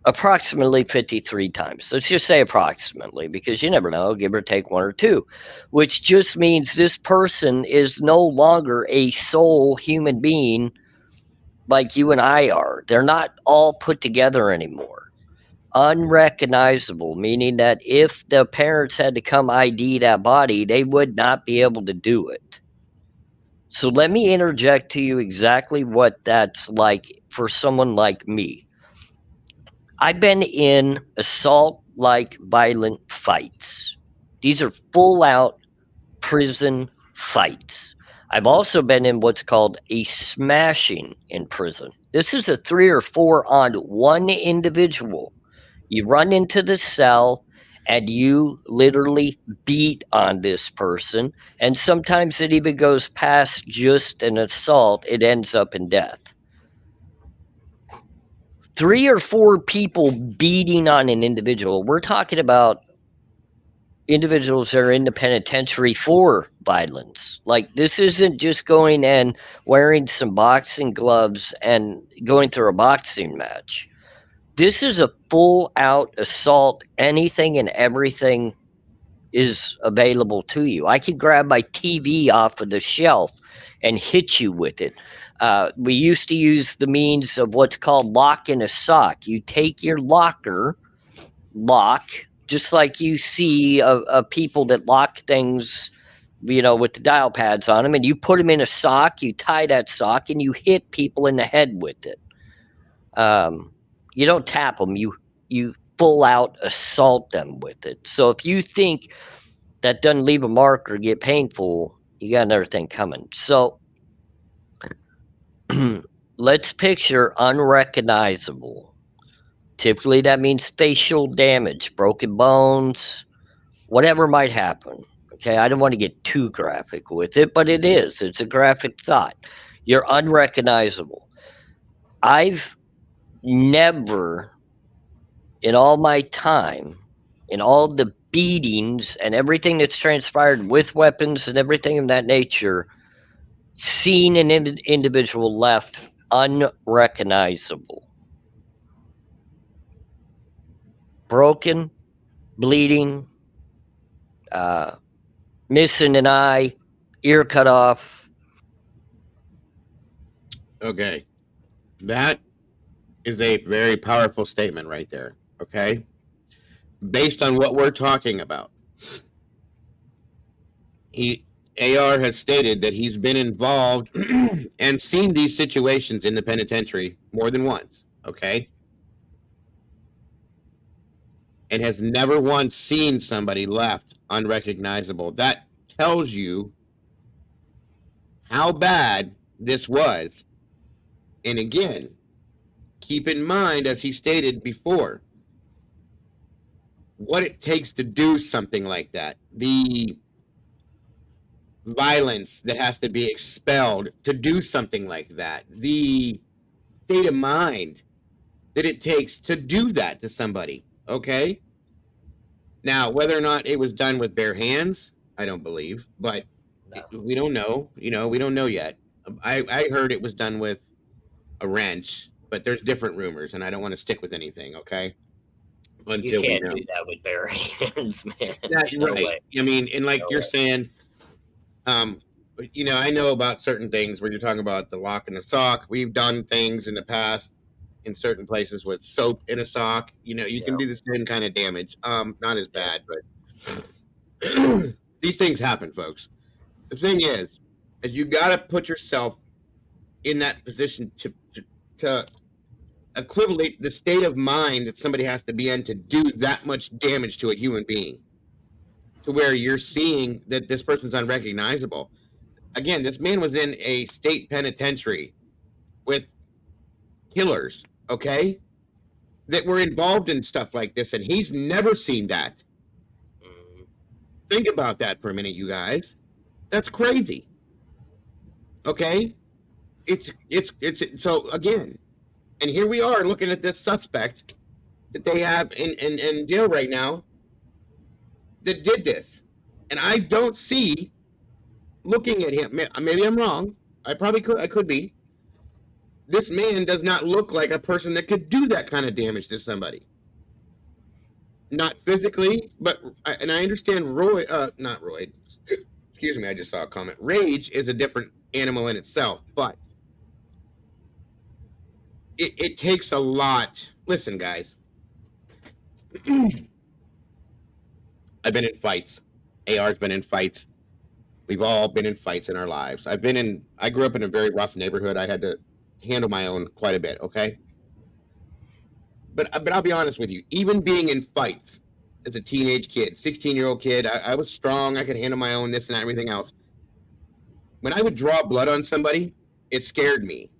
Speaker 4: approximately 53 times. Let's just say approximately, because you never know, give or take one or two, which just means this person is no longer a sole human being like you and I are. They're not all put together anymore. Unrecognizable, meaning that if the parents had to come ID that body, they would not be able to do it. So let me interject to you exactly what that's like for someone like me. I've been in assault-like violent fights. These are full-out prison fights. I've also been in what's called a smashing in prison. This is a 3 or 4 on one individual. You run into the cell and you literally beat on this person. And sometimes it even goes past just an assault. It ends up in death. 3 or 4 people beating on an individual. We're talking about individuals that are in the penitentiary for violence. Like, this isn't just going and wearing some boxing gloves and going through a boxing match. This is a full out assault. Anything and everything is available to you. I can grab my TV off of the shelf and hit you with it. We used to use the means of what's called lock in a sock. You take your lock, just like you see people that lock things, with the dial pads on them, and you put them in a sock, you tie that sock, and you hit people in the head with it. You don't tap them, you full out assault them with it. So if you think that doesn't leave a mark or get painful, you got another thing coming. So let's picture unrecognizable. Typically that means facial damage, broken bones, whatever might happen. Okay, I don't want to get too graphic with it, but it's a graphic thought. You're unrecognizable. I've never, in all my time, in all the beatings and everything that's transpired with weapons and everything of that nature, seen an individual left unrecognizable. Broken, bleeding, missing an eye, ear cut off.
Speaker 2: Okay. That is a very powerful statement right there. Okay. Based on what we're talking about, AR has stated that he's been involved and seen these situations in the penitentiary more than once. Okay. And has never once seen somebody left unrecognizable. That tells you how bad this was. And again, keep in mind, as he stated before, what it takes to do something like that. The violence that has to be expelled to do something like that. The state of mind that it takes to do that to somebody. Okay? Now, whether or not it was done with bare hands, I don't believe, but we don't know. We don't know yet. I heard it was done with a wrench, but there's different rumors, and I don't want to stick with anything, okay?
Speaker 3: You can't do that with bare hands, man.
Speaker 2: That's
Speaker 3: No
Speaker 2: right.
Speaker 3: way.
Speaker 2: I mean, and like
Speaker 3: No
Speaker 2: you're
Speaker 3: way.
Speaker 2: saying, I know about certain things where you're talking about the lock in the sock. We've done things in the past in certain places with soap in a sock. You can do the same kind of damage. Not as bad, but these things happen, folks. The thing is you got to put yourself in that position to equivalent the state of mind that somebody has to be in to do that much damage to a human being, to where you're seeing that this person's unrecognizable. Again, this man was in a state penitentiary with killers, okay, that were involved in stuff like this, and he's never seen that. Think about that for a minute, you guys. That's crazy. Okay? It's so again, and here we are looking at this suspect that they have in jail right now that did this. And I don't see, looking at him, maybe I'm wrong. I could be. This man does not look like a person that could do that kind of damage to somebody. Not physically, and I understand not Roy. Excuse me, I just saw a comment. Rage is a different animal in itself, but it takes a lot. Listen, guys. I've been in fights. AR's been in fights. We've all been in fights in our lives. I grew up in a very rough neighborhood. I had to handle my own quite a bit, okay? But I'll be honest with you. Even being in fights as a teenage kid, 16-year-old kid, I was strong. I could handle my own this and that, everything else. When I would draw blood on somebody, it scared me.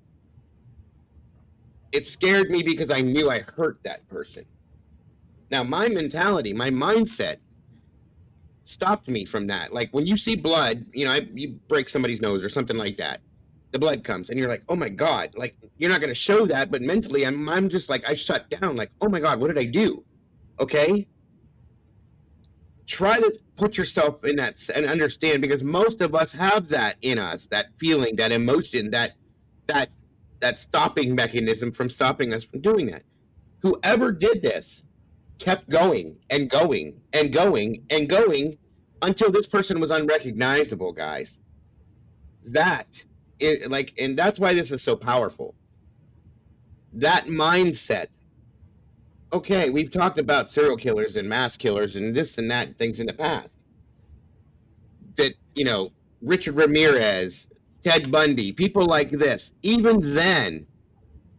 Speaker 2: It scared me because I knew I hurt that person. Now, my mentality, my mindset stopped me from that. Like, when you see blood, you break somebody's nose or something like that, the blood comes, and you're like, oh my God, like, you're not going to show that, but mentally, I'm just like, I shut down, like, oh my God, what did I do? Okay? try to put yourself in that and understand, because most of us have that in us, that feeling, that emotion, that stopping mechanism from stopping us from doing that. Whoever did this kept going and going and going and going until this person was unrecognizable, guys. That is like, and that's why this is so powerful. That mindset. Okay, we've talked about serial killers and mass killers and this and that things in the past. That, Richard Ramirez, Ted Bundy, people like this, even then,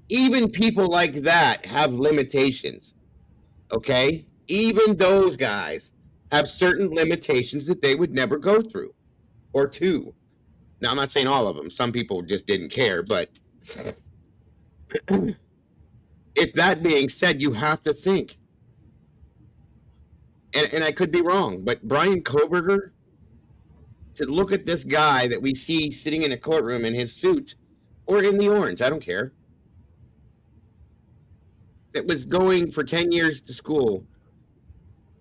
Speaker 2: even people like that have limitations. Okay? Even those guys have certain limitations that they would never go through or to. Now, I'm not saying all of them. Some people just didn't care, but if that being said, you have to think. And I could be wrong, but Brian Koberger, to look at this guy that we see sitting in a courtroom in his suit or in the orange, I don't care, that was going for 10 years to school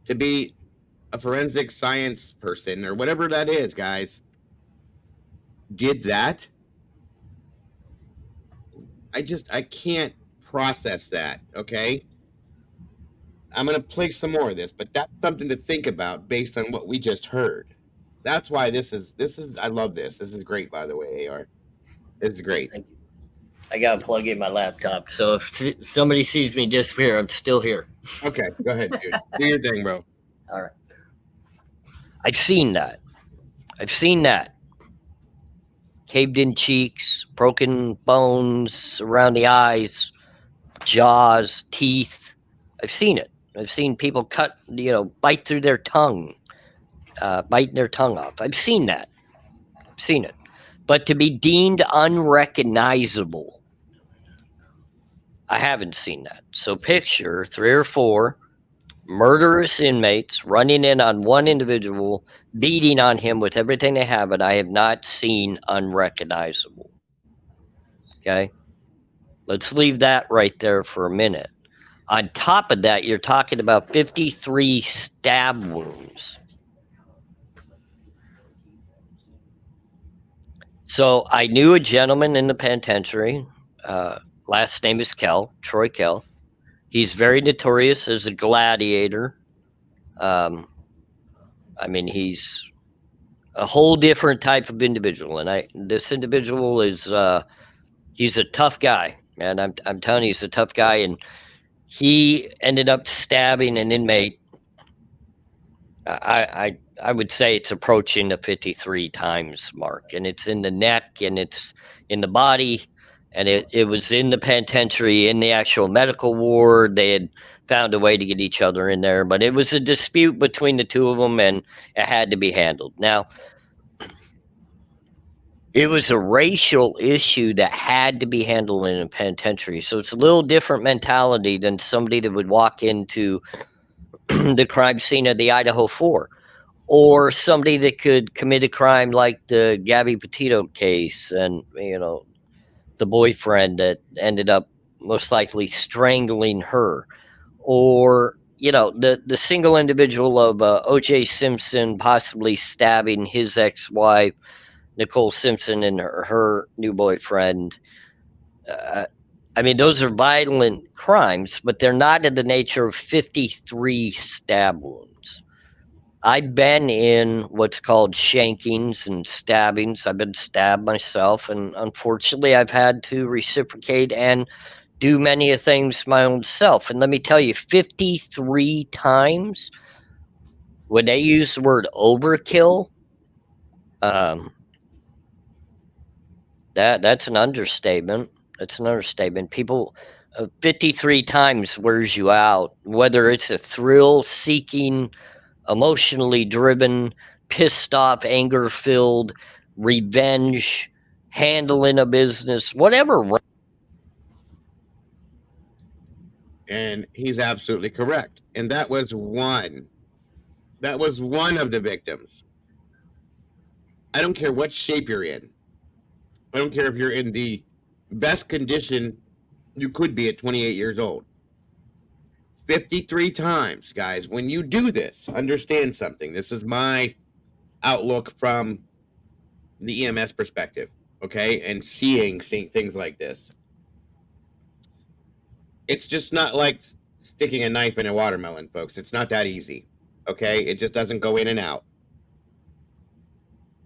Speaker 2: to be a forensic science person or whatever that is, guys, did that. I can't process that, okay? I'm going to play some more of this, but that's something to think about based on what we just heard. That's why this is, I love this. This is great, by the way, AR. This is great.
Speaker 3: Thank you. I got to plug in my laptop. So if somebody sees me disappear, I'm still here.
Speaker 2: Okay, go ahead, dude. Do your thing, bro.
Speaker 3: All right.
Speaker 4: I've seen that. Caved in cheeks, broken bones around the eyes, jaws, teeth. I've seen it. I've seen people bite through their tongue, biting their tongue off. I've seen that. I've seen it. But to be deemed unrecognizable, I haven't seen that. So picture 3 or 4 murderous inmates running in on one individual, beating on him with everything they have, but I have not seen unrecognizable. Okay? Let's leave that right there for a minute. On top of that, you're talking about 53 stab wounds. So I knew a gentleman in the penitentiary. Last name is Kell, Troy Kell. He's very notorious as a gladiator. He's a whole different type of individual, and this individual is he's a tough guy, man. I'm telling you, he's a tough guy, and he ended up stabbing an inmate. I would say it's approaching the 53 times mark, and it's in the neck, and it's in the body. And it was in the penitentiary, in the actual medical ward. They had found a way to get each other in there, but it was a dispute between the two of them, and it had to be handled. Now, it was a racial issue that had to be handled in a penitentiary. So it's a little different mentality than somebody that would walk into the crime scene of the Idaho 4, or somebody that could commit a crime like the Gabby Petito case, and the boyfriend that ended up most likely strangling her, or the single individual of O.J. Simpson possibly stabbing his ex-wife Nicole Simpson and her new boyfriend. Those are violent crimes, but they're not in the nature of 53 stab wounds. I've been in what's called shankings and stabbings. I've been stabbed myself, and unfortunately, I've had to reciprocate and do many of things my own self. And let me tell you, 53 times, when they use the word overkill, that's an understatement. That's an understatement. People, 53 times wears you out, whether it's a thrill-seeking, emotionally driven, pissed off, anger-filled, revenge, handling a business, whatever.
Speaker 2: And he's absolutely correct. And that was one. That was one of the victims. I don't care what shape you're in. I don't care if you're in the best condition you could be at 28 years old. 53 times, guys. When you do this, understand something. This is my outlook from the EMS perspective, okay? And seeing things like this. It's just not like sticking a knife in a watermelon, folks. It's not that easy, okay? It just doesn't go in and out.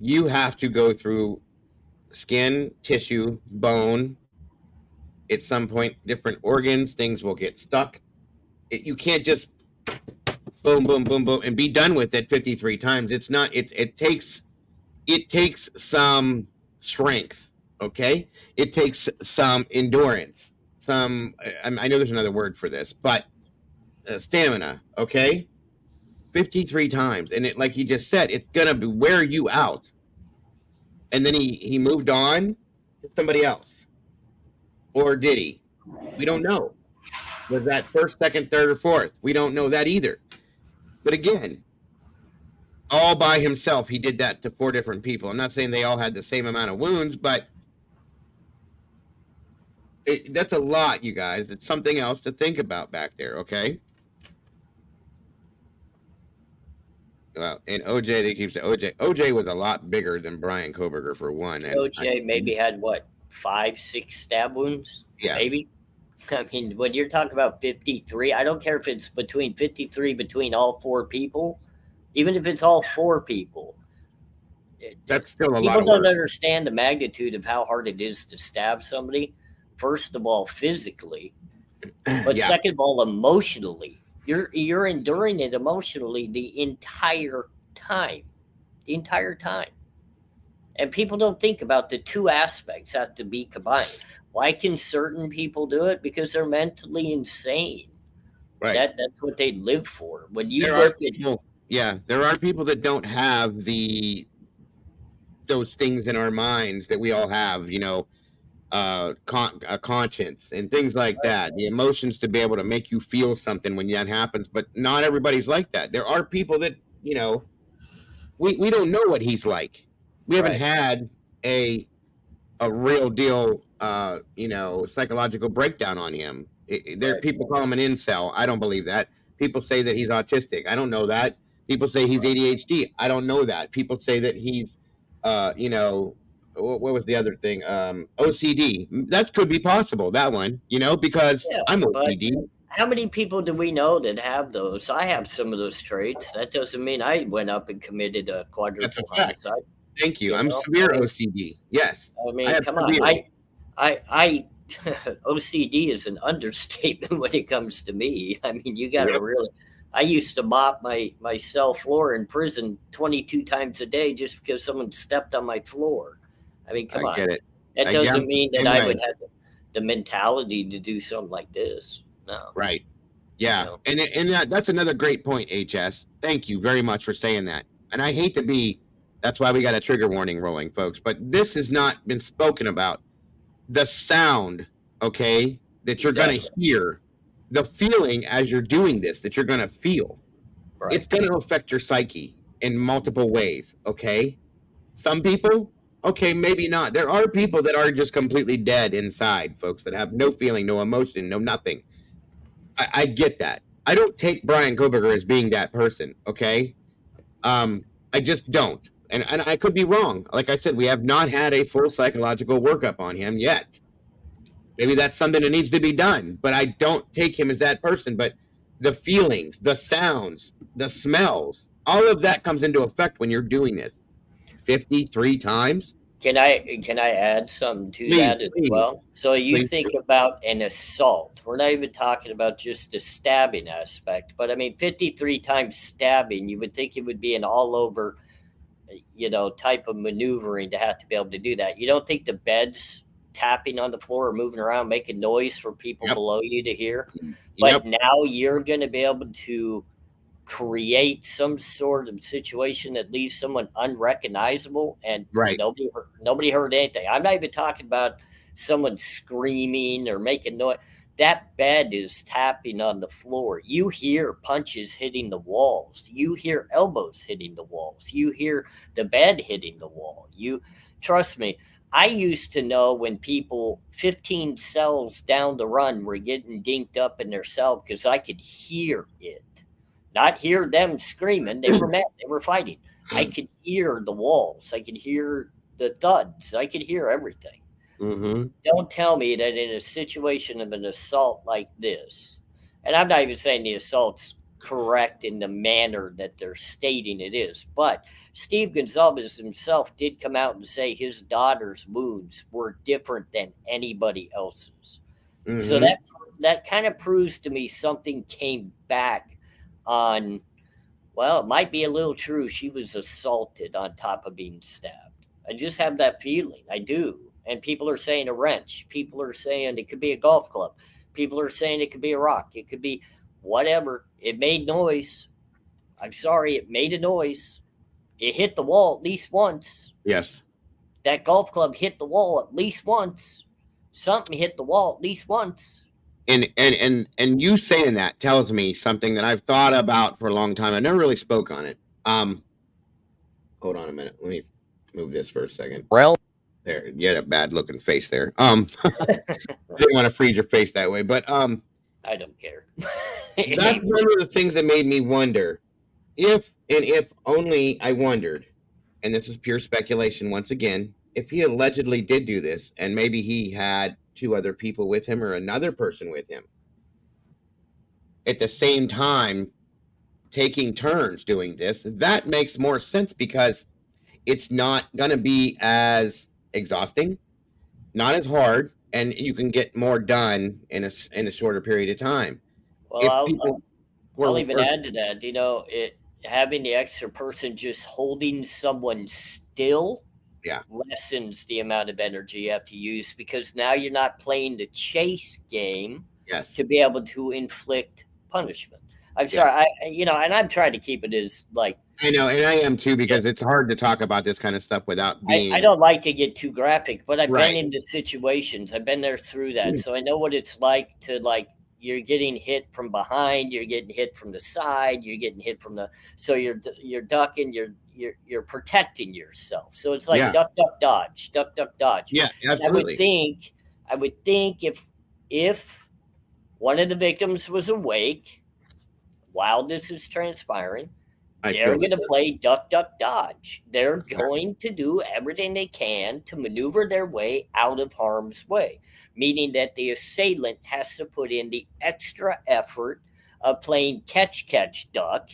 Speaker 2: You have to go through skin, tissue, bone. At some point, different organs, things will get stuck. You can't just boom, boom, boom, boom, and be done with it 53 times. It's not. It takes some strength. Okay, it takes some endurance. I know there's another word for this, but stamina. Okay, 53 times, and it, like you just said, it's gonna wear you out. And then he moved on to somebody else, or did he? We don't know. Was that first, second, third, or fourth? We don't know that either. But again, all by himself, he did that to 4 different people. I'm not saying they all had the same amount of wounds, but that's a lot, you guys. It's something else to think about back there, okay? Well, and OJ, they keep saying OJ was a lot bigger than Brian Koberger for one. And
Speaker 3: OJ maybe had what, 5, 6 stab wounds?
Speaker 2: Yeah.
Speaker 3: Maybe. I mean, when you're talking about 53, I don't care if it's between 53 between all 4 people, even if it's all 4 people.
Speaker 2: That's still a lot.
Speaker 3: People
Speaker 2: of
Speaker 3: don't
Speaker 2: work.
Speaker 3: understand the magnitude of how hard it is to stab somebody. First of all, physically, but
Speaker 2: Yeah.
Speaker 3: second of all, emotionally. You're enduring it emotionally the entire time. And people don't think about the 2 aspects have to be combined. Why can certain people do it? Because they're mentally insane.
Speaker 2: Right.
Speaker 3: That's what they live for. When you
Speaker 2: there
Speaker 3: look
Speaker 2: are people, there are people that don't have those things in our minds that we all have, a conscience and things like that, the emotions to be able to make you feel something when that happens. But not everybody's like that. There are people that, we don't know what he's like. We haven't had a real deal, psychological breakdown on him. People call him an incel. I don't believe that. People say that he's autistic. I don't know that. People say he's ADHD. I don't know that. People say that he's, what was the other thing? OCD. That could be possible. That one, because I'm OCD.
Speaker 3: How many people do we know that have those? I have some of those traits. That doesn't mean I went up and committed a quadruple homicide.
Speaker 2: Thank you. I'm severe OCD. Yes.
Speaker 3: I mean, come on. I OCD is an understatement when it comes to me. I mean, you got to really. I used to mop my cell floor in prison 22 times a day just because someone stepped on my floor. I mean, come on.
Speaker 2: Get it.
Speaker 3: That doesn't mean that I would have the mentality to do something like this. No.
Speaker 2: Right. Yeah. And that's another great point, HS. Thank you very much for saying that. And I hate to be, that's why we got a trigger warning rolling, folks. But this has not been spoken about. The sound, okay, that you're going to hear, the feeling as you're doing this, that you're going to feel. Right. It's going to affect your psyche in multiple ways, okay? Some people, okay, maybe not. There are people that are just completely dead inside, folks, that have no feeling, no emotion, no nothing. I get that. I don't take Brian Koberger as being that person, okay? I just don't. And I could be wrong. Like I said, we have not had a full psychological workup on him yet. Maybe that's something that needs to be done, but I don't take him as that person. But the feelings, the sounds, the smells, all of that comes into effect when you're doing this 53 times.
Speaker 3: Can I add something to that as well? So you think about an assault. We're not even talking about just the stabbing aspect, but I mean, 53 times stabbing, you would think it would be an all over, type of maneuvering to have to be able to do that. You don't think the beds tapping on the floor or moving around, making noise for people below you to hear? But now you're going to be able to create some sort of situation that leaves someone unrecognizable, and nobody heard anything. I'm not even talking about someone screaming or making noise. That bed is tapping on the floor. You hear punches hitting the walls. You hear elbows hitting the walls. You hear the bed hitting the wall. Trust me, I used to know when people 15 cells down the run were getting dinked up in their cell because I could hear it. Not hear them screaming. They were mad. They were fighting. I could hear the walls. I could hear the thuds. I could hear everything.
Speaker 2: Mm-hmm.
Speaker 3: Don't tell me that in a situation of an assault like this, and I'm not even saying the assault's correct in the manner that they're stating it is, but Steve Gonzalez himself did come out and say his daughter's wounds were different than anybody else's. So
Speaker 2: Mm-hmm.
Speaker 3: that kind of proves to me something came back on, well, it might be a little true. She was assaulted on top of being stabbed. I just have that feeling. I do. And people are saying a wrench. People are saying it could be a golf club. People are saying it could be a rock. It could be whatever. It made noise. I'm sorry, it made a noise. It hit the wall at least once.
Speaker 2: Yes.
Speaker 3: That golf club hit the wall at least once. Something hit the wall at least once.
Speaker 2: And you saying that tells me something that I've thought about for a long time. I never really spoke on it. Hold on a minute. Let me move this for a second.
Speaker 4: Well,
Speaker 2: There, you had a bad looking face there. I didn't want to freeze your face that way, but
Speaker 3: I don't care.
Speaker 2: that's one of the things that made me wonder if only I wondered, and this is pure speculation once again, if he allegedly did do this and maybe he had 2 other people with him or another person with him at the same time taking turns doing this, that makes more sense because it's not going to be as exhausting, not as hard, and you can get more done in a shorter period of time.
Speaker 3: Well,
Speaker 2: Were,
Speaker 3: I'll even add to that. Having the extra person just holding someone still
Speaker 2: Yeah.
Speaker 3: lessens the amount of energy you have to use because now you're not playing the chase game
Speaker 2: Yes.
Speaker 3: to be able to inflict punishment. I'm
Speaker 2: Yes.
Speaker 3: sorry, and I'm trying to keep it as like
Speaker 2: I know, and I am too, because it's hard to talk about this kind of stuff without being.
Speaker 3: I don't like to get too graphic, but I've
Speaker 2: Right.
Speaker 3: been into situations. I've been there through that, so I know what it's like to you're getting hit from behind, you're getting hit from the side, you're getting hit from so you're ducking, you're protecting yourself. So it's like
Speaker 2: Yeah.
Speaker 3: duck, duck, dodge, duck, duck, dodge.
Speaker 2: Yeah,
Speaker 3: And
Speaker 2: absolutely.
Speaker 3: I would think if one of the victims was awake while this is transpiring, they're going to play duck, duck, dodge. They're going to do everything they can to maneuver their way out of harm's way, meaning that the assailant has to put in the extra effort of playing catch, catch, duck.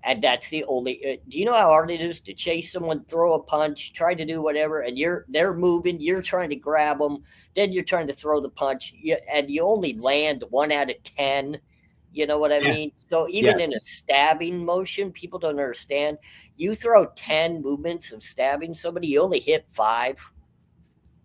Speaker 3: And that's the only. Do you know how hard it is to chase someone, throw a punch, try to do whatever, and they're moving, you're trying to grab them, then you're trying to throw the punch, and you only land 1 out of 10. You know what I mean? So even in a stabbing motion, people don't understand. You throw 10 movements of stabbing somebody, you only hit 5.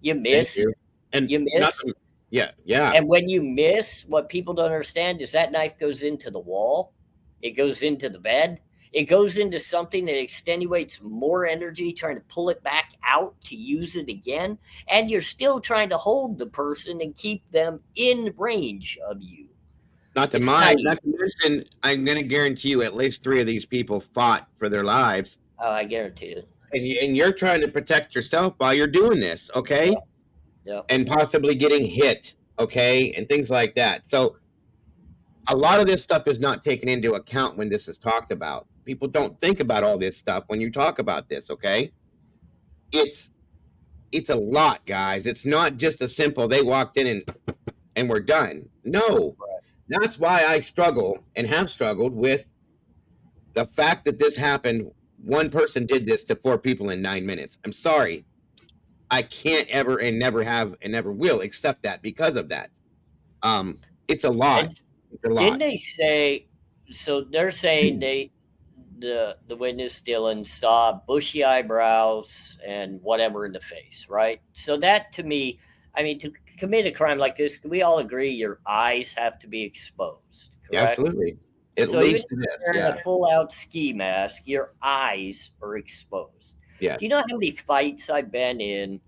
Speaker 3: You miss.
Speaker 2: And
Speaker 3: you miss.
Speaker 2: Yeah.
Speaker 3: And when you miss, what people don't understand is that knife goes into the wall. It goes into the bed. It goes into something that extenuates more energy, trying to pull it back out to use it again. And you're still trying to hold the person and keep them in range of you.
Speaker 2: Not to mention, I'm going to guarantee you at least 3 of these people fought for their lives.
Speaker 3: Oh, I guarantee it.
Speaker 2: And you're trying to protect yourself while you're doing this, okay?
Speaker 3: Yeah.
Speaker 2: And possibly getting hit, okay? And things like that. So a lot of this stuff is not taken into account when this is talked about. People don't think about all this stuff when you talk about this, okay? It's a lot, guys. It's not just a simple, they walked in and we're done. No.
Speaker 3: Right.
Speaker 2: That's why I struggle and have struggled with the fact that this happened. One person did this to 4 people in 9 minutes. I'm sorry. I can't ever and never have and never will accept that because of that. It's a lot. It's a lot.
Speaker 3: Didn't they say, so they're saying the witness Dylan saw bushy eyebrows and whatever in the face, right? So that to me, I mean, to commit a crime like this, can we all agree your eyes have to be exposed? Correct?
Speaker 2: Absolutely. At
Speaker 3: So
Speaker 2: least
Speaker 3: even
Speaker 2: this,
Speaker 3: if you're in a full-out ski mask, your eyes are exposed.
Speaker 2: Yes.
Speaker 3: Do you know how many fights I've been in?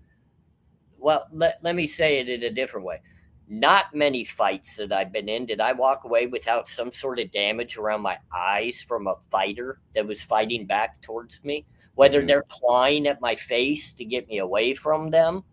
Speaker 3: Well, let me say it in a different way. Not many fights that I've been in did I walk away without some sort of damage around my eyes from a fighter that was fighting back towards me, whether they're clawing at my face to get me away from them,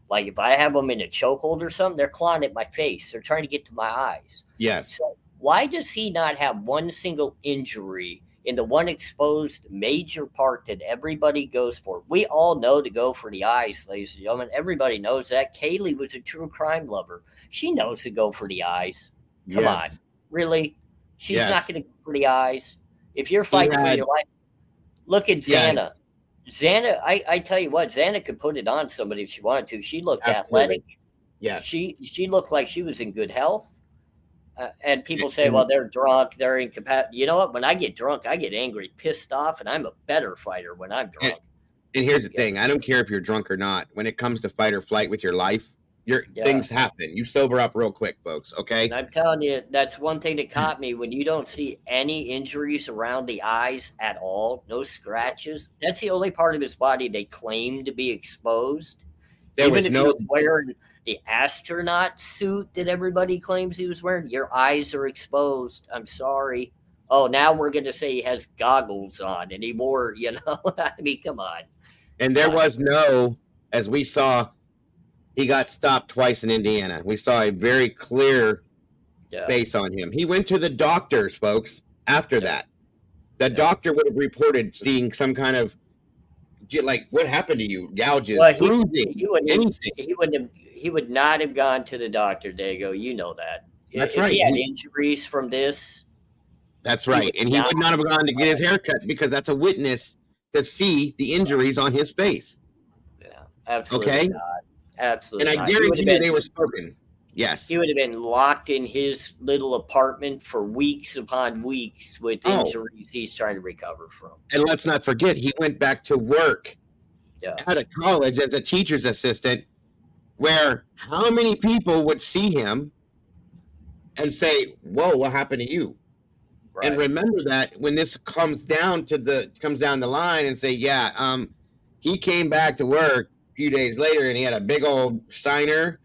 Speaker 3: Like if I have them in a chokehold or something, they're clawing at my face. They're trying to get to my eyes.
Speaker 2: Yes.
Speaker 3: So why does he not have one single injury in the one exposed major part that everybody goes for? We all know to go for the eyes, ladies and gentlemen. Everybody knows that. Kaylee was a true crime lover. She knows to go for the eyes. Come on. Really? She's not going to go for the eyes. If you're fighting for your life, look at Xana. Xana, I tell you what, Xana could put it on somebody if she wanted to. She looked athletic.
Speaker 2: Yeah.
Speaker 3: She looked like she was in good health. And people say, well, they're drunk, they're incapacitated. You know what? When I get drunk, I get angry, pissed off, and I'm a better fighter when I'm drunk.
Speaker 2: And here's the thing. I don't care if you're drunk or not. When it comes to fight or flight with your life, things happen. You sober up real quick, folks, okay?
Speaker 3: And I'm telling you, that's one thing that caught me. When you don't see any injuries around the eyes at all, no scratches, that's the only part of his body they claim to be exposed. Even if he was wearing the astronaut suit that everybody claims he was wearing, your eyes are exposed. I'm sorry. Oh, now we're going to say he has goggles on and he wore, I mean, come on.
Speaker 2: And there was as we saw, he got stopped twice in Indiana. We saw a very clear face on him. He went to the doctors, folks, after that. The doctor would have reported seeing some kind of, like, what happened to you? Gouges, bruising, anything.
Speaker 3: He would not have gone to the doctor, Dago. You know that.
Speaker 2: That's
Speaker 3: if
Speaker 2: right.
Speaker 3: He had injuries from this.
Speaker 2: That's right. And he would not have gone to get his haircut because that's a witness to see the injuries on his face.
Speaker 3: Yeah, absolutely.
Speaker 2: Okay?
Speaker 3: Not. Absolutely.
Speaker 2: And I guarantee you they were spoken. Yes.
Speaker 3: He would have been locked in his little apartment for weeks upon weeks with injuries he's trying to recover from.
Speaker 2: And let's not forget, he went back to work out of college as a teacher's assistant, where how many people would see him and say, whoa, what happened to you? Right. And remember that when this comes down the line and say, he came back to work a few days later and he had a big old shiner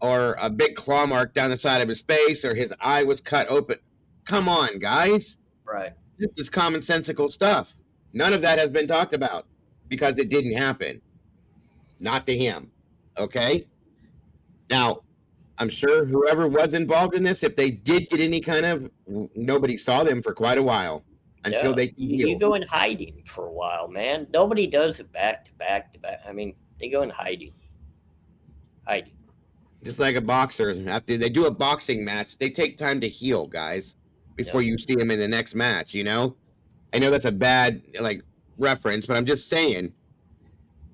Speaker 2: or a big claw mark down the side of his face, or his eye was cut open. Come on, guys.
Speaker 3: Right.
Speaker 2: This is commonsensical stuff. None of that has been talked about because it didn't happen. Not to him. Okay? Now, I'm sure whoever was involved in this, if they did get any kind of, nobody saw them for quite a while until they healed.
Speaker 3: You go in hiding for a while, man. Nobody does it back to back to back. I mean, they go in hiding.
Speaker 2: Just like a boxer, after they do a boxing match, they take time to heal, guys, before you see them in the next match, I know that's a bad, reference, but I'm just saying,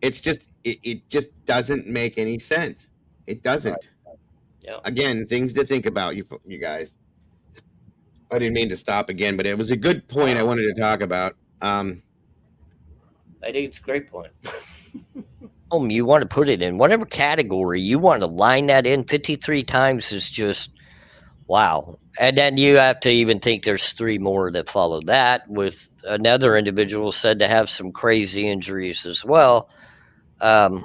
Speaker 2: it's just, it just doesn't make any sense. It doesn't. Right. Yeah. Again, things to think about, you guys. I didn't mean to stop again, but it was a good point I wanted to talk about.
Speaker 3: I think it's a great point.
Speaker 4: You want to put it in whatever category you want to line that in 53 times is just wow. And then you have to even think there's 3 more that follow that, with another individual said to have some crazy injuries as well. And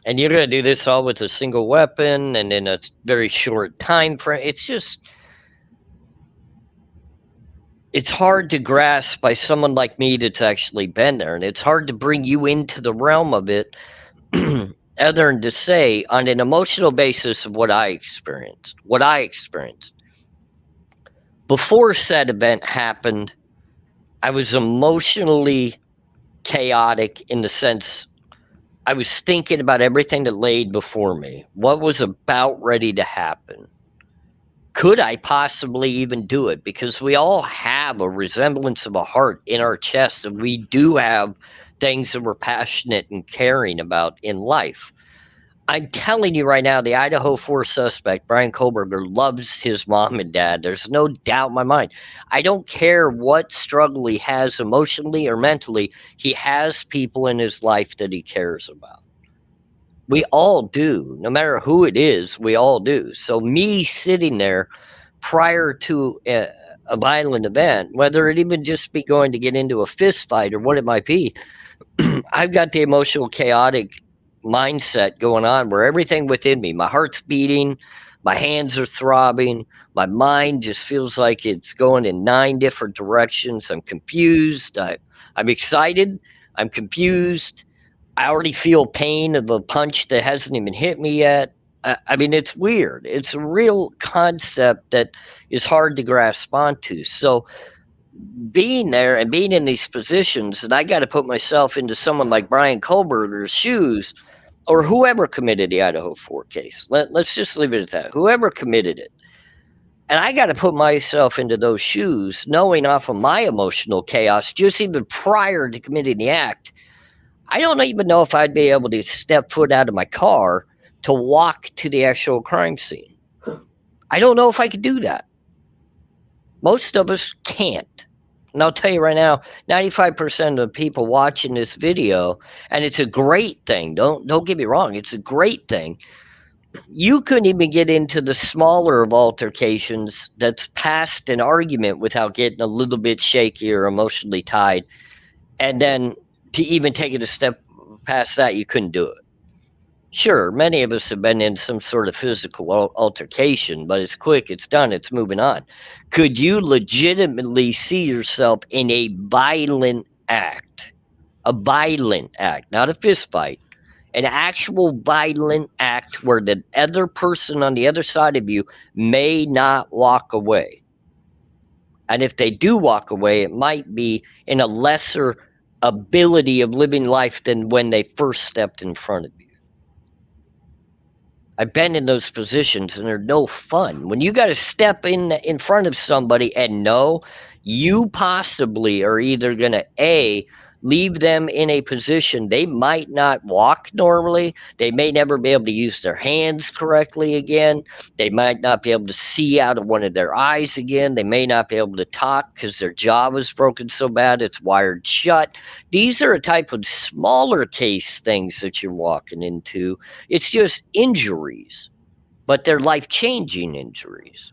Speaker 4: you're going to do this all with a single weapon and in a very short time frame. It's hard to grasp by someone like me that's actually been there. And it's hard to bring you into the realm of it other than to say on an emotional basis of what I experienced. Before said event happened, I was emotionally chaotic in the sense I was thinking about everything that laid before me. What was about ready to happen? Could I possibly even do it? Because we all have a resemblance of a heart in our chest, and we do have things that we're passionate and caring about in life. I'm telling you right now, the Idaho 4 suspect, Brian Kohlberger, loves his mom and dad. There's no doubt in my mind. I don't care what struggle he has emotionally or mentally. He has people in his life that he cares about. We all do. No matter who it is, we all do. So me sitting there prior to a violent event, whether it even just be going to get into a fist fight or what it might be, I've got the emotional chaotic mindset going on where everything within me, my heart's beating, my hands are throbbing, my mind just feels like it's going in 9 different directions. I'm confused. I'm excited. I'm confused. I already feel pain of a punch that hasn't even hit me yet. I mean, it's weird. It's a real concept that is hard to grasp onto. So being there and being in these positions, and I got to put myself into someone like Brian Kohlberger's shoes, or whoever committed the Idaho 4 case. Let's just leave it at that. Whoever committed it. And I got to put myself into those shoes, knowing off of my emotional chaos, just even prior to committing the act, I don't even know if I'd be able to step foot out of my car to walk to the actual crime scene. I don't know if I could do that. Most of us can't. And I'll tell you right now, 95% of the people watching this video, and it's a great thing. Don't get me wrong, it's a great thing. You couldn't even get into the smaller of altercations that's past an argument without getting a little bit shaky or emotionally tied. And then to even take it a step past that, you couldn't do it. Sure, many of us have been in some sort of physical altercation, but it's quick, it's done, it's moving on. Could you legitimately see yourself in a violent act? A violent act, not a fist fight. An actual violent act where the other person on the other side of you may not walk away. And if they do walk away, it might be in a lesser ability of living life than when they first stepped in front of you. I've been in those positions and they're no fun. When you got to step in front of somebody and know you possibly are either going to leave them in a position they might not walk normally. They may never be able to use their hands correctly again. They might not be able to see out of one of their eyes again. They may not be able to talk because their jaw was broken so bad it's wired shut. These are a type of smaller case things that you're walking into. It's just injuries, but they're life-changing injuries.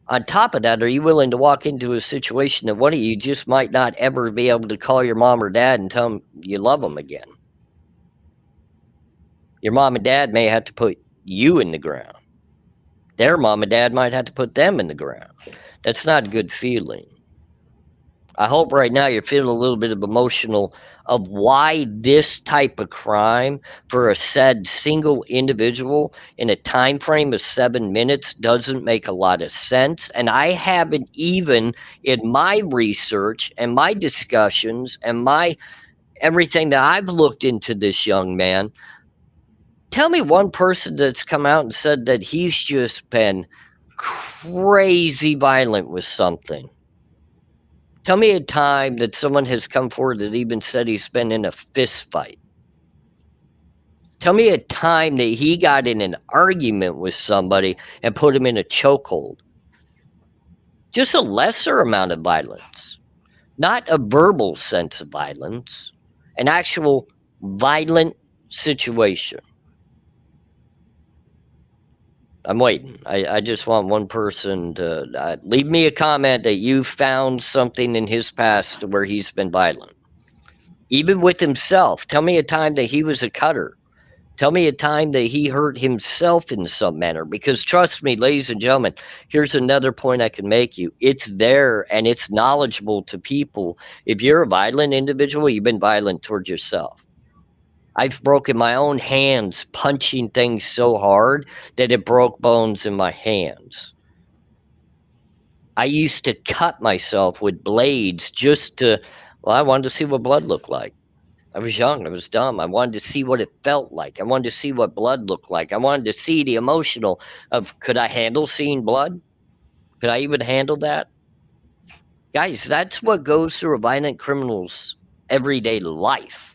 Speaker 4: On top of that, are you willing to walk into a situation that one of you just might not ever be able to call your mom or dad and tell them you love them again? Your mom and dad may have to put you in the ground. Their mom and dad might have to put them in the ground. That's not a good feeling. I hope right now you're feeling a little bit of emotional of why this type of crime for a said single individual in a time frame of 7 minutes doesn't make a lot of sense. And I haven't even in my research and my discussions and my everything that I've looked into this young man, tell me one person that's come out and said that he's just been crazy violent with something. Tell me a time that someone has come forward that even said he's been in a fist fight. Tell me a time that he got in an argument with somebody and put him in a chokehold. Just a lesser amount of violence. Not a verbal sense of violence. An actual violent situation. I'm waiting. I just want one person to leave me a comment that you found something in his past where he's been violent. Even with himself. Tell me a time that he was a cutter. Tell me a time that he hurt himself in some manner. Because trust me, ladies and gentlemen, here's another point I can make you. It's there and it's knowledgeable to people. If you're a violent individual, you've been violent towards yourself. I've broken my own hands punching things so hard that it broke bones in my hands. I used to cut myself with blades just to, I wanted to see what blood looked like. I was young. I was dumb. I wanted to see what it felt like. I wanted to see what blood looked like. I wanted to see the emotional of, could I handle seeing blood? Could I even handle that? Guys, that's what goes through a violent criminal's everyday life.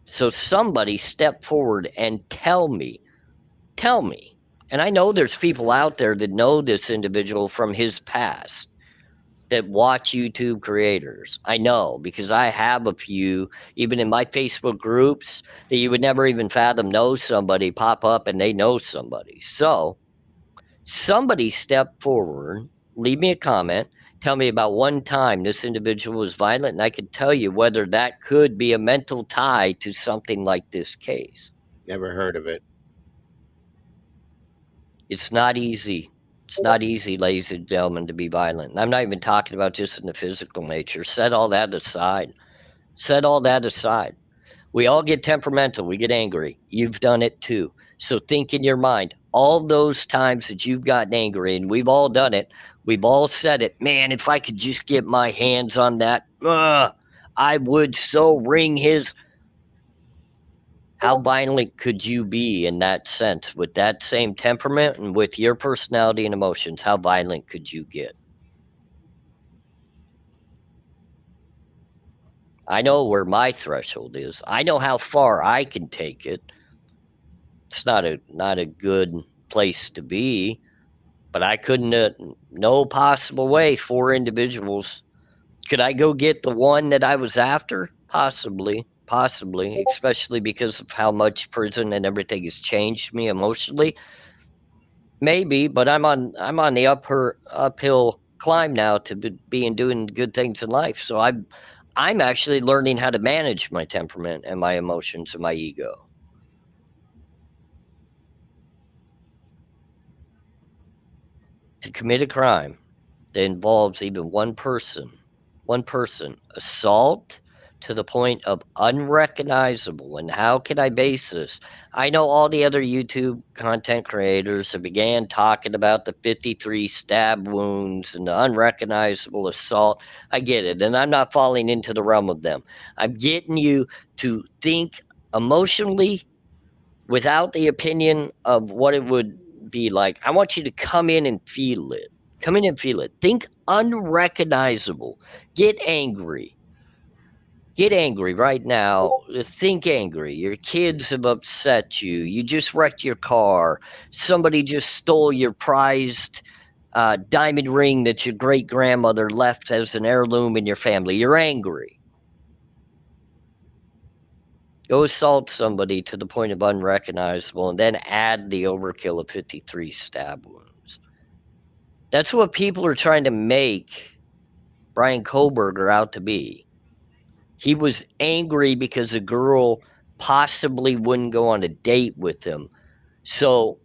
Speaker 4: So somebody step forward and tell me, and I know there's people out there that know this individual from his past that watch YouTube creators. I know because I have a few, even in my Facebook groups, that you would never even fathom know somebody pop up and they know somebody. So somebody step forward, leave me a comment, tell me about one time this individual was violent, and I could tell you whether that could be a mental tie to something like this case.
Speaker 2: Never heard of it.
Speaker 4: It's not easy. It's not easy, ladies and gentlemen, to be violent. And I'm not even talking about just in the physical nature. Set all that aside. Set all that aside. We all get temperamental. We get angry. You've done it too. So think in your mind, all those times that you've gotten angry, and we've all done it. We've all said it. Man, if I could just get my hands on that, I would so wring his. How violent could you be in that sense with that same temperament and with your personality and emotions? How violent could you get? I know where my threshold is. I know how far I can take it. It's not a good place to be, but I couldn't. No possible way. 4 individuals. Could I go get the one that I was after? Possibly, especially because of how much prison and everything has changed me emotionally. Maybe, but I'm on the uphill climb now to be and doing good things in life. So I'm actually learning how to manage my temperament and my emotions and my ego. To commit a crime that involves even one person, assault to the point of unrecognizable. And how can I base this? I know all the other YouTube content creators that began talking about the 53 stab wounds and the unrecognizable assault. I get it. And I'm not falling into the realm of them. I'm getting you to think emotionally without the opinion of what it would be like. I want you to come in and feel it. Come in and feel it. Think unrecognizable. Get angry. Get angry right now. Think angry. Your kids have upset you. You just wrecked your car. Somebody just stole your prized diamond ring that your great grandmother left as an heirloom in your family. You're angry. Go assault somebody to the point of unrecognizable and then add the overkill of 53 stab wounds. That's what people are trying to make Brian Koberger out to be. He was angry because a girl possibly wouldn't go on a date with him. So,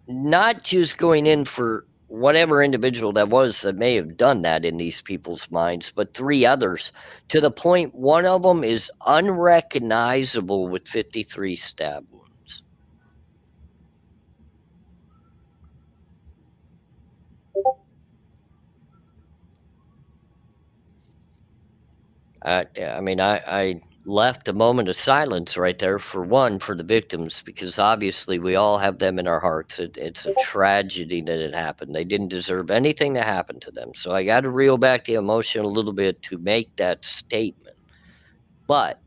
Speaker 4: not just going in for whatever individual that was that may have done that in these people's minds, but 3 others, to the point one of them is unrecognizable with 53 stab wounds. I left a moment of silence right there for the victims, because obviously we all have them in our hearts. It's a tragedy that it happened. They didn't deserve anything to happen to them. So I got to reel back the emotion a little bit to make that statement. But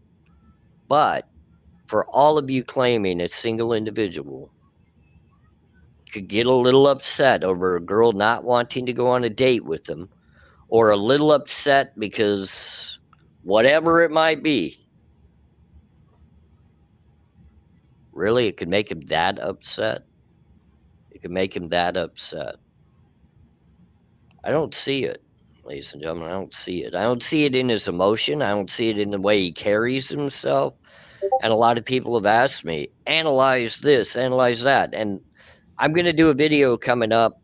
Speaker 4: for all of you claiming a single individual could get a little upset over a girl not wanting to go on a date with them, or a little upset because whatever it might be, really, it could make him that upset. It could make him that upset. I don't see it, ladies and gentlemen. I don't see it. I don't see it in his emotion. I don't see it in the way he carries himself. And a lot of people have asked me, analyze this, analyze that. And I'm going to do a video coming up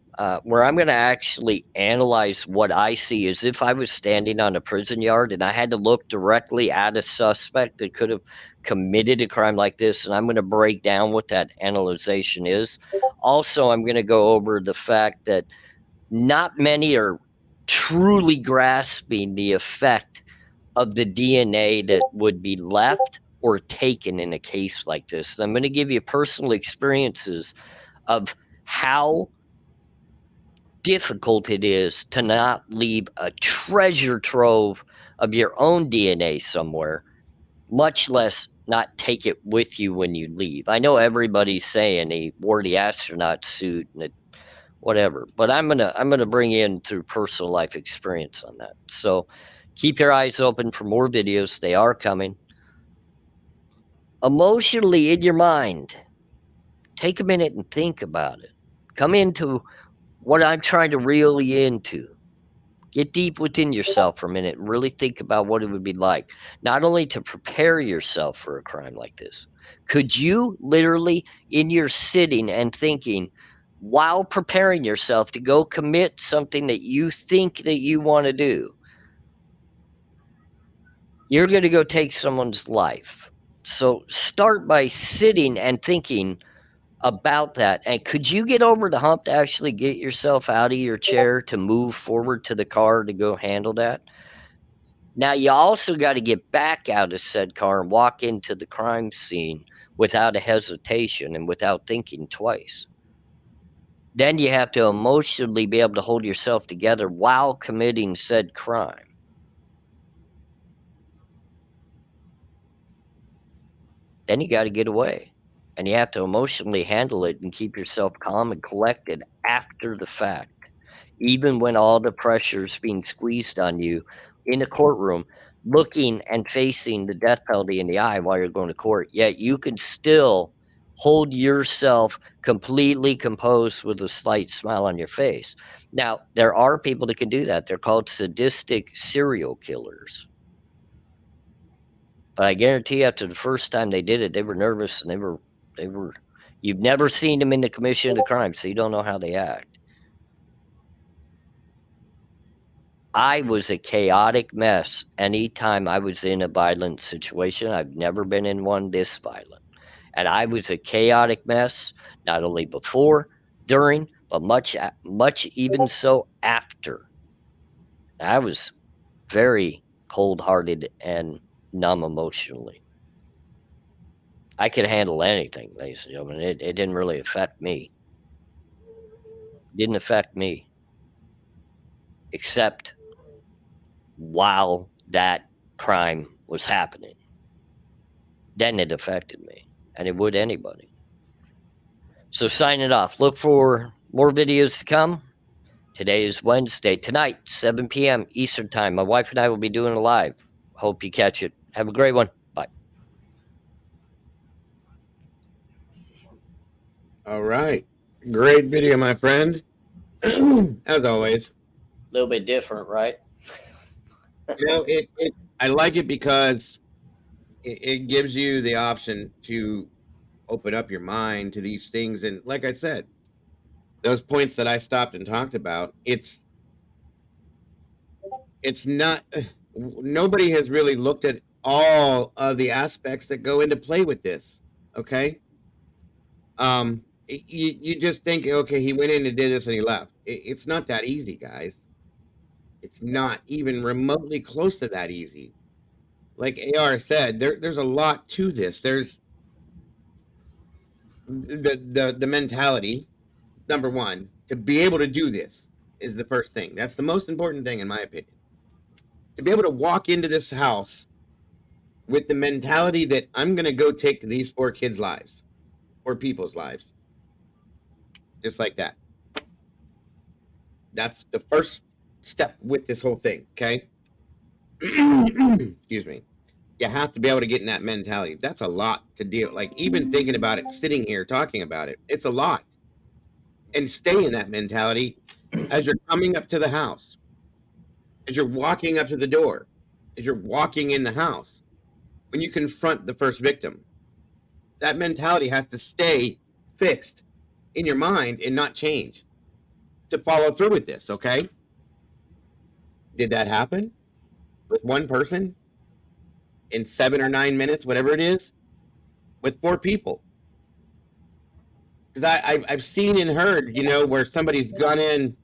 Speaker 4: where I'm going to actually analyze what I see as if I was standing on a prison yard and I had to look directly at a suspect that could have committed a crime like this. And I'm going to break down what that analyzation is. Also, I'm going to go over the fact that not many are truly grasping the effect of the DNA that would be left or taken in a case like this. And I'm going to give you personal experiences of how difficult it is to not leave a treasure trove of your own DNA somewhere, much less not take it with you when you leave. I know everybody's saying he wore the astronaut suit and whatever, but I'm gonna bring in through personal life experience on that. So keep your eyes open for more videos. They are coming. Emotionally in your mind, take a minute and think about it. Come into what I'm trying to reel you into. Get deep within yourself for a minute and really think about what it would be like, not only to prepare yourself for a crime like this. Could you literally, in your sitting and thinking, while preparing yourself to go commit something that you think that you want to do. You're going to go take someone's life. So start by sitting and thinking about that. And could you get over the hump to actually get yourself out of your chair to move forward to the car to go handle that? Now, you also got to get back out of said car and walk into the crime scene without a hesitation and without thinking twice. Then you have to emotionally be able to hold yourself together while committing said crime. Then you got to get away. And you have to emotionally handle it and keep yourself calm and collected after the fact. Even when all the pressure is being squeezed on you in a courtroom, looking and facing the death penalty in the eye while you're going to court, yet you can still hold yourself completely composed with a slight smile on your face. Now, there are people that can do that. They're called sadistic serial killers. But I guarantee you, after the first time they did it, they were nervous and they were, you've never seen them in the commission of the crime, so you don't know how they act. I was a chaotic mess anytime I was in a violent situation. I've never been in one this violent. And I was a chaotic mess, not only before, during, but much even so after. I was very cold-hearted and numb emotionally. I could handle anything, ladies and gentlemen. It didn't really affect me. It didn't affect me. Except while that crime was happening. Then it affected me. And it would anybody. So signing off. Look for more videos to come. Today is Wednesday. Tonight, 7 p.m. Eastern Time. My wife and I will be doing a live. Hope you catch it. Have a great one. Bye.
Speaker 2: All right. Great video, my friend. As always.
Speaker 3: A little bit different, right?
Speaker 2: You know, I like it because it gives you the option to open up your mind to these things. And like I said, those points that I stopped and talked about, it's not, nobody has really looked at all of the aspects that go into play with this. Okay. You just think, okay, he went in and did this and he left. It's not that easy, guys. It's not even remotely close to that easy. Like AR said, there's a lot to this. There's the mentality, number one, to be able to do this is the first thing. That's the most important thing, in my opinion. To be able to walk into this house with the mentality that I'm going to go take these 4 kids' lives or people's lives. Just like that. That's the first step with this whole thing, okay? Excuse me. You have to be able to get in that mentality. That's a lot to deal. Like, even thinking about it, sitting here talking about it, it's a lot. And stay in that mentality as you're coming up to the house, as you're walking up to the door, as you're walking in the house, when you confront the first victim. That mentality has to stay fixed in your mind and not change to follow through with this, okay? Did that happen with one person in 7 or 9 minutes, whatever it is, with 4 people? Because I've seen and heard, you know, where somebody's gone in,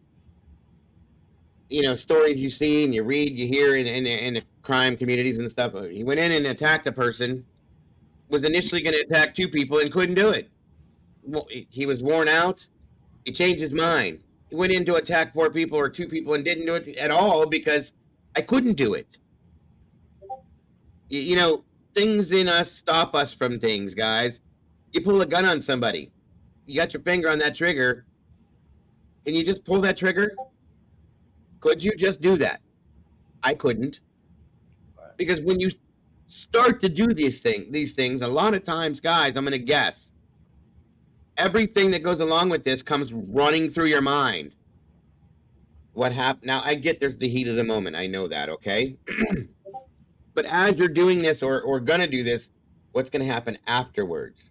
Speaker 2: you know, stories you see and you read, you hear in the crime communities and stuff. He went in and attacked a person, was initially going to attack 2 people and couldn't do it. Well, he was worn out. He changed his mind. He went in to attack 4 people or 2 people and didn't do it at all because I couldn't do it. You know, things in us stop us from things, guys. You pull a gun on somebody. You got your finger on that trigger. Can you just pull that trigger? Could you just do that? I couldn't. Because when you start to do these things, a lot of times, guys, I'm going to guess, everything that goes along with this comes running through your mind. What happened? Now, I get there's the heat of the moment. I know that, okay? But as you're doing this or going to do this, what's going to happen afterwards?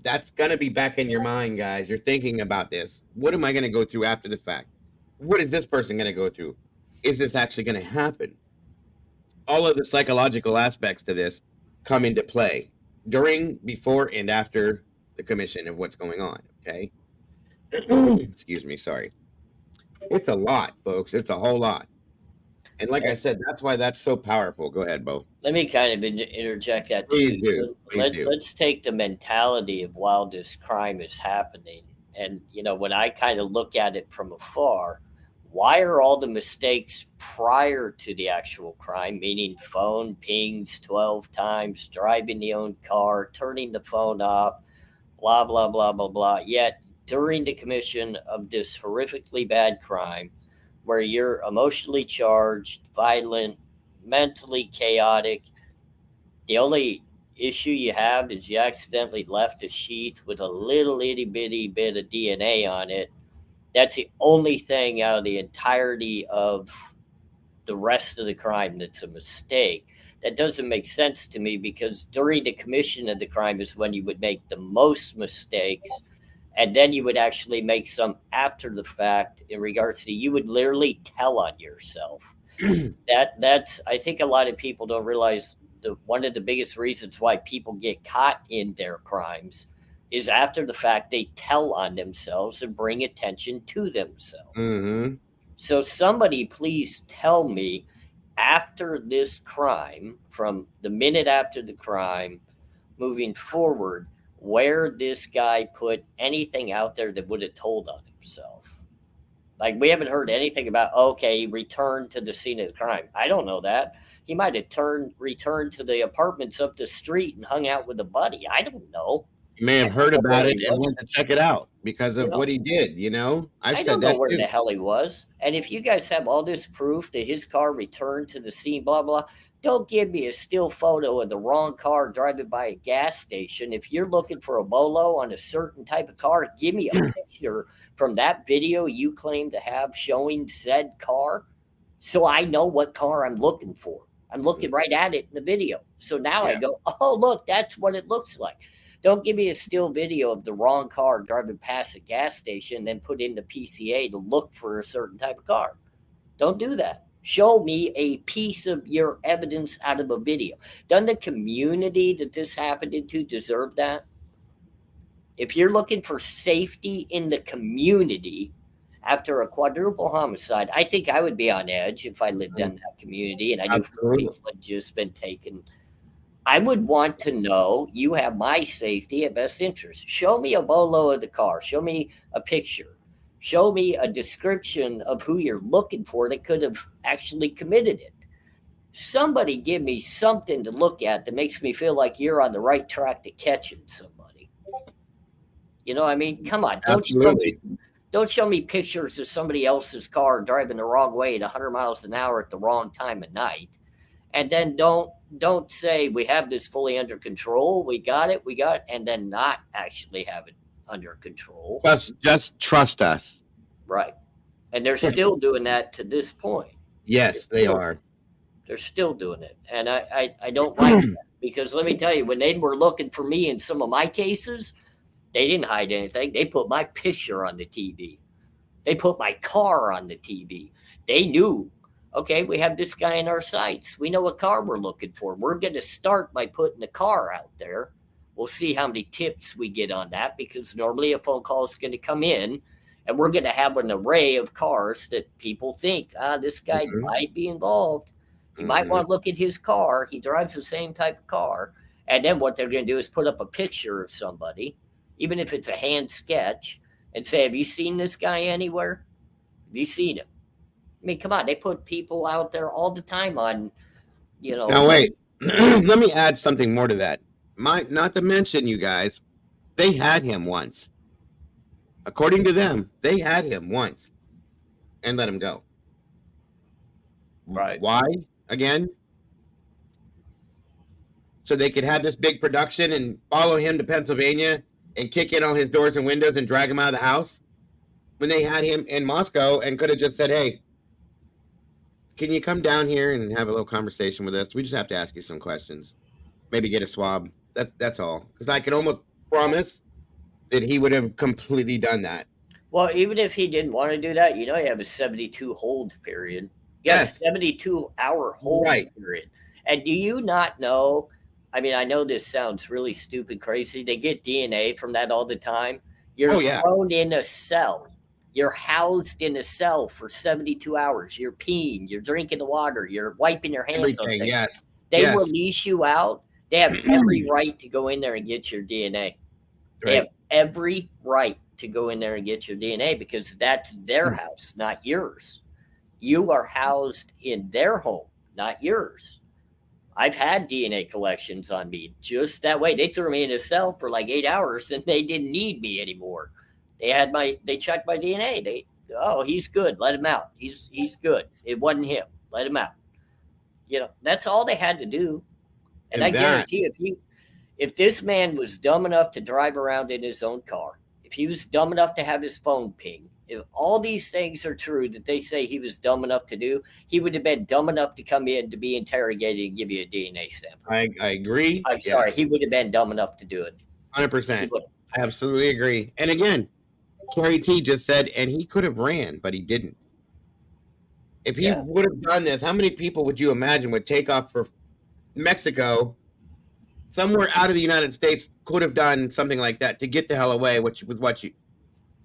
Speaker 2: that's going to be back in your mind, guys. You're thinking about this. What am I going to go through after the fact? What is this person going to go through? Is this actually going to happen? All of the psychological aspects to this come into play during, before, and after the commission of what's going on. Okay. Excuse me. Sorry. It's a lot, folks. It's a whole lot. And like I said, that's why that's so powerful. Go ahead, Bo.
Speaker 3: Let me kind of interject that
Speaker 2: Please
Speaker 3: too.
Speaker 2: do. Please do.
Speaker 3: Let's take the mentality of while this crime is happening. And, when I kind of look at it from afar, why are all the mistakes prior to the actual crime, meaning phone pings 12 times, driving the own car, turning the phone off, blah, blah, blah, blah, blah. Yet during the commission of this horrifically bad crime, where you're emotionally charged, violent, mentally chaotic, the only issue you have is you accidentally left a sheath with a little itty bitty bit of DNA on it. That's the only thing out of the entirety of the rest of the crime that's a mistake. That doesn't make sense to me, because during the commission of the crime is when you would make the most mistakes, and then you would actually make some after the fact in regards to, you would literally tell on yourself. That's I think a lot of people don't realize one of the biggest reasons why people get caught in their crimes is after the fact they tell on themselves and bring attention to themselves.
Speaker 2: Mm-hmm.
Speaker 3: So somebody please tell me, after this crime, from the minute after the crime moving forward, where this guy put anything out there that would have told on himself. Like, we haven't heard anything about, okay, he returned to the scene of the crime. I don't know that. He might have returned to the apartments up the street and hung out with a buddy. I don't know.
Speaker 2: You may have heard about it and went to check it out because of what he did,
Speaker 3: I don't know where the hell he was. And if you guys have all this proof that his car returned to the scene, blah, blah, don't give me a still photo of the wrong car driving by a gas station. If you're looking for a bolo on a certain type of car, give me a picture from that video you claim to have showing said car, so I know what car I'm looking for. I'm looking right at it in the video. So now I go, oh, look, that's what it looks like. Don't give me a still video of the wrong car driving past a gas station and then put in the PCA to look for a certain type of car. Don't do that. Show me a piece of your evidence out of a video. Doesn't the community that this happened into deserve that? If you're looking for safety in the community after a quadruple homicide, I think I would be on edge if I lived in that community and I knew people had just been taken. I would want to know you have my safety at best interest. Show me a bolo of the car. Show me a picture. Show me a description of who you're looking for that could have actually committed it. Somebody give me something to look at that makes me feel like you're on the right track to catching somebody. I mean, come on. Don't show me pictures of somebody else's car driving the wrong way at 100 miles an hour at the wrong time of night. And then don't say we have this fully under control. We got it, and then not actually have it under control.
Speaker 2: Just trust us.
Speaker 3: Right. And they're still doing that to this point.
Speaker 2: Yes, they are.
Speaker 3: They're still doing it. And I don't like that, because let me tell you, when they were looking for me in some of my cases, they didn't hide anything. They put my picture on the TV. They put my car on the TV. They knew, okay, we have this guy in our sights. We know what car we're looking for. We're going to start by putting the car out there. We'll see how many tips we get on that, because normally a phone call is going to come in and we're going to have an array of cars that people think, this guy might be involved. You might want to look at his car. He drives the same type of car. And then what they're going to do is put up a picture of somebody, even if it's a hand sketch, and say, have you seen this guy anywhere? Have you seen him? I mean, come on. They put people out there all the time on,
Speaker 2: Now, wait. Let me add something more to that. Not to mention, you guys, they had him once. According to them, they had him once and let him go.
Speaker 3: Right.
Speaker 2: Why? Again? So they could have this big production and follow him to Pennsylvania and kick in all his doors and windows and drag him out of the house, when they had him in Moscow and could have just said, hey, can you come down here and have a little conversation with us? We just have to ask you some questions. Maybe get a swab. That's all. Because I can almost promise that he would have completely done that.
Speaker 3: Well, even if he didn't want to do that, you have a 72 hold period.
Speaker 2: Yes.
Speaker 3: 72-hour hold
Speaker 2: Right.
Speaker 3: period. And do you not know? I mean, I know this sounds really stupid, crazy. They get DNA from that all the time. You're thrown in a cell. You're housed in a cell for 72 hours. You're peeing. You're drinking the water. You're wiping your hands on things.
Speaker 2: Yes.
Speaker 3: They release you out. They have every right to go in there and get your DNA. They have every right to go in there and get your DNA because that's their house, not yours. You are housed in their home, not yours. I've had DNA collections on me just that way. They threw me in a cell for like 8 hours and they didn't need me anymore. They checked my DNA. He's good. Let him out. He's good. It wasn't him. Let him out. That's all they had to do. And I guarantee if this man was dumb enough to drive around in his own car, if he was dumb enough to have his phone ping, if all these things are true that they say he was dumb enough to do, he would have been dumb enough to come in to be interrogated and give you a DNA sample.
Speaker 2: I agree.
Speaker 3: I'm sorry. He would have been dumb enough to do it.
Speaker 2: 100%. I absolutely agree. And again, Kerry T just said, and he could have ran, but he didn't. If he would have done this, how many people would you imagine would take off for Mexico, somewhere out of the United States, could have done something like that to get the hell away, which was what he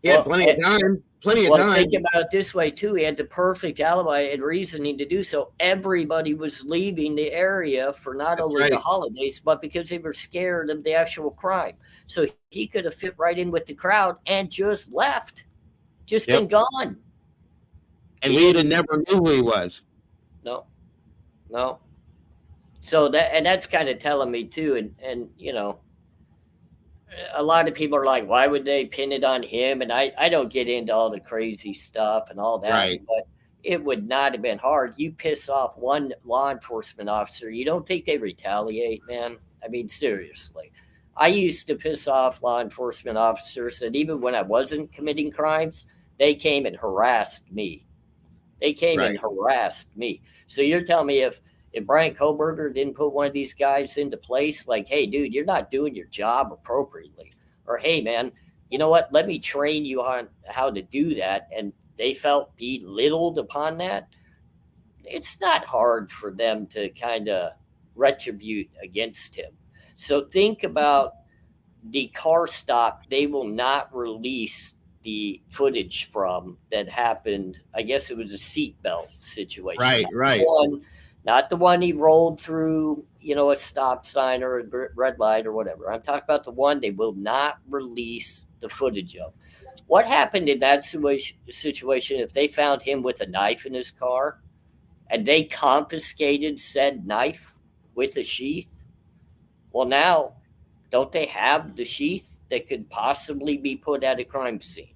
Speaker 2: had plenty of time.
Speaker 3: Think about it this way, too. He had the perfect alibi and reasoning to do so. Everybody was leaving the area for not only the holidays, but because they were scared of the actual crime. So he could have fit right in with the crowd and just left, been gone.
Speaker 2: And we would have never knew who he was.
Speaker 3: No. So that's kind of telling me, too. And a lot of people are like, why would they pin it on him? And I don't get into all the crazy stuff and all that, but it would not have been hard. You piss off one law enforcement officer, you don't think they retaliate, man? I mean, seriously. I used to piss off law enforcement officers, and even when I wasn't committing crimes, they came and harassed me. So you're telling me if Brian Koberger didn't put one of these guys into place, like, hey, dude, you're not doing your job appropriately. Or, hey, man, you know what? Let me train you on how to do that. And they felt belittled upon that. It's not hard for them to kind of retribute against him. So think about the car stop. They will not release the footage from that happened. I guess it was a seatbelt situation.
Speaker 2: Right.
Speaker 3: Not the one he rolled through, a stop sign or a red light or whatever. I'm talking about the one they will not release the footage of. What happened in that situation if they found him with a knife in his car and they confiscated said knife with a sheath? Well, now, don't they have the sheath that could possibly be put at a crime scene?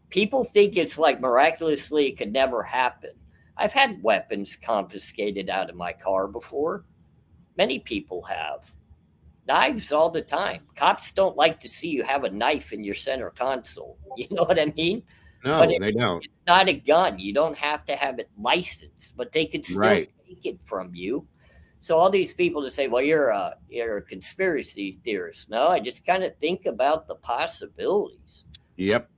Speaker 3: People think it's like miraculously it could never happen. I've had weapons confiscated out of my car before. Many people have. Knives all the time. Cops don't like to see you have a knife in your center console. You know what I mean?
Speaker 2: No, they don't. It's
Speaker 3: not a gun. You don't have to have it licensed, but they could still take it from you. So all these people that say, well, you're a conspiracy theorist. No, I just kind of think about the possibilities.
Speaker 2: Yep.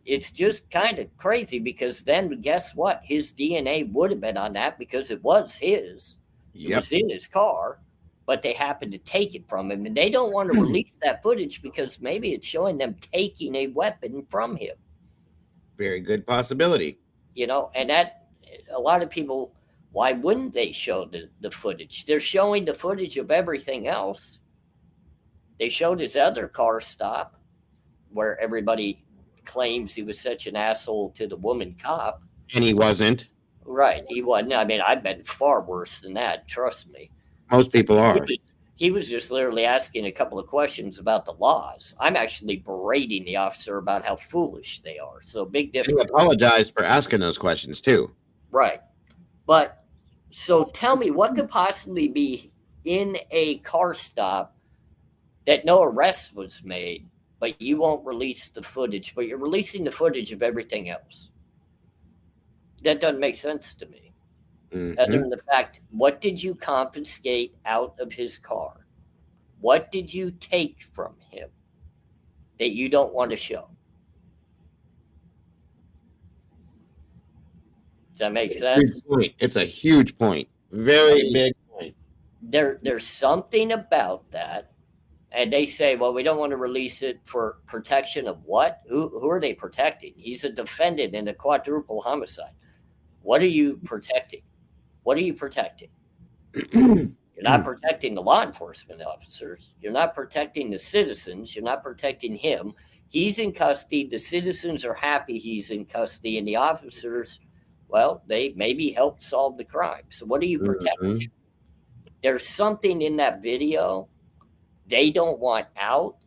Speaker 3: It's just kind of crazy because then guess what? His DNA would have been on that because it was his. It was in his car, but they happened to take it from him. And they don't want to release that footage because maybe it's showing them taking a weapon from him.
Speaker 2: Very good possibility.
Speaker 3: And that a lot of people, why wouldn't they show the footage? They're showing the footage of everything else. They showed his other car stop where everybody claims he was such an asshole to the woman cop.
Speaker 2: And he wasn't.
Speaker 3: Right. He wasn't. I mean, I've been far worse than that. Trust me.
Speaker 2: Most people are.
Speaker 3: He was just literally asking a couple of questions about the laws. I'm actually berating the officer about how foolish they are. So big difference.
Speaker 2: You apologize for asking those questions too.
Speaker 3: Right. But so tell me, what could possibly be in a car stop that no arrest was made, but you won't release the footage, but you're releasing the footage of everything else? That doesn't make sense to me.
Speaker 2: Mm-hmm.
Speaker 3: Other than the fact, what did you confiscate out of his car? What did you take from him? that you don't want to show? Does that make sense?
Speaker 2: Huge point. It's a huge point. Very big point.
Speaker 3: There's something about that. And they say, well, we don't want to release it for protection of what? Who are they protecting? He's a defendant in a quadruple homicide. What are you protecting? What are you protecting? You're not protecting the law enforcement officers. You're not protecting the citizens. You're not protecting him. He's in custody. The citizens are happy he's in custody. And the officers, well, they maybe helped solve the crime. So what are you protecting? There's something in that video they don't want out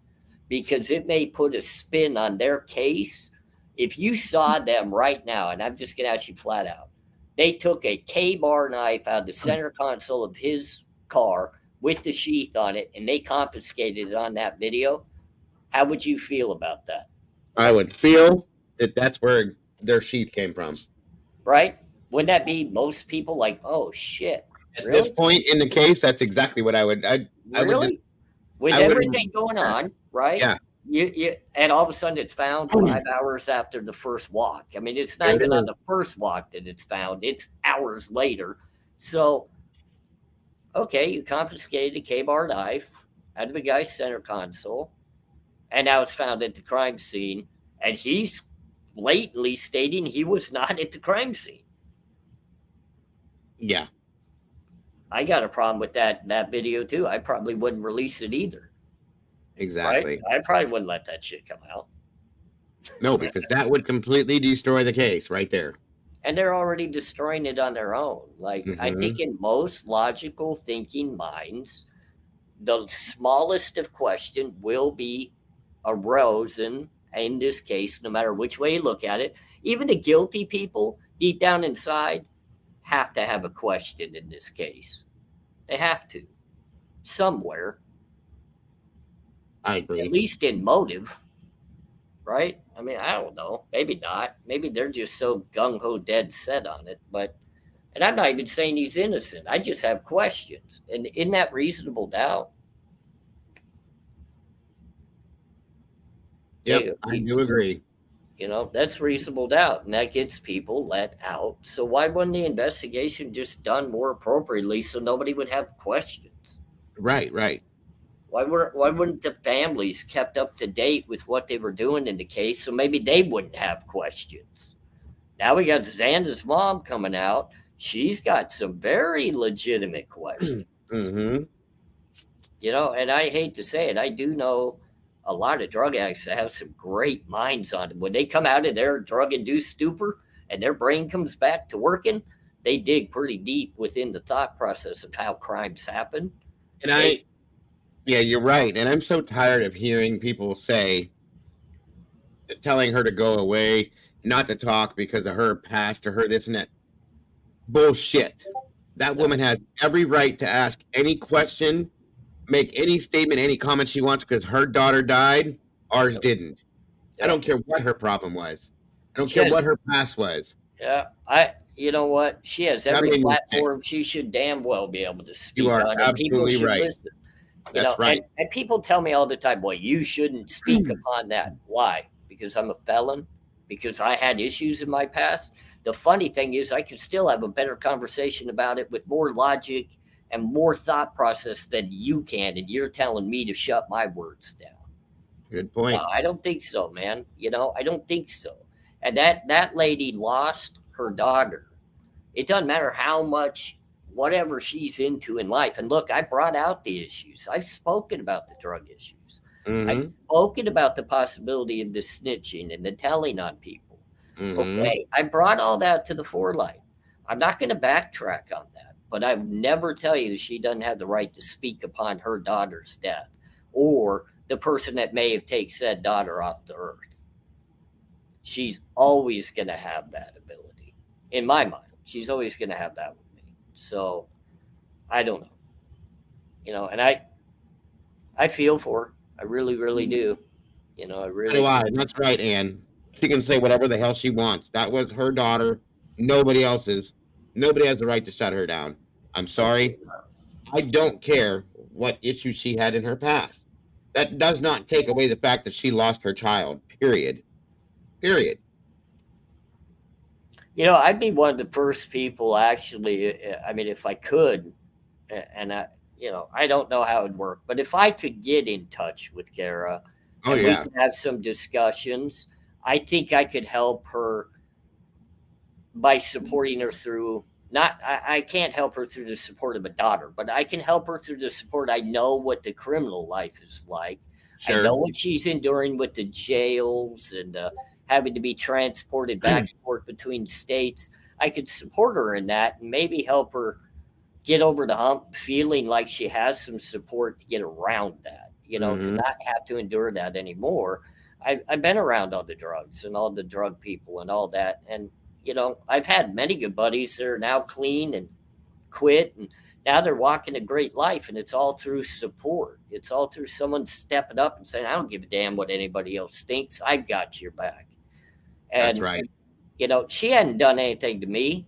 Speaker 3: because it may put a spin on their case. If you saw them right now, and I'm just going to ask you flat out, they took a K-bar knife out of the center console of his car with the sheath on it, and they confiscated it on that video. How would you feel about that?
Speaker 2: I would feel that that's where their sheath came from.
Speaker 3: Right? Wouldn't that be most people like, oh, shit?
Speaker 2: At this point in the case, that's exactly what I would. I would just,
Speaker 3: with everything going on, right?
Speaker 2: Yeah.
Speaker 3: You and all of a sudden it's found 5 hours after the first walk. I mean, it's not even on the first walk that it's found. It's hours later. So, okay, you confiscated a K-bar knife out of the guy's center console, and now it's found at the crime scene, and he's blatantly stating he was not at the crime scene.
Speaker 2: Yeah.
Speaker 3: I got a problem with that video too. I probably wouldn't release it either.
Speaker 2: Exactly.
Speaker 3: Right? I probably wouldn't let that shit come out.
Speaker 2: No, because that would completely destroy the case right there.
Speaker 3: And they're already destroying it on their own. Like, I think in most logical thinking minds, the smallest of question will be arisen in this case, no matter which way you look at it. Even the guilty people deep down inside have to have a question in this case. They have to. Somewhere.
Speaker 2: I agree.
Speaker 3: At least in motive. Right? I mean, I don't know. Maybe not. Maybe they're just so gung-ho dead set on it. And I'm not even saying he's innocent. I just have questions. And in that reasonable doubt.
Speaker 2: Yep, I do agree.
Speaker 3: You know, that's reasonable doubt, and that gets people let out. So why wasn't the investigation just done more appropriately so nobody would have questions?
Speaker 2: Right.
Speaker 3: Why weren't the families kept up to date with what they were doing in the case so maybe they wouldn't have questions? Now we got Xanda's mom coming out. She's got some very legitimate questions. You know, and I hate to say it, I do know a lot of drug addicts that have some great minds on them. When they come out of their drug-induced stupor and their brain comes back to working, they dig pretty deep within the thought process of how crimes happen.
Speaker 2: And yeah, you're right. And I'm so tired of hearing people telling her to go away, not to talk because of her past or her this and that. Bullshit. That woman has every right to ask any question, make any statement, any comment she wants because her daughter died. Ours didn't. I don't care what her problem was. I don't care what her past was.
Speaker 3: Yeah, you know what? She has every platform she should damn well be able to speak on.
Speaker 2: You are absolutely right.
Speaker 3: Listen.
Speaker 2: That's right.
Speaker 3: And people tell me all the time, well, you shouldn't speak upon that. Why? Because I'm a felon? Because I had issues in my past? The funny thing is I can still have a better conversation about it with more logic and more thought process than you can, and you're telling me to shut my words down.
Speaker 2: Good point.
Speaker 3: I don't think so, man. You know, I don't think so. And that lady lost her daughter. It doesn't matter how much, whatever she's into in life. And look, I brought out the issues. I've spoken about the drug issues. I've spoken about the possibility of the snitching and the telling on people. Okay, I brought all that to the forelight. I'm not going to backtrack on that. But I would never tell you that she doesn't have the right to speak upon her daughter's death or the person that may have taken said daughter off the earth. She's always going to have that ability. In my mind, she's always going to have that with me. So I don't know. You know, and I feel for her. I really, really do. You know, I really do.
Speaker 2: That's right, Ann. She can say whatever the hell she wants. That was her daughter, nobody else's. Nobody has the right to shut her down. I'm sorry. I don't care what issues she had in her past. That does not take away the fact that she lost her child. Period. Period.
Speaker 3: I'd be one of the first people actually. I mean, if I could, and I don't know how it'd work, but if I could get in touch with Kara
Speaker 2: Oh
Speaker 3: and we
Speaker 2: yeah.
Speaker 3: could have some discussions, I think I could help her by supporting her through not I can't help her through the support of a daughter, but I can help her through the support. I know what the criminal life is like. I know
Speaker 2: Sure.
Speaker 3: what she's enduring with the jails and having to be transported back and forth between states. I could support her in that and maybe help her get over the hump, feeling like she has some support to get around that, to
Speaker 2: Hmm.
Speaker 3: not have to endure that anymore. I've been around all the drugs and all the drug people and all that. And, I've had many good buddies that are now clean and quit. And now they're walking a great life. And it's all through support. It's all through someone stepping up and saying, I don't give a damn what anybody else thinks. I've got your back.
Speaker 2: That's
Speaker 3: And
Speaker 2: right.
Speaker 3: she hadn't done anything to me.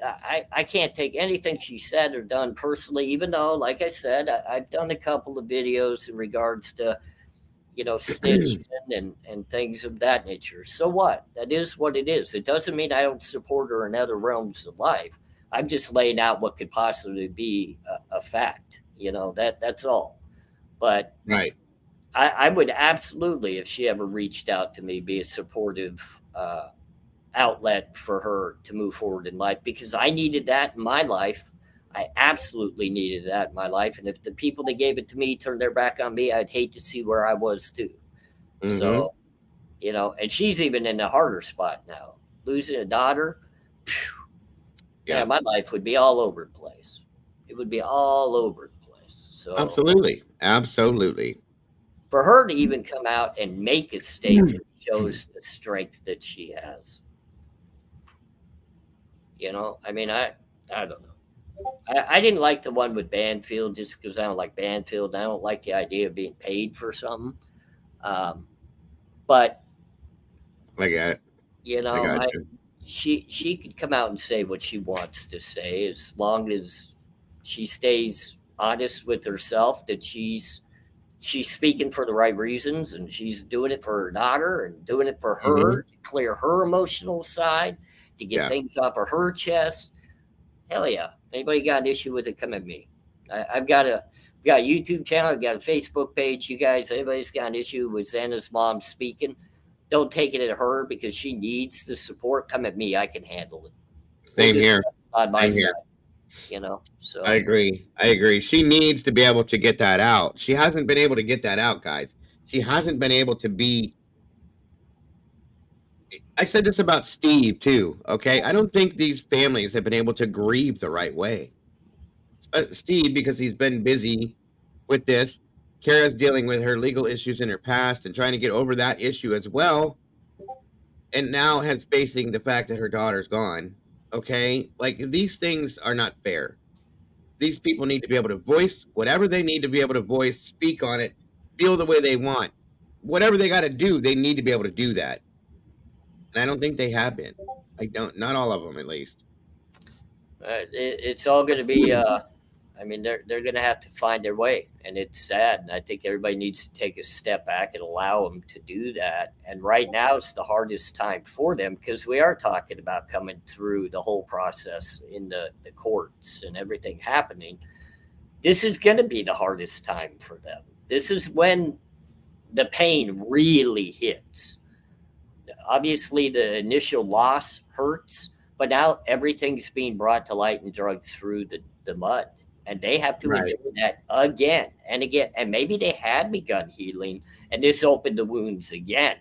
Speaker 3: I can't take anything she said or done personally, even though, like I said, I've done a couple of videos in regards to, snitching and things of that nature. So what? That is what it is. It doesn't mean I don't support her in other realms of life. I'm just laying out what could possibly be a fact. That's all. But
Speaker 2: Right.
Speaker 3: I would absolutely, if she ever reached out to me, be a supportive outlet for her to move forward in life because I needed that in my life. I absolutely needed that in my life. And if the people that gave it to me turned their back on me, I'd hate to see where I was too.
Speaker 2: Hmm.
Speaker 3: So, and she's even in a harder spot now. Losing a daughter,
Speaker 2: Yeah.
Speaker 3: my life would be all over the place. It would be all over the place. So
Speaker 2: Absolutely. Absolutely.
Speaker 3: for her to even come out and make a statement shows the strength that she has. I mean, I don't know. I didn't like the one with Banfield just because I don't like Banfield. I don't like the idea of being paid for something. But
Speaker 2: I got it. I got
Speaker 3: I
Speaker 2: you.
Speaker 3: she could come out and say what she wants to say as long as she stays honest with herself that she's speaking for the right reasons and she's doing it for her daughter and doing it for
Speaker 2: Hmm.
Speaker 3: her to clear her emotional side to get
Speaker 2: Yeah.
Speaker 3: things off of her chest. Hell yeah. Anybody got an issue with it, come at me. I've got a YouTube channel, I've got a Facebook page. You guys, anybody's got an issue with Xana's mom speaking, don't take it at her because she needs the support. Come at me. I can handle it. We'll
Speaker 2: Same
Speaker 3: just
Speaker 2: here.
Speaker 3: on my
Speaker 2: Same
Speaker 3: side,
Speaker 2: here. I
Speaker 3: So
Speaker 2: agree. I agree. She needs to be able to get that out. She hasn't been able to get that out, guys. She hasn't been able to be. I said this about Steve too. Okay. I don't think these families have been able to grieve the right way. Steve, because he's been busy with this. Kara's dealing with her legal issues in her past and trying to get over that issue as well. And now has facing the fact that her daughter's gone. Okay. Like these things are not fair. These people need to be able to voice whatever they need to be able to voice, speak on it, feel the way they want. Whatever they got to do, they need to be able to do that. And I don't think they have been. I don't, not all of them at least.
Speaker 3: it's all going to be. I mean, they're going to have to find their way, and it's sad. And I think everybody needs to take a step back and allow them to do that. And right now, it's the hardest time for them because we are talking about coming through the whole process in the courts and everything happening. This is going to be the hardest time for them. This is when the pain really hits. Obviously, the initial loss hurts, but now everything's being brought to light and dragged through the mud. And they have to
Speaker 2: Right.
Speaker 3: endure that again and again. And maybe they had begun healing and this opened the wounds again.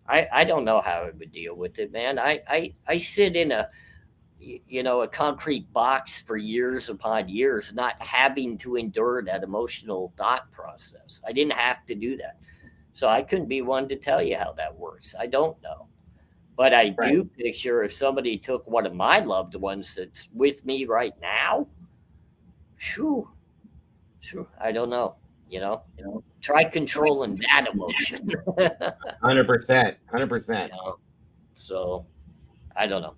Speaker 3: I don't know how I would deal with it, man. I sit in a concrete box for years upon years, not having to endure that emotional thought process. I didn't have to do that. So I couldn't be one to tell you how that works. I don't know. But I
Speaker 2: Right.
Speaker 3: do picture if somebody took one of my loved ones that's with me right now, phew, I don't know. Try controlling that emotion.
Speaker 2: 100%. 100%.
Speaker 3: So I don't know.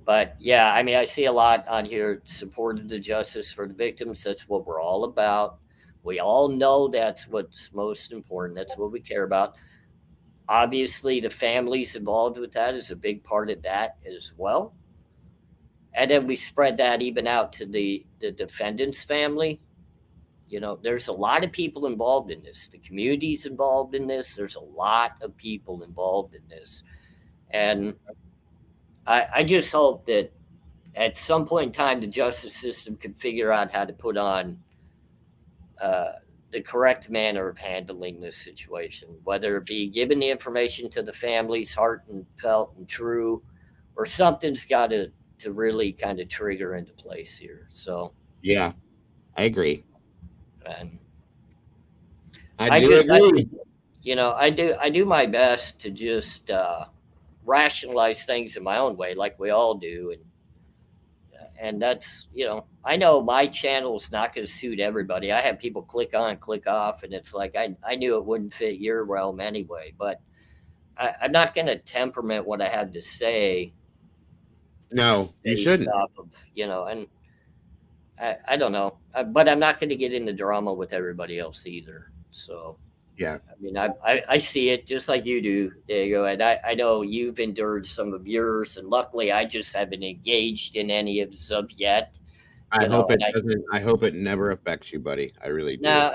Speaker 3: But yeah, I mean, I see a lot on here supporting the justice for the victims. That's what we're all about. We all know that's what's most important. That's what we care about. Obviously, the families involved with that is a big part of that as well. And then we spread that even out to the defendant's family. There's a lot of people involved in this. The community's involved in this. There's a lot of people involved in this. And I just hope that at some point in time, the justice system can figure out how to put on the correct manner of handling this situation, whether it be giving the information to the families, heart and felt and true, or something's got to really kind of trigger into place here. So
Speaker 2: yeah, I agree.
Speaker 3: And
Speaker 2: I do agree.
Speaker 3: I do my best to just rationalize things in my own way, like we all do, and that's I know my channel's not going to suit everybody. I have people click on, click off, and it's like I knew it wouldn't fit your realm anyway. But I'm not going to temperament what I have to say.
Speaker 2: No, you shouldn't.
Speaker 3: Off of, and I don't know, but I'm not going to get into drama with everybody else either. So
Speaker 2: yeah,
Speaker 3: I mean, I see it just like you do. There you go. And I know you've endured some of yours, and luckily I just haven't engaged in any of them yet.
Speaker 2: I hope it doesn't. I hope it never affects you, buddy. I really do.
Speaker 3: No,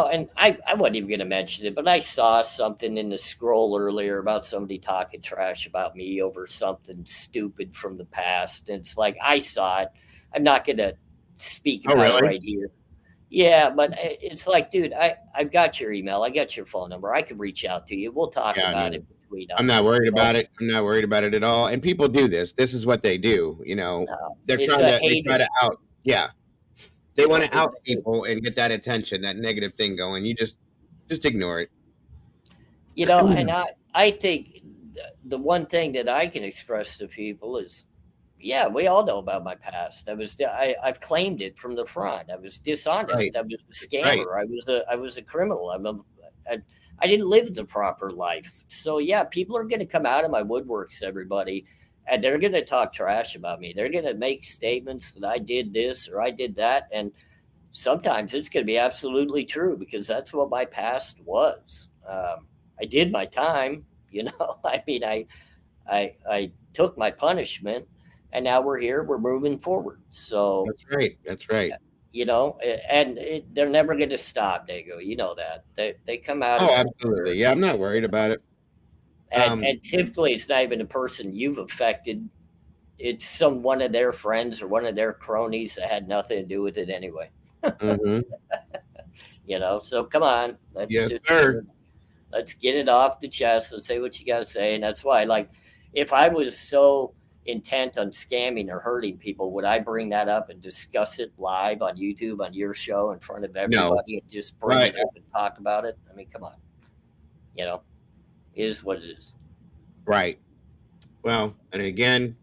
Speaker 3: and I wasn't even going to mention it, but I saw something in the scroll earlier about somebody talking trash about me over something stupid from the past. And it's like, I saw it. I'm not going to speak about it right here. Yeah, but it's like, dude, I've got your email. I got your phone number. I can reach out to you. We'll talk about it between us.
Speaker 2: I'm not worried about it. I'm not worried about it at all. And people do this. This is what they do. They're trying to they try to out. Yeah, they want to out people and get that attention, that negative thing going. You just ignore it.
Speaker 3: And I think the one thing that I can express to people is, yeah, we all know about my past. I've claimed it from the front. I was dishonest. Right. I was a scammer. Right. I was a criminal. I didn't live the proper life. So yeah, people are going to come out of my woodworks, everybody, and they're going to talk trash about me. They're going to make statements that I did this or I did that, and sometimes it's going to be absolutely true because that's what my past was. I did my time. I mean, I took my punishment. And now we're here. We're moving forward. So
Speaker 2: That's right.
Speaker 3: And they're never going to stop, Dago. You know that. They come out.
Speaker 2: Oh, absolutely. Yeah, I'm not worried about it.
Speaker 3: And typically, it's not even a person you've affected. It's one of their friends or one of their cronies that had nothing to do with it anyway.
Speaker 2: Mm-hmm.
Speaker 3: So come on.
Speaker 2: Let's
Speaker 3: get it off the chest. Let's say what you got to say. And that's why, if I was so intent on scamming or hurting people, would I bring that up and discuss it live on YouTube on your show in front of everybody and just bring it up and talk about it? I mean, come on. It is what it is.
Speaker 2: Right. Well, and again,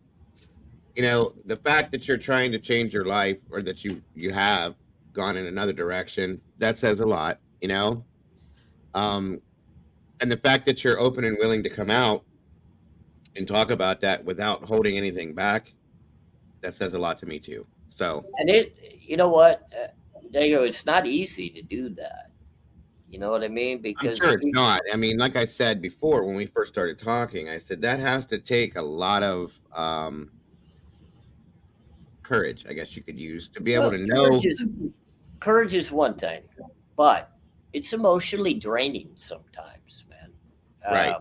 Speaker 2: the fact that you're trying to change your life or that you have gone in another direction, that says a lot, and the fact that you're open and willing to come out and talk about that without holding anything back, that says a lot to me too. So,
Speaker 3: and you know what, Dago, it's not easy to do that. You know what I mean? Because
Speaker 2: I'm sure it's not. I mean, like I said before, when we first started talking, I said that has to take a lot of courage, I guess you could use, to be able to know.
Speaker 3: Courage is one thing, but it's emotionally draining sometimes, man.
Speaker 2: Right.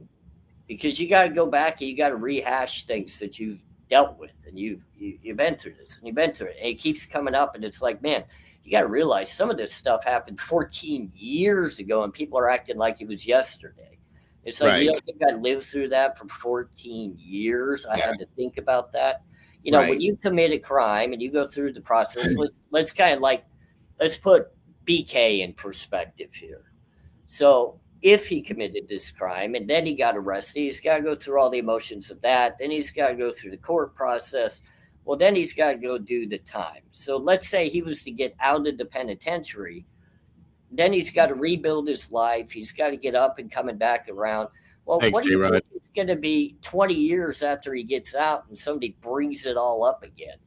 Speaker 3: Because you got to go back and you got to rehash things that you've dealt with, and you've been through this and you've been through it, and it keeps coming up, and it's like, man, you got to realize some of this stuff happened 14 years ago, and people are acting like it was yesterday. It's like, you don't think I lived through that for 14 years? I had to think about that. When you commit a crime and you go through the process, let's kind of let's put BK in perspective here. So if he committed this crime and then he got arrested, he's got to go through all the emotions of that. Then he's got to go through the court process. Well, then he's got to go do the time. So let's say he was to get out of the penitentiary. Then he's got to rebuild his life. He's got to get up and coming back around. Well, what do you think it's going to be 20 years after he gets out and somebody brings it all up again?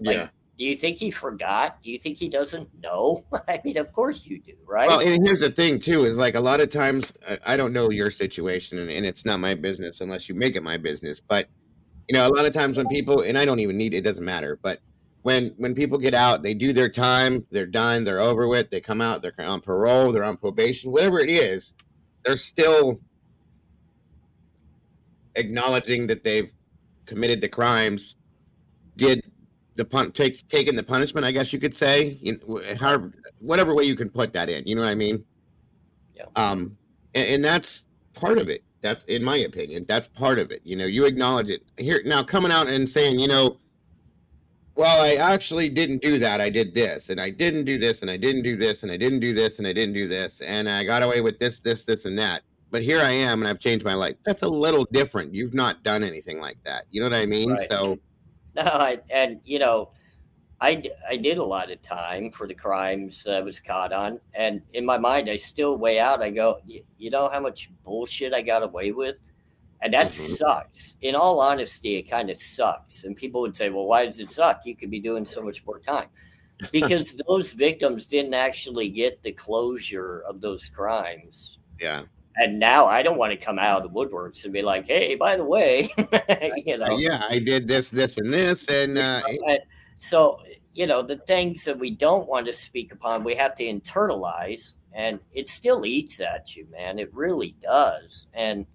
Speaker 3: Do Do you think he forgot? Do you think he doesn't know? I mean, of course you do, right?
Speaker 2: Well, and here's the thing too, is like a lot of times I don't know your situation, and it's not my business unless you make it my business. But you know, a lot of times when people, and I don't even need it, it doesn't matter. But when people get out, they do their time, they're done, they're over with, they come out, they're on parole, they're on probation, whatever it is, they're still acknowledging that they've committed the crimes, did the taken the punishment, I guess you could say, however, whatever way you can put that in, you know what I mean?
Speaker 3: Yeah.
Speaker 2: And that's part of it. That's, in my opinion, that's part of it. You know, you acknowledge it here now, coming out and saying, you know, well, I actually didn't do that. I did this, and I didn't do this, and I didn't do this, and I didn't do this, and I didn't do this, and I got away with this, and that. But here I am, and I've changed my life. That's a little different. You've not done anything like that. You know what I mean?
Speaker 3: Right.
Speaker 2: So,
Speaker 3: No, and you know, I did a lot of time for the crimes I was caught on. And in my mind, I still weigh out. I go, you know how much bullshit I got away with? And that
Speaker 2: mhm.
Speaker 3: sucks. In all honesty, it kind of sucks. And people would say, well, why does it suck? You could be doing so much more time. Because those victims didn't actually get the closure of those crimes.
Speaker 2: Yeah.
Speaker 3: And now I don't want to come out of the woodworks and be like, hey, by the way, you know.
Speaker 2: Yeah, I did this, and this, and
Speaker 3: So, you know, the things that we don't want to speak upon, we have to internalize, and it still eats at you, man. It really does. And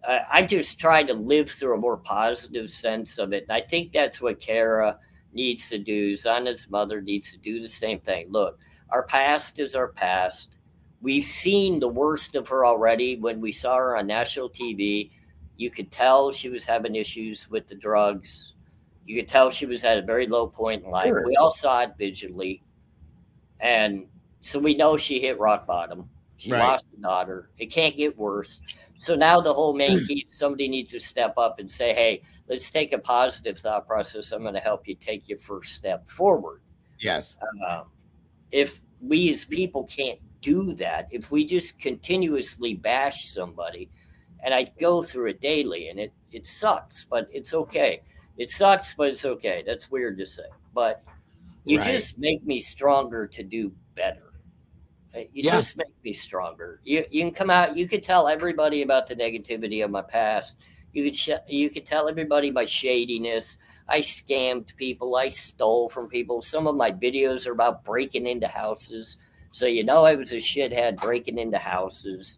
Speaker 3: I just try to live through a more positive sense of it. And I think that's what Kara needs to do. Zana's mother needs to do the same thing. Look, our past is our past. We've seen the worst of her already. When we saw her on national TV, you could tell she was having issues with the drugs. You could tell she was at a very low point in life.
Speaker 2: Sure.
Speaker 3: We all saw it visually. And so we know she hit rock bottom. She
Speaker 2: Right.
Speaker 3: lost a daughter. It can't get worse. So now the whole main key, somebody needs to step up and say, hey, let's take a positive thought process. I'm going to help you take your first step forward.
Speaker 2: Yes.
Speaker 3: If we as people can't do that, if we just continuously bash somebody, and I go through it daily, and it sucks, but it's okay. It sucks, but it's okay. That's weird to say. But you
Speaker 2: Right.
Speaker 3: just make me stronger to do better. You
Speaker 2: Yeah.
Speaker 3: just make me stronger. You can come out. You could tell everybody about the negativity of my past. You could tell everybody my shadiness. I scammed people. I stole from people. Some of my videos are about breaking into houses. So you know I was a shithead breaking into houses.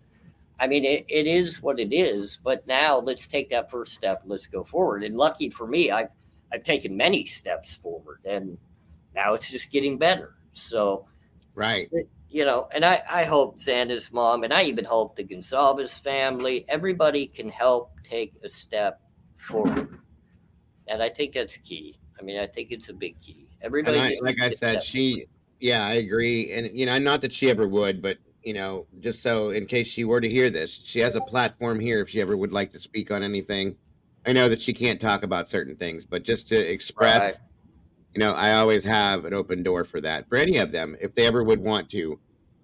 Speaker 3: I mean, it is what it is. But now let's take that first step. Let's go forward. And lucky for me, I've taken many steps forward, and now it's just getting better. So.
Speaker 2: Right.
Speaker 3: You know, and I hope Xander's mom, and I even hope the Gonzalez family, everybody can help take a step forward. And I think that's key. I mean, I think it's a big key. Everybody,
Speaker 2: And
Speaker 3: just
Speaker 2: like I
Speaker 3: needs to
Speaker 2: said,
Speaker 3: step
Speaker 2: yeah, I agree. And, you know, not that she ever would, but, you know, just so in case she were to hear this, she has a platform here if she ever would like to speak on anything. I know that she can't talk about certain things, but just to express,
Speaker 3: Right.
Speaker 2: you know, I always have an open door for that, for any of them, if they ever would want to.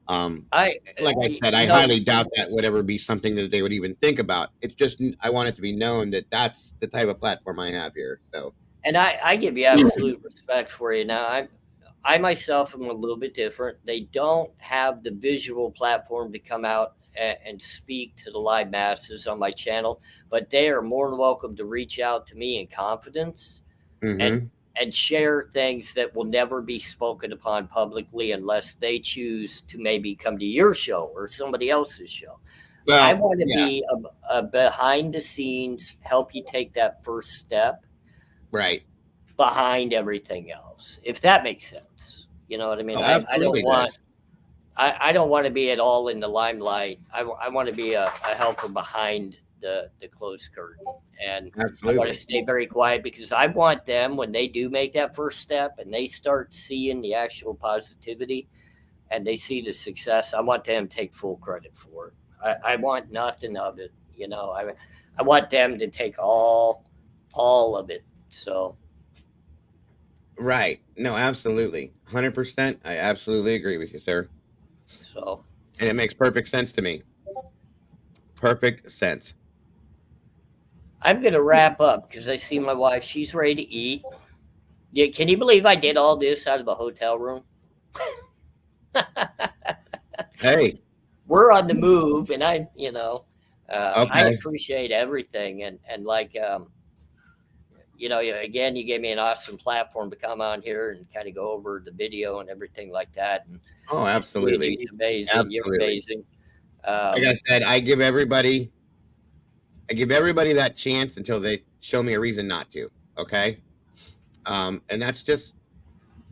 Speaker 2: Like I said, I highly doubt that would ever be something that they would even think about. It's just, I want it to be known that that's the type of platform I have here. So,
Speaker 3: And I give you absolute respect for you. Now, I myself am a little bit different. They don't have the visual platform to come out and speak to the live masses on my channel, but they are more than welcome to reach out to me in confidence and share things that will never be spoken upon publicly unless they choose to maybe come to your show or somebody else's show.
Speaker 2: well,
Speaker 3: I want to
Speaker 2: yeah,
Speaker 3: be a behind the scenes, help you take that first step
Speaker 2: right.
Speaker 3: behind everything else, if that makes sense. You know what I mean?
Speaker 2: Oh,
Speaker 3: I
Speaker 2: absolutely
Speaker 3: don't want
Speaker 2: does.
Speaker 3: I don't want to be at all in the limelight. I want to be a helper behind the closed curtain, and I want
Speaker 2: Absolutely.
Speaker 3: to stay very quiet because I want them, when they do make that first step and they start seeing the actual positivity and they see the success, I want them to take full credit for it. I want nothing of it. You know, I want them to take all of it. So.
Speaker 2: Right. No, absolutely. 100%. I absolutely agree with you, sir.
Speaker 3: So.
Speaker 2: And it makes perfect sense to me. Perfect sense.
Speaker 3: I'm going to wrap up because I see my wife. She's ready to eat. Yeah, can you believe I did all this out of a hotel room?
Speaker 2: Hey,
Speaker 3: We're on the move, and I
Speaker 2: okay.
Speaker 3: appreciate everything, and like again, you gave me an awesome platform to come on here and kind of go over the video and everything like that. And
Speaker 2: Oh, absolutely.
Speaker 3: Luigi's amazing. You're
Speaker 2: Absolutely.
Speaker 3: amazing.
Speaker 2: Like I said, I give everybody that chance until they show me a reason not to. Okay. And that's just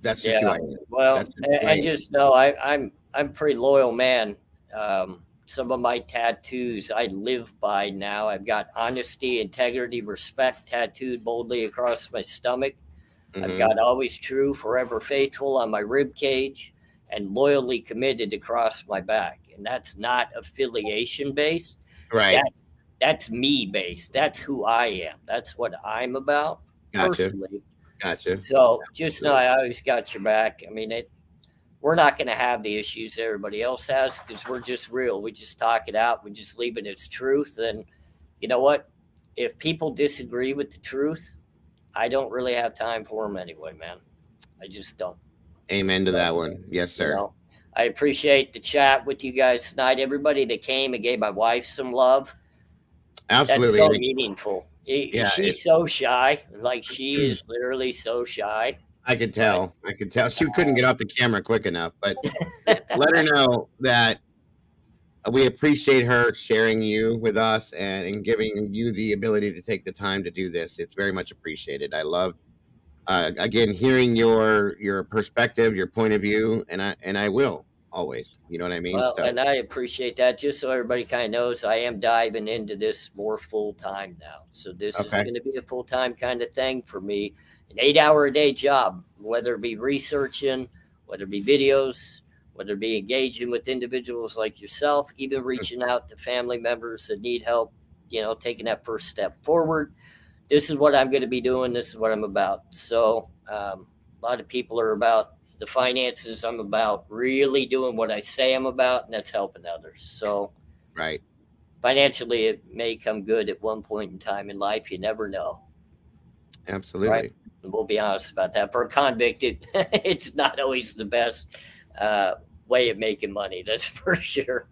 Speaker 2: who
Speaker 3: Yeah.
Speaker 2: I am.
Speaker 3: Well,
Speaker 2: That's just who I
Speaker 3: and
Speaker 2: am.
Speaker 3: just know I'm a pretty loyal man. Some of my tattoos I live by now. I've got honesty, integrity, respect tattooed boldly across my stomach. I've
Speaker 2: Hmm.
Speaker 3: got always true, forever faithful on my rib cage, and loyally committed across my back. And that's not affiliation based.
Speaker 2: Right.
Speaker 3: That's me based. That's who I am. That's what I'm about
Speaker 2: Gotcha.
Speaker 3: personally.
Speaker 2: Gotcha.
Speaker 3: So just know
Speaker 2: Absolutely.
Speaker 3: I always got your back. I mean, we're not going to have the issues everybody else has because we're just real. We just talk it out. We just leave it as truth. And you know what? If people disagree with the truth, I don't really have time for them anyway, man. I just don't.
Speaker 2: Amen to
Speaker 3: So,
Speaker 2: that one. Yes,
Speaker 3: you
Speaker 2: sir.
Speaker 3: know, I appreciate the chat with you guys tonight. Everybody that came and gave my wife some love. That's
Speaker 2: Absolutely.
Speaker 3: so
Speaker 2: And
Speaker 3: meaningful.
Speaker 2: yeah,
Speaker 3: She's so shy. Like she is literally so shy.
Speaker 2: I could
Speaker 3: But
Speaker 2: tell. I could tell she couldn't get off the camera quick enough. But let her know that we appreciate her sharing you with us and giving you the ability to take the time to do this. It's very much appreciated. I love again hearing your perspective, your point of view, and I will always. You know what I mean?
Speaker 3: well,
Speaker 2: So
Speaker 3: and I appreciate that. Just so everybody kind of knows, I am diving into this more full time now. So this is
Speaker 2: okay,
Speaker 3: going to be a full time kind of thing for me, an 8 hour a day job, whether it be researching, whether it be videos, whether it be engaging with individuals like yourself, even reaching out to family members that need help, taking that first step forward. This is what I'm going to be doing. This is what I'm about. So a lot of people are about the finances. I'm about really doing what I say I'm about, and that's helping others. So
Speaker 2: right,
Speaker 3: financially, it may come good at one point in time in life. You never know, right?
Speaker 2: absolutely.
Speaker 3: And we'll be honest about that. For a convict, it's not always the best way of making money. That's for sure.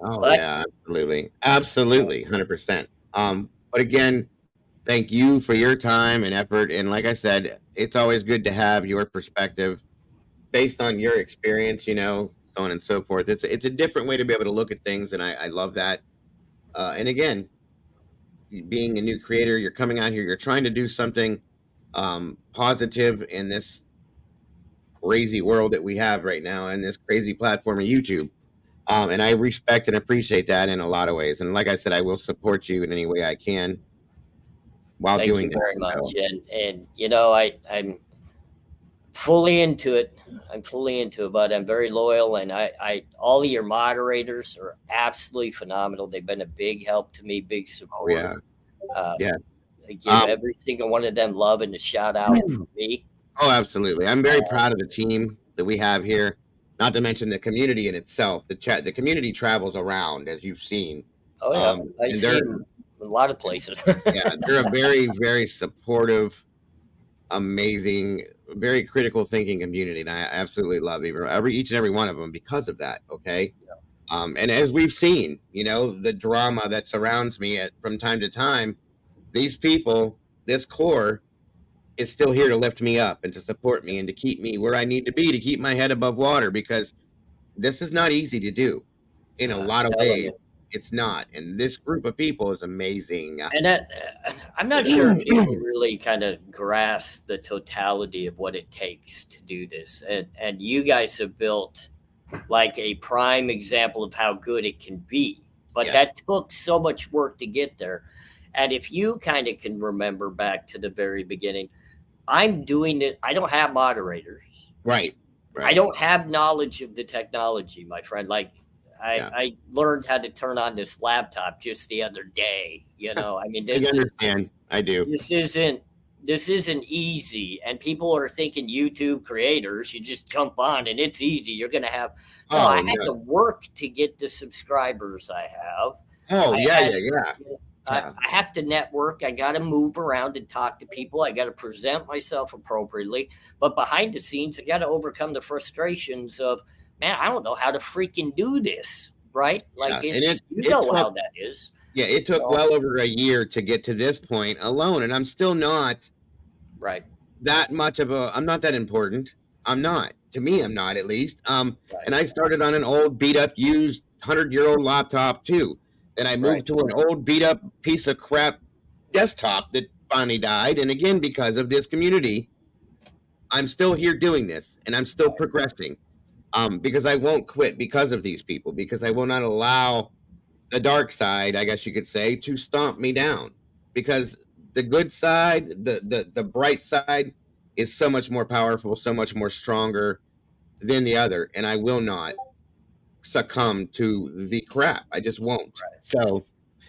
Speaker 2: Oh
Speaker 3: But
Speaker 2: yeah, absolutely, absolutely, 100%. But again, thank you for your time and effort. And like I said, it's always good to have your perspective based on your experience, so on and so forth. It's a different way to be able to look at things, and I love that. And again, being a new creator, you're coming out here, you're trying to do something positive in this crazy world that we have right now, and this crazy platform of YouTube. And I respect and appreciate that in a lot of ways. And like I said, I will support you in any way I can while
Speaker 3: thank you
Speaker 2: doing it.
Speaker 3: very
Speaker 2: So,
Speaker 3: much. And I'm fully into it. I'm fully into it, but I'm very loyal. And I all of your moderators are absolutely phenomenal. They've been a big help to me, big
Speaker 2: oh
Speaker 3: support.
Speaker 2: yeah,
Speaker 3: Uh,
Speaker 2: yeah.
Speaker 3: I give
Speaker 2: Um,
Speaker 3: every single one of them love and a shout out for me.
Speaker 2: Oh, absolutely. I'm very proud of the team that we have here. Not to mention the community in itself. The community travels around, as you've seen.
Speaker 3: Oh yeah, I
Speaker 2: And
Speaker 3: see
Speaker 2: they're
Speaker 3: them in a lot of places.
Speaker 2: yeah, they're a very, very supportive, amazing, very critical thinking community, and I absolutely love each and every one of them because of that. Okay, and as we've seen, the drama that surrounds me from time to time, these people, this core, is still here to lift me up and to support me and to keep me where I need to be to keep my head above water because this is not easy to do in a lot of
Speaker 3: Telling
Speaker 2: ways.
Speaker 3: you.
Speaker 2: It's not, and this group of people is amazing.
Speaker 3: And that I'm not sure people really kind of grasp the totality of what it takes to do this. And you guys have built like a prime example of how good it can be. But
Speaker 2: Yes,
Speaker 3: that took so much work to get there. And if you kind of can remember back to the very beginning, I'm doing it. I don't have moderators.
Speaker 2: right,
Speaker 3: I
Speaker 2: right,
Speaker 3: don't have knowledge of the technology, my friend. Like
Speaker 2: yeah.
Speaker 3: I learned how to turn on this laptop just the other day. I mean,
Speaker 2: I understand. I do.
Speaker 3: this isn't this isn't easy. And people are thinking YouTube creators, you just jump on and it's easy. You're gonna have no, I
Speaker 2: Oh
Speaker 3: had
Speaker 2: no.
Speaker 3: to work to get the subscribers I have.
Speaker 2: Oh
Speaker 3: I
Speaker 2: yeah,
Speaker 3: had
Speaker 2: yeah, yeah.
Speaker 3: I have to network. I got to move around and talk to people. I got to present myself appropriately. But behind the scenes, I got to overcome the frustrations of, man, I don't know how to freaking do this, right? Like,
Speaker 2: and
Speaker 3: you know how that is.
Speaker 2: Yeah, it took well over a year to get to this point alone, and I'm still not
Speaker 3: right
Speaker 2: that much of a. I'm not that important. I'm not. To me, I'm not, at least. And I started on an old, beat up, used 100-year-old laptop too. Then I moved to an old, beat up piece of crap desktop that finally died. And again, because of this community, I'm still here doing this, and I'm still progressing. Because I won't quit because of these people, because I will not allow the dark side, I guess you could say, to stomp me down. Because the good side, the bright side, is so much more powerful, so much more stronger than the other, and I will not succumb to the crap. I just won't. So,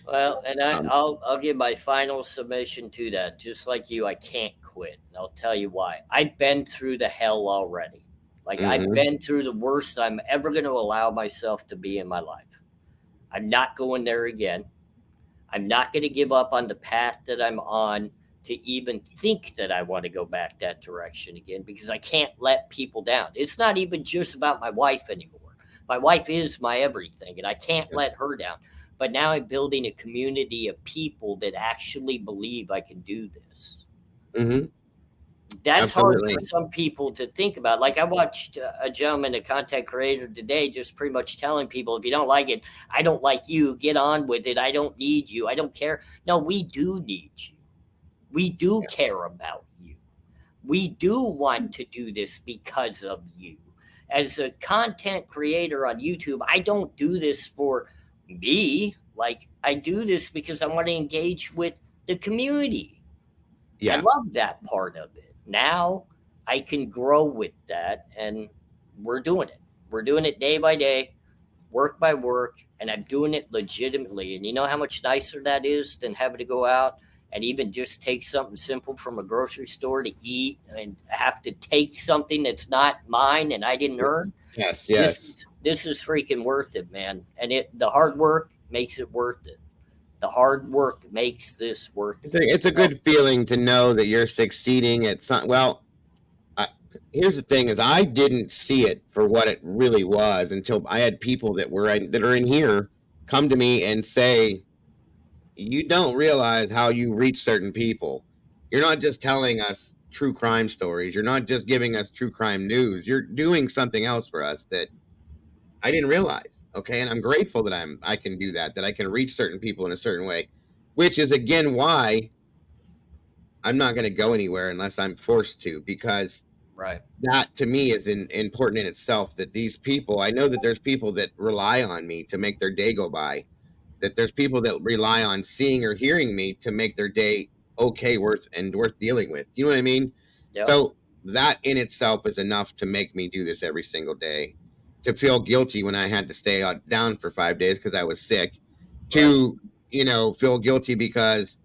Speaker 3: well, and I'll give my final submission to that. Just like you, I can't quit, and I'll tell you why. I've been through the hell already. Like, I've been through the worst I'm ever going to allow myself to be in my life. I'm not going there again. I'm not going to give up on the path that I'm on to even think that I want to go back that direction again, because I can't let people down. It's not even just about my wife anymore. My wife is my everything, and I can't let her down. But now I'm building a community of people that actually believe I can do this. That's
Speaker 2: Absolutely.
Speaker 3: hard for some people to think about. Like, I watched a gentleman, a content creator today, just pretty much telling people, if you don't like it, I don't like you, get on with it. I don't need you. I don't care. No, we do need you. We do care about you. We do want to do this because of you. As a content creator on YouTube, I don't do this for me. Like, I do this because I want to engage with the community. I love that part of it. Now I can grow with that, and we're doing it. We're doing it day by day, work by work, and I'm doing it legitimately. And you know how much nicer that is than having to go out and even just take something simple from a grocery store to eat and have to take something that's not mine and I didn't earn.
Speaker 2: Yes.
Speaker 3: This is freaking worth it, man. And the hard work makes it worth it. The hard work makes this worth it.
Speaker 2: It's a good feeling to know that you're succeeding at something. Well, here's the thing: is I didn't see it for what it really was until I had people that are in here come to me and say, "You don't realize how you reach certain people. You're not just telling us true crime stories. You're not just giving us true crime news. You're doing something else for us that I didn't realize." Okay, and I'm grateful that I can do that I can reach certain people in a certain way, which is again why I'm not going to go anywhere unless I'm forced to, because that to me is important in itself. That these people, I know that there's people that rely on me to make their day go by, that there's people that rely on seeing or hearing me to make their day okay, worth dealing with. You know what I mean?
Speaker 3: Yep.
Speaker 2: So that in itself is enough to make me do this every single day. To feel guilty when I had to stay down for 5 days because I was sick, to feel guilty because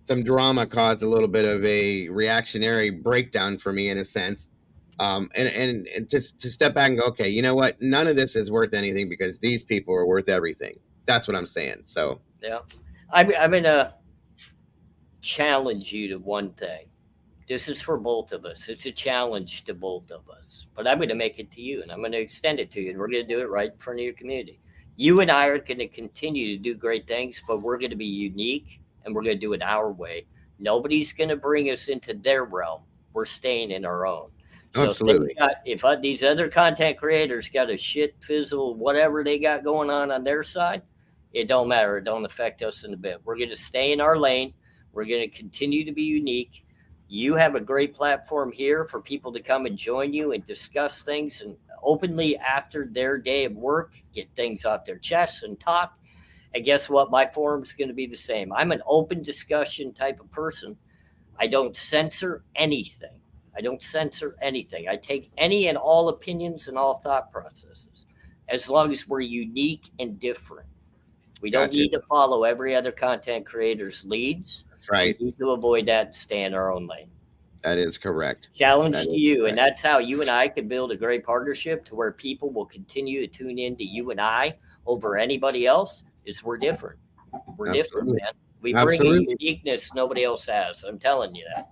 Speaker 2: some drama caused a little bit of a reactionary breakdown for me in a sense, and to step back and go, okay, you know what? None of this is worth anything because these people are worth everything. That's what I'm saying. So
Speaker 3: yeah, I'm gonna challenge you to one thing. This is for both of us. It's a challenge to both of us. But I'm going to make it to you, and I'm going to extend it to you, and we're going to do it right in front of your community. You and I are going to continue to do great things, but we're going to be unique, and we're going to do it our way. Nobody's going to bring us into their realm. We're staying in our own. So
Speaker 2: absolutely.
Speaker 3: if these other content creators got a shit fizzle, whatever they got going on their side, it don't matter. It don't affect us in a bit. We're going to stay in our lane. We're going to continue to be unique. You have a great platform here for people to come and join you and discuss things and openly after their day of work, get things off their chests and talk. And guess what? My forum is going to be the same. I'm an open discussion type of person. I don't censor anything. I take any and all opinions and all thought processes, as long as we're unique and different. We don't need to follow every other content creator's leads.
Speaker 2: Right.
Speaker 3: We need to avoid that and stay in our own lane.
Speaker 2: That is correct.
Speaker 3: Challenge to you. Correct. And that's how you and I can build a great partnership to where people will continue to tune in to you and I over anybody else, is we're different. We're different, man. We bring a
Speaker 2: Absolutely.
Speaker 3: uniqueness nobody else has. I'm telling you that.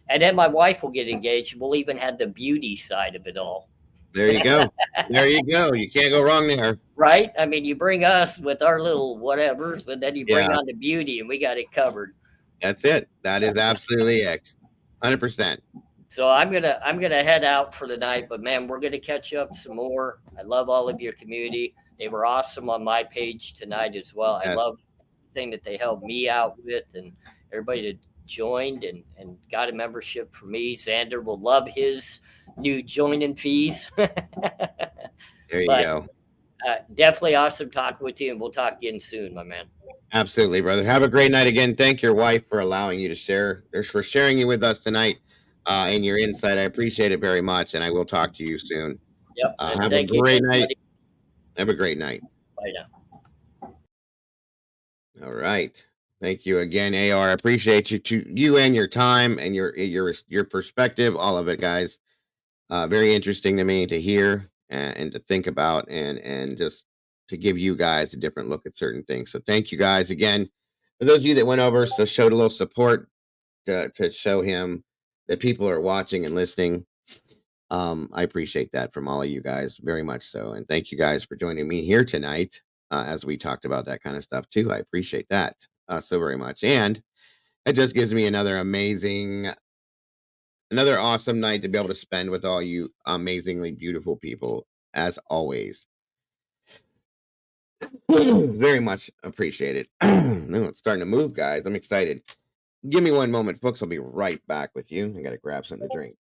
Speaker 3: And then my wife will get engaged. We'll even have the beauty side of it all.
Speaker 2: There you go. There you go. You can't go wrong there.
Speaker 3: Right? I mean, you bring us with our little whatevers, and then you bring
Speaker 2: Yeah,
Speaker 3: on the beauty, and we got it covered.
Speaker 2: that's it. That is absolutely it. 100%.
Speaker 3: So I'm gonna head out for the night, but man, we're gonna catch up some more. I love all of your community. They were awesome on my page tonight as well. I
Speaker 2: Yes.
Speaker 3: love everything that they helped me out with, and everybody that joined and got a membership for me. Xander will love his new joining fees.
Speaker 2: There you
Speaker 3: But
Speaker 2: go.
Speaker 3: definitely awesome talking with you, and we'll talk again soon, my man.
Speaker 2: Absolutely, brother. Have a great night again. Thank your wife for allowing you to share, or for sharing you with us tonight, and your insight. I appreciate it very much, and I will talk to you soon.
Speaker 3: Yep, and
Speaker 2: Have a
Speaker 3: thank you
Speaker 2: great
Speaker 3: again,
Speaker 2: night.
Speaker 3: buddy.
Speaker 2: Have a great night.
Speaker 3: Bye now.
Speaker 2: All right. Thank you again, AR. I appreciate you and your time and your perspective, all of it, guys. Very interesting to me to hear and to think about, and just to give you guys a different look at certain things. So thank you guys again. For those of you that went over, so showed a little support to show him that people are watching and listening. I appreciate that from all of you guys very much so. And thank you guys for joining me here tonight as we talked about that kind of stuff too. I appreciate that so very much. And it just gives me another awesome night to be able to spend with all you amazingly beautiful people, as always. Very much appreciate it. No, it's starting to move, guys. I'm excited. Give me one moment, folks. I'll be right back with you. I got to grab something to drink.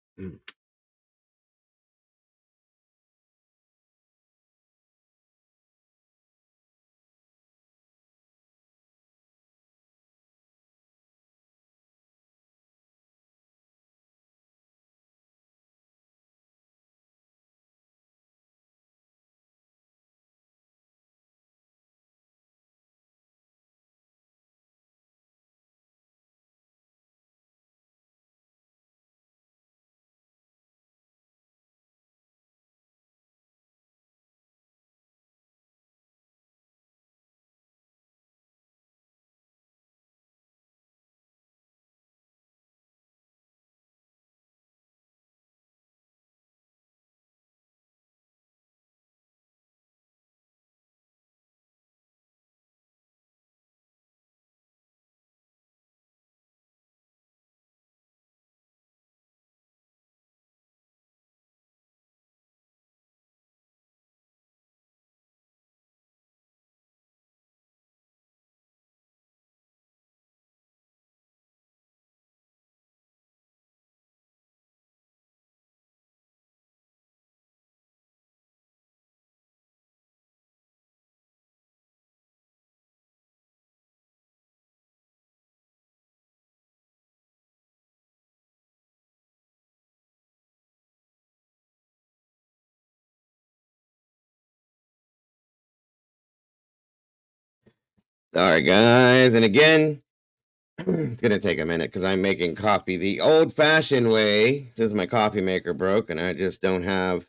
Speaker 2: Sorry, guys. And again, it's going to take a minute because I'm making coffee the old fashioned way since my coffee maker broke and I just don't have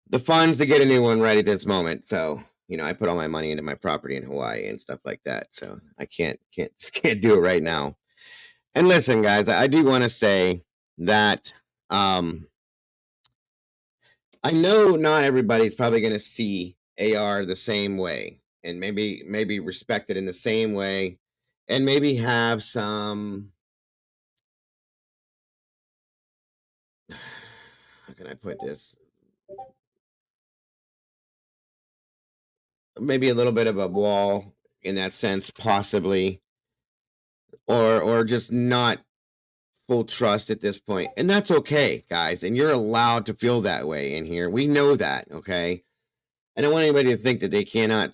Speaker 2: the funds to get a new one right at this moment. So, I put all my money into my property in Hawaii and stuff like that. So I just can't do it right now. And listen, guys, I do want to say that I know not everybody's probably going to see AR the same way, and maybe respect it in the same way, and maybe have some, how can I put this? Maybe a little bit of a wall in that sense, possibly, or just not full trust at this point. And that's okay, guys. And you're allowed to feel that way in here. We know that, okay? I don't want anybody to think that they cannot,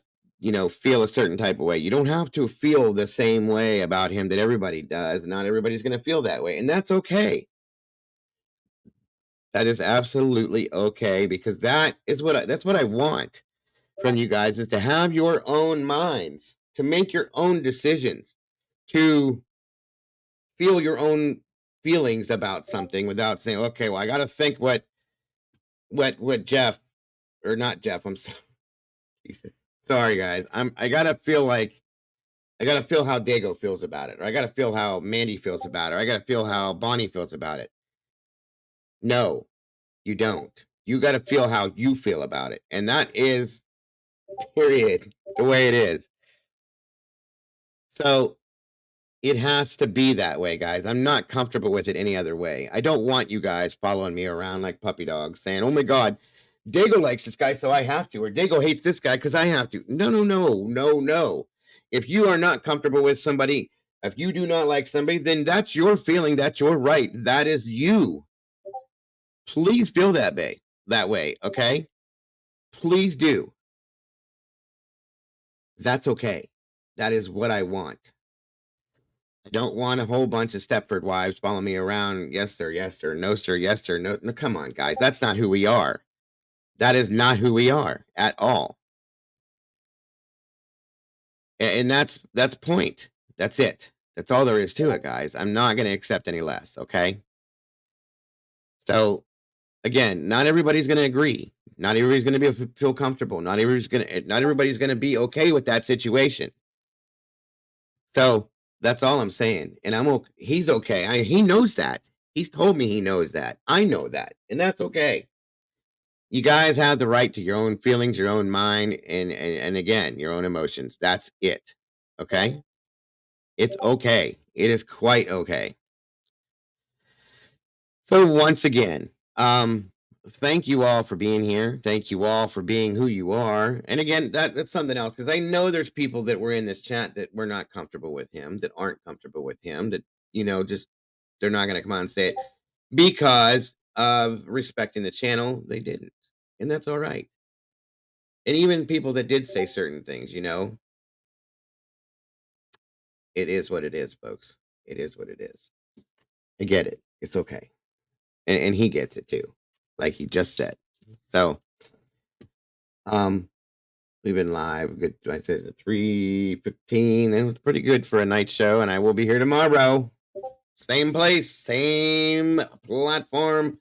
Speaker 2: feel a certain type of way. You don't have to feel the same way about him that everybody does. Not everybody's going to feel that way. And that's okay. That is absolutely okay, because that's what I want from you guys, is to have your own minds, to make your own decisions, to feel your own feelings about something without saying, okay, well, I got to think what Jeff, or not Jeff, I'm sorry. Jesus. Sorry, guys. I got to feel like I got to feel how Dago feels about it, or I got to feel how Mandy feels about it, or I got to feel how Bonnie feels about it. No, you don't. You got to feel how you feel about it. And that is, period, the way it is. So it has to be that way, guys. I'm not comfortable with it any other way. I don't want you guys following me around like puppy dogs saying, oh my God, Dago likes this guy, so I have to, or Dago hates this guy because I have to. No, no, no, no, no. If you are not comfortable with somebody, if you do not like somebody, then that's your feeling. That's your right. That is you. Please feel that way, okay? Please do. That's okay. That is what I want. I don't want a whole bunch of Stepford wives following me around. Yes, sir. Yes, sir. No, sir. Yes, sir. No, no. Come on, guys. That's not who we are. That is not who we are at all. And that's point. That's it. That's all there is to it, guys. I'm not going to accept any less. Okay. So again, not everybody's going to agree. Not everybody's going to feel comfortable. Not everybody's going to be okay with that situation. So that's all I'm saying. And he's okay. He knows that. He's told me he knows that. I know that. And that's okay. You guys have the right to your own feelings, your own mind, and again, your own emotions. That's it. Okay? It's okay. It is quite okay. So once again, thank you all for being here. Thank you all for being who you are. And again, that's something else, because I know there's people that were in this chat that were not comfortable with him, that aren't comfortable with him, that, just they're not going to come on and say it because of respecting the channel. They didn't. And that's all right. And even people that did say certain things, it is what it is, folks. It is what it is. I get it. It's okay. And he gets it too, like he just said. So, we've been live. Good. I said 3:15, and it's pretty good for a night show. And I will be here tomorrow. Same place, same platform,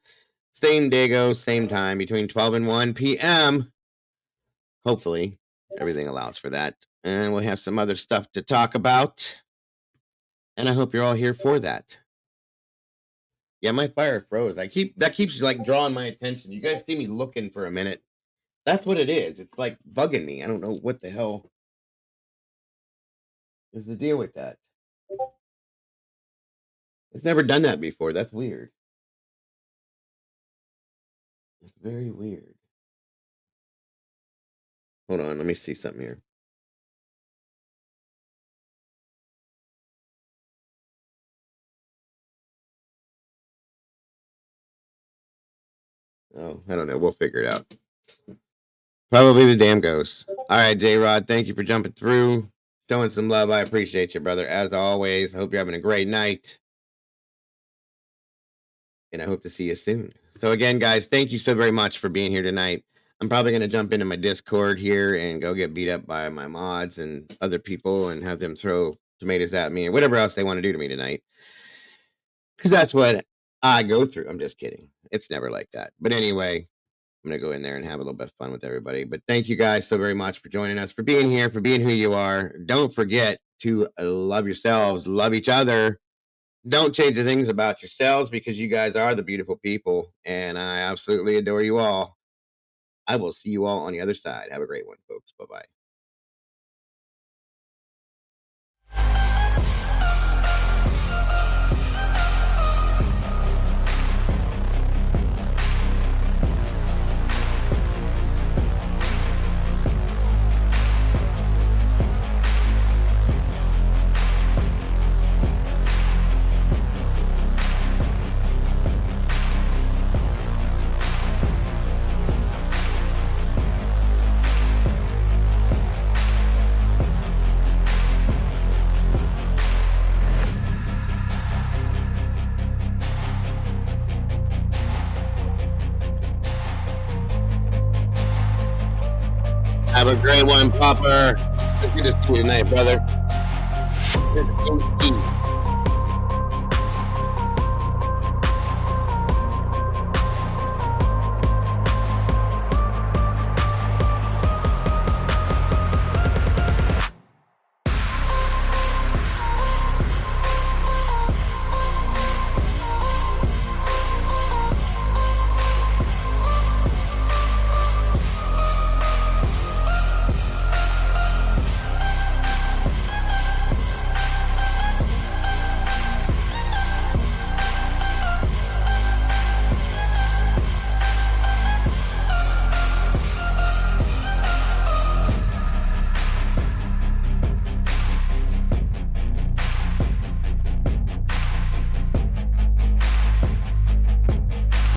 Speaker 2: same Dago, same time, between 12 and 1 p.m. Hopefully, everything allows for that. And we'll have some other stuff to talk about. And I hope you're all here for that. Yeah, my fire froze. That keeps like drawing my attention. You guys see me looking for a minute. That's what it is. It's like bugging me. I don't know what the hell is the deal with that. It's never done that before. That's weird. It's very weird. Hold on, let me see something here. Oh, I don't know. We'll figure it out. Probably the damn ghost. All right, J-Rod, thank you for jumping through, showing some love. I appreciate you, brother. As always, I hope you're having a great night. And I hope to see you soon. So again, guys, thank you so very much for being here tonight. I'm probably going to jump into my Discord here and go get beat up by my mods and other people and have them throw tomatoes at me or whatever else they want to do to me tonight. Because that's what I go through. I'm just kidding. It's never like that. But anyway, I'm going to go in there and have a little bit of fun with everybody. But thank you guys so very much for joining us, for being here, for being who you are. Don't forget to love yourselves, love each other. Don't change the things about yourselves, because you guys are the beautiful people, and I absolutely adore you all. I will see you all on the other side. Have a great one, folks. Bye-bye. Have a great one, Popper. Let's get this to you tonight, brother.